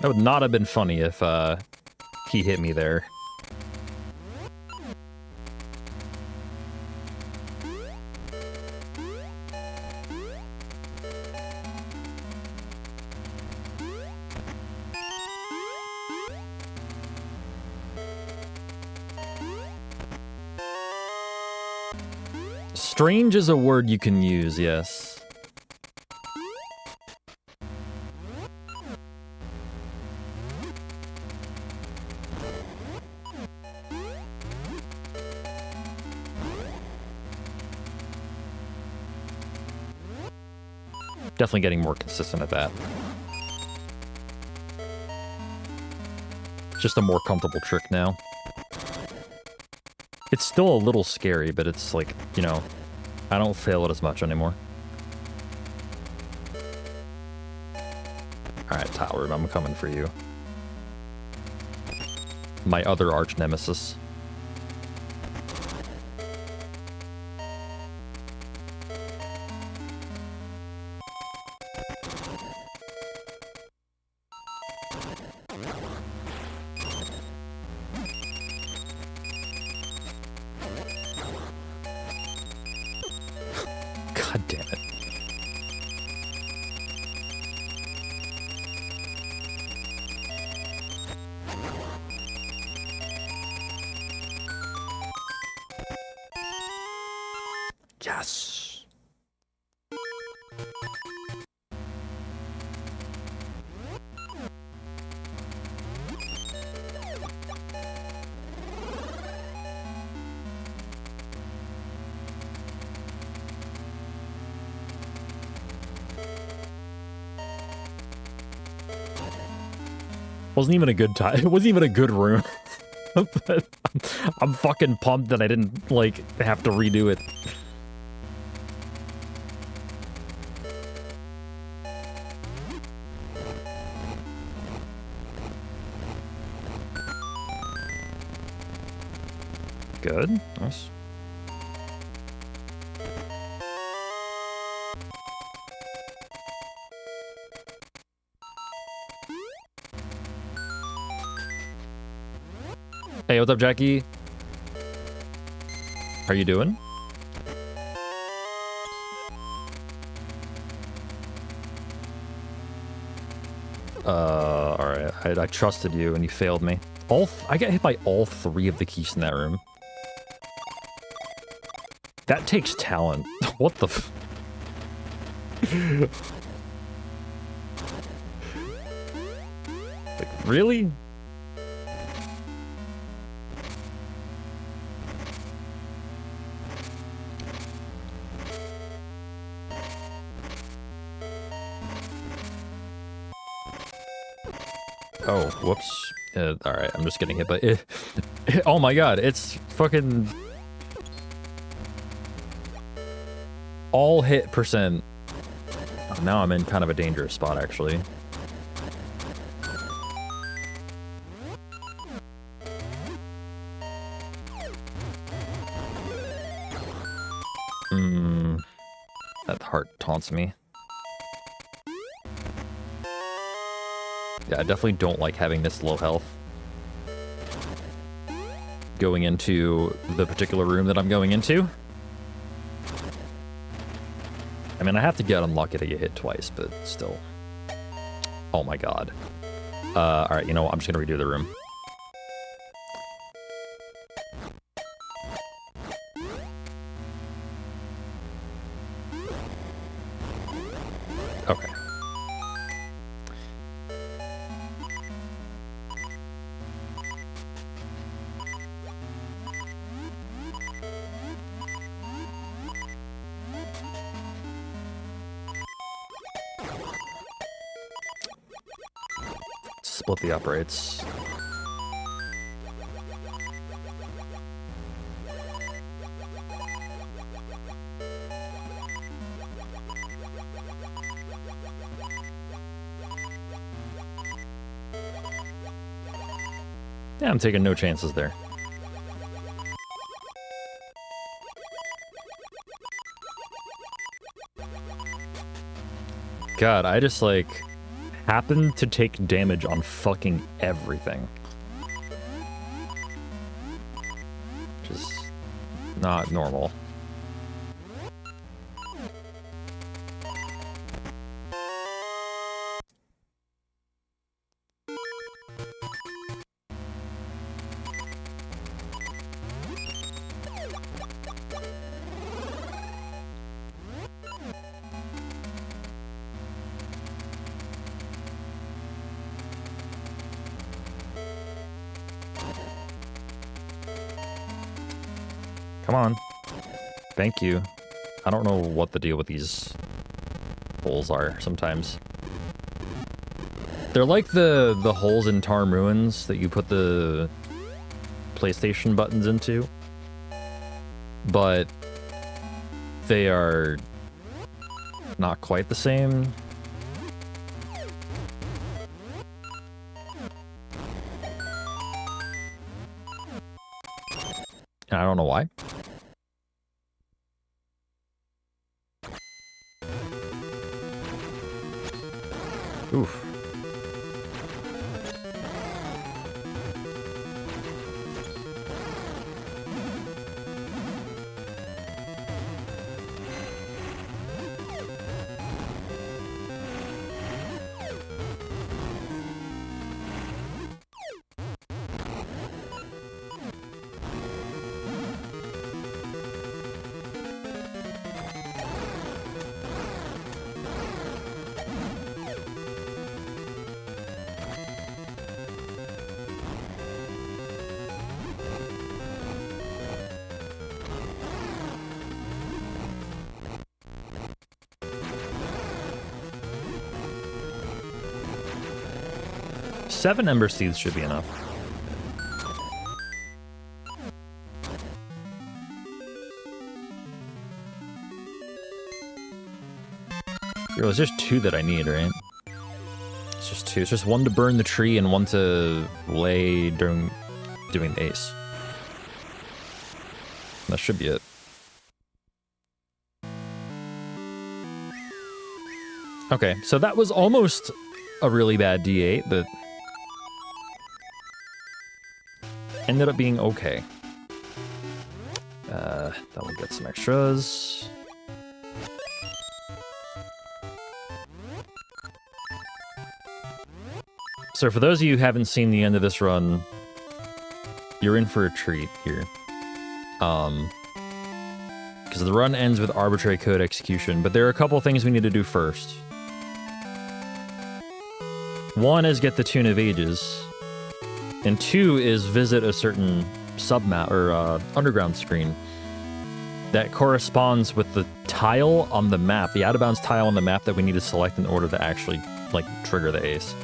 That would not have been funny if he hit me there. Strange is a word you can use, yes. Definitely getting more consistent at that. Just a more comfortable trick now. It's still a little scary, but it's like, you know, I don't fail it as much anymore. Alright, Tile Room, I'm coming for you. My other arch nemesis. God damn it. Yes. Wasn't even a good time. It wasn't even a good room. But I'm fucking pumped that I didn't, like, have to redo it. Good. Nice. Hey, what's up, Jackie? How you doing? Alright. I trusted you and you failed me. I got hit by all three of the keys in that room. That takes talent. What the f- Like, really? Oh, whoops. Alright, I'm just getting hit by it. Oh my god, it's fucking... all hit percent. Now I'm in kind of a dangerous spot, actually. That heart taunts me. Yeah, I definitely don't like having this low health. Going into the particular room that I'm going into. I mean, I have to get unlucky to get hit twice, but still. Oh my god. Alright, you know what? I'm just gonna redo the room. Okay. Split the uprights. Yeah, I'm taking no chances there. God, I just, like, happened to take damage on fucking everything. Just not normal. Come on. Thank you. I don't know what the deal with these holes are sometimes. They're like the holes in Tarm Ruins that you put the PlayStation buttons into. But they are not quite the same. And I don't know why. Oof. Seven Ember Seeds should be enough. Yo, it's just two that I need, right? It's just two. It's just one to burn the tree and one to lay during doing the ace. That should be it. Okay, so that was almost a really bad D8, but ended up being okay. That will get some extras. So for those of you who haven't seen the end of this run, you're in for a treat here. Because the run ends with arbitrary code execution, but there are a couple things we need to do first. One is get the Tune of Ages, and two is visit a certain submap or underground screen that corresponds with the tile on the map, the out-of-bounds tile on the map that we need to select in order to actually, like, trigger the ace.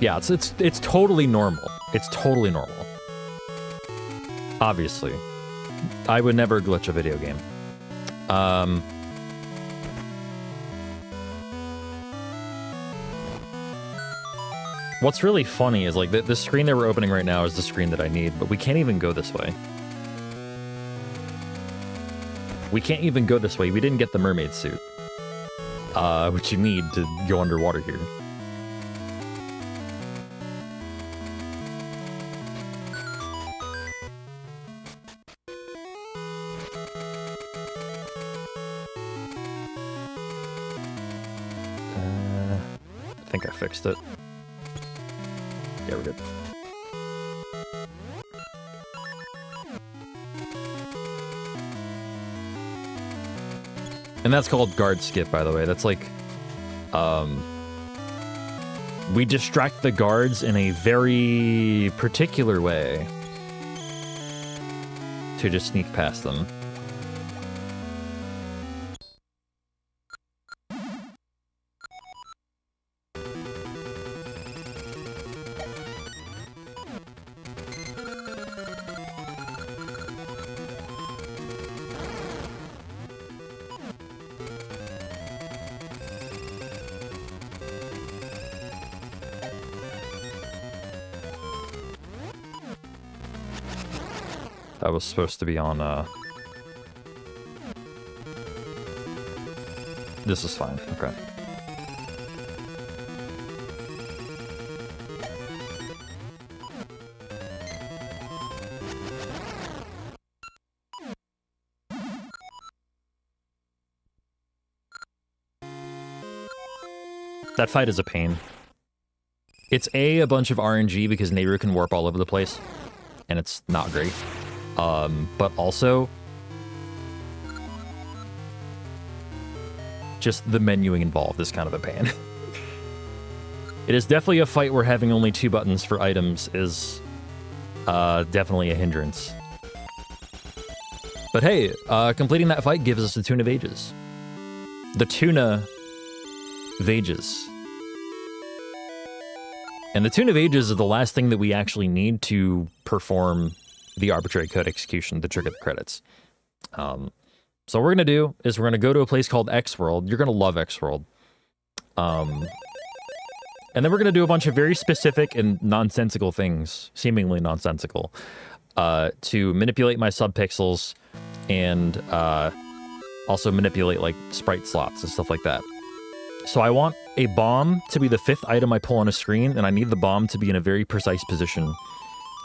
Yeah, it's totally normal. It's totally normal. Obviously. I would never glitch a video game. What's really funny is, like, the screen that we're opening right now is the screen that I need, but we can't even go this way. We can't even go this way. We didn't get the mermaid suit. Which you need to go underwater here. I think I fixed it. Yeah, we're good. And that's called guard skip, by the way. That's like, we distract the guards in a very particular way to just sneak past them. That was supposed to be on, This is fine, okay. That fight is a pain. It's a bunch of RNG because Nehru can warp all over the place, and it's not great. But also, just the menuing involved is kind of a pain. It is definitely a fight where having only 2 buttons for items is definitely a hindrance. But hey, completing that fight gives us the Tune of Ages. The Tuna of Ages. And the Tune of Ages is the last thing that we actually need to perform the arbitrary code execution to trigger the credits. So what we're going to do is we're going to go to a place called X World. You're going to love X World. And then we're going to do a bunch of very specific and nonsensical things, seemingly nonsensical, to manipulate my subpixels and also manipulate like sprite slots and stuff like that. So I want a bomb to be the 5th item I pull on a screen, and I need the bomb to be in a very precise position,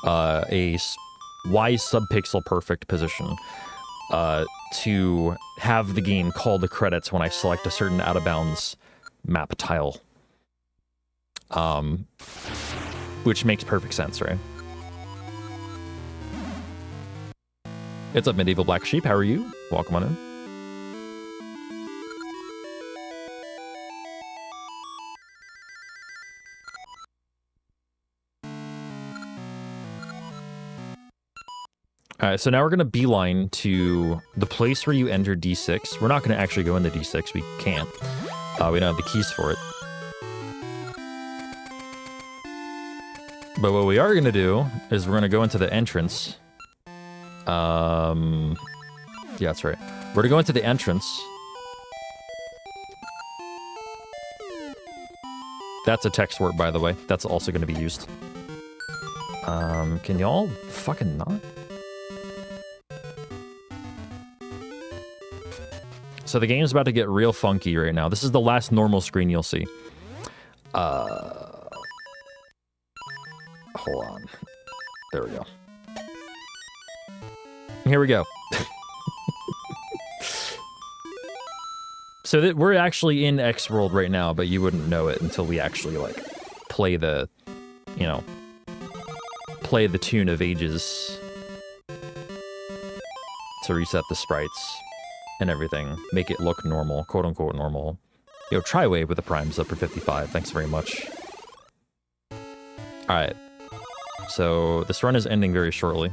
a Y subpixel perfect position, to have the game call the credits when I select a certain out-of-bounds map tile. Which makes perfect sense, right? What's up, Medieval Black Sheep? How are you? Welcome on in. Alright, so now we're going to beeline to the place where you enter D6. We're not going to actually go into D6. We can't. We don't have the keys for it. But what we are going to do is we're going to go into the entrance. Yeah, that's right. We're going to go into the entrance. That's a text warp, by the way. That's also going to be used. Can y'all fucking not? So the game's about to get real funky right now. This is the last normal screen you'll see. Hold on. There we go. Here we go. So we're actually in X World right now, but you wouldn't know it until we actually, like, play the, you know, play the Tune of Ages to reset the sprites and everything. Make it look normal, quote-unquote normal. Yo, Triwave with the primes up for 55. Thanks very much. Alright. So, this run is ending very shortly.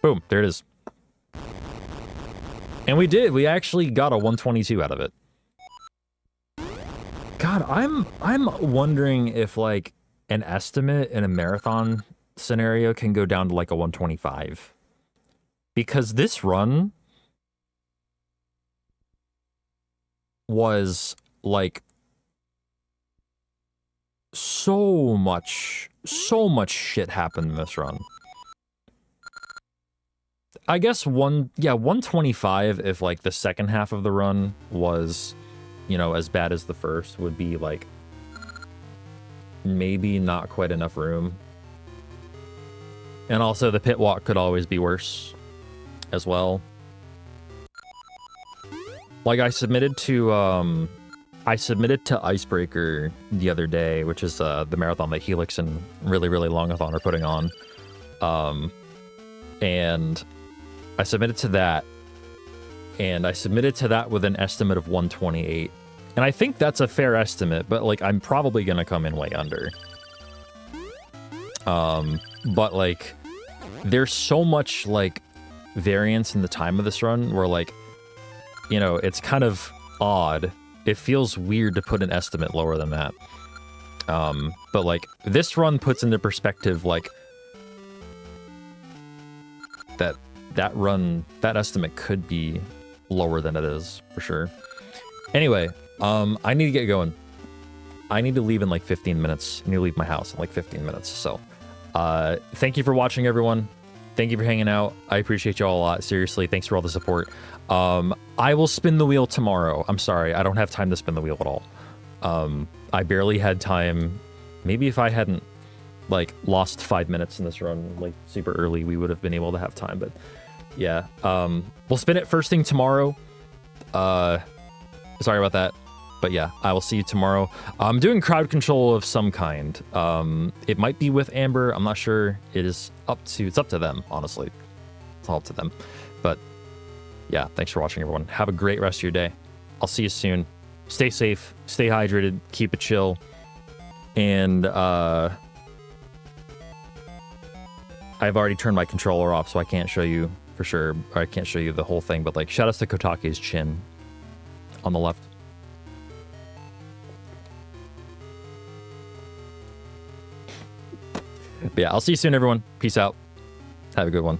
Boom, there it is. And we did. We actually got a 122 out of it. God, I'm wondering if, like, an estimate in a marathon scenario can go down to, like, a 125. Because this run was, like, so much shit happened in this run. I guess 125 if, like, the second half of the run was, you know, as bad as the first, would be, like, maybe not quite enough room. And also the pit walk could always be worse as well. Like, I submitted to Icebreaker the other day, which is the marathon that Helix and Really Longathon are putting on. And I submitted to that, and I submitted to that with an estimate of 128. And I think that's a fair estimate, but, like, I'm probably gonna come in way under. But, like, there's so much, like, variance in the time of this run where, like, you know, it's kind of odd. It feels weird to put an estimate lower than that. But, like, this run puts into perspective, like, that that estimate could be lower than it is for sure. Anyway, I need to get going. I need to leave in like 15 minutes. I need to leave my house in like 15 minutes. So, thank you for watching, everyone. Thank you for hanging out. I appreciate y'all a lot. Seriously, thanks for all the support. I will spin the wheel tomorrow. I'm sorry, I don't have time to spin the wheel at all. I barely had time. Maybe if I hadn't like lost 5 minutes in this run like super early, we would have been able to have time. But yeah, we'll spin it first thing tomorrow. Sorry about that. But yeah, I will see you tomorrow. I'm doing crowd control of some kind. It might be with Amber. I'm not sure. It's up to them, honestly. It's all up to them. But yeah, thanks for watching, everyone. Have a great rest of your day. I'll see you soon. Stay safe, stay hydrated, keep it chill. And I've already turned my controller off, so I can't show you for sure. Or I can't show you the whole thing, but like shout outs to Kotake's chin on the left. But yeah, I'll see you soon, everyone. Peace out. Have a good one.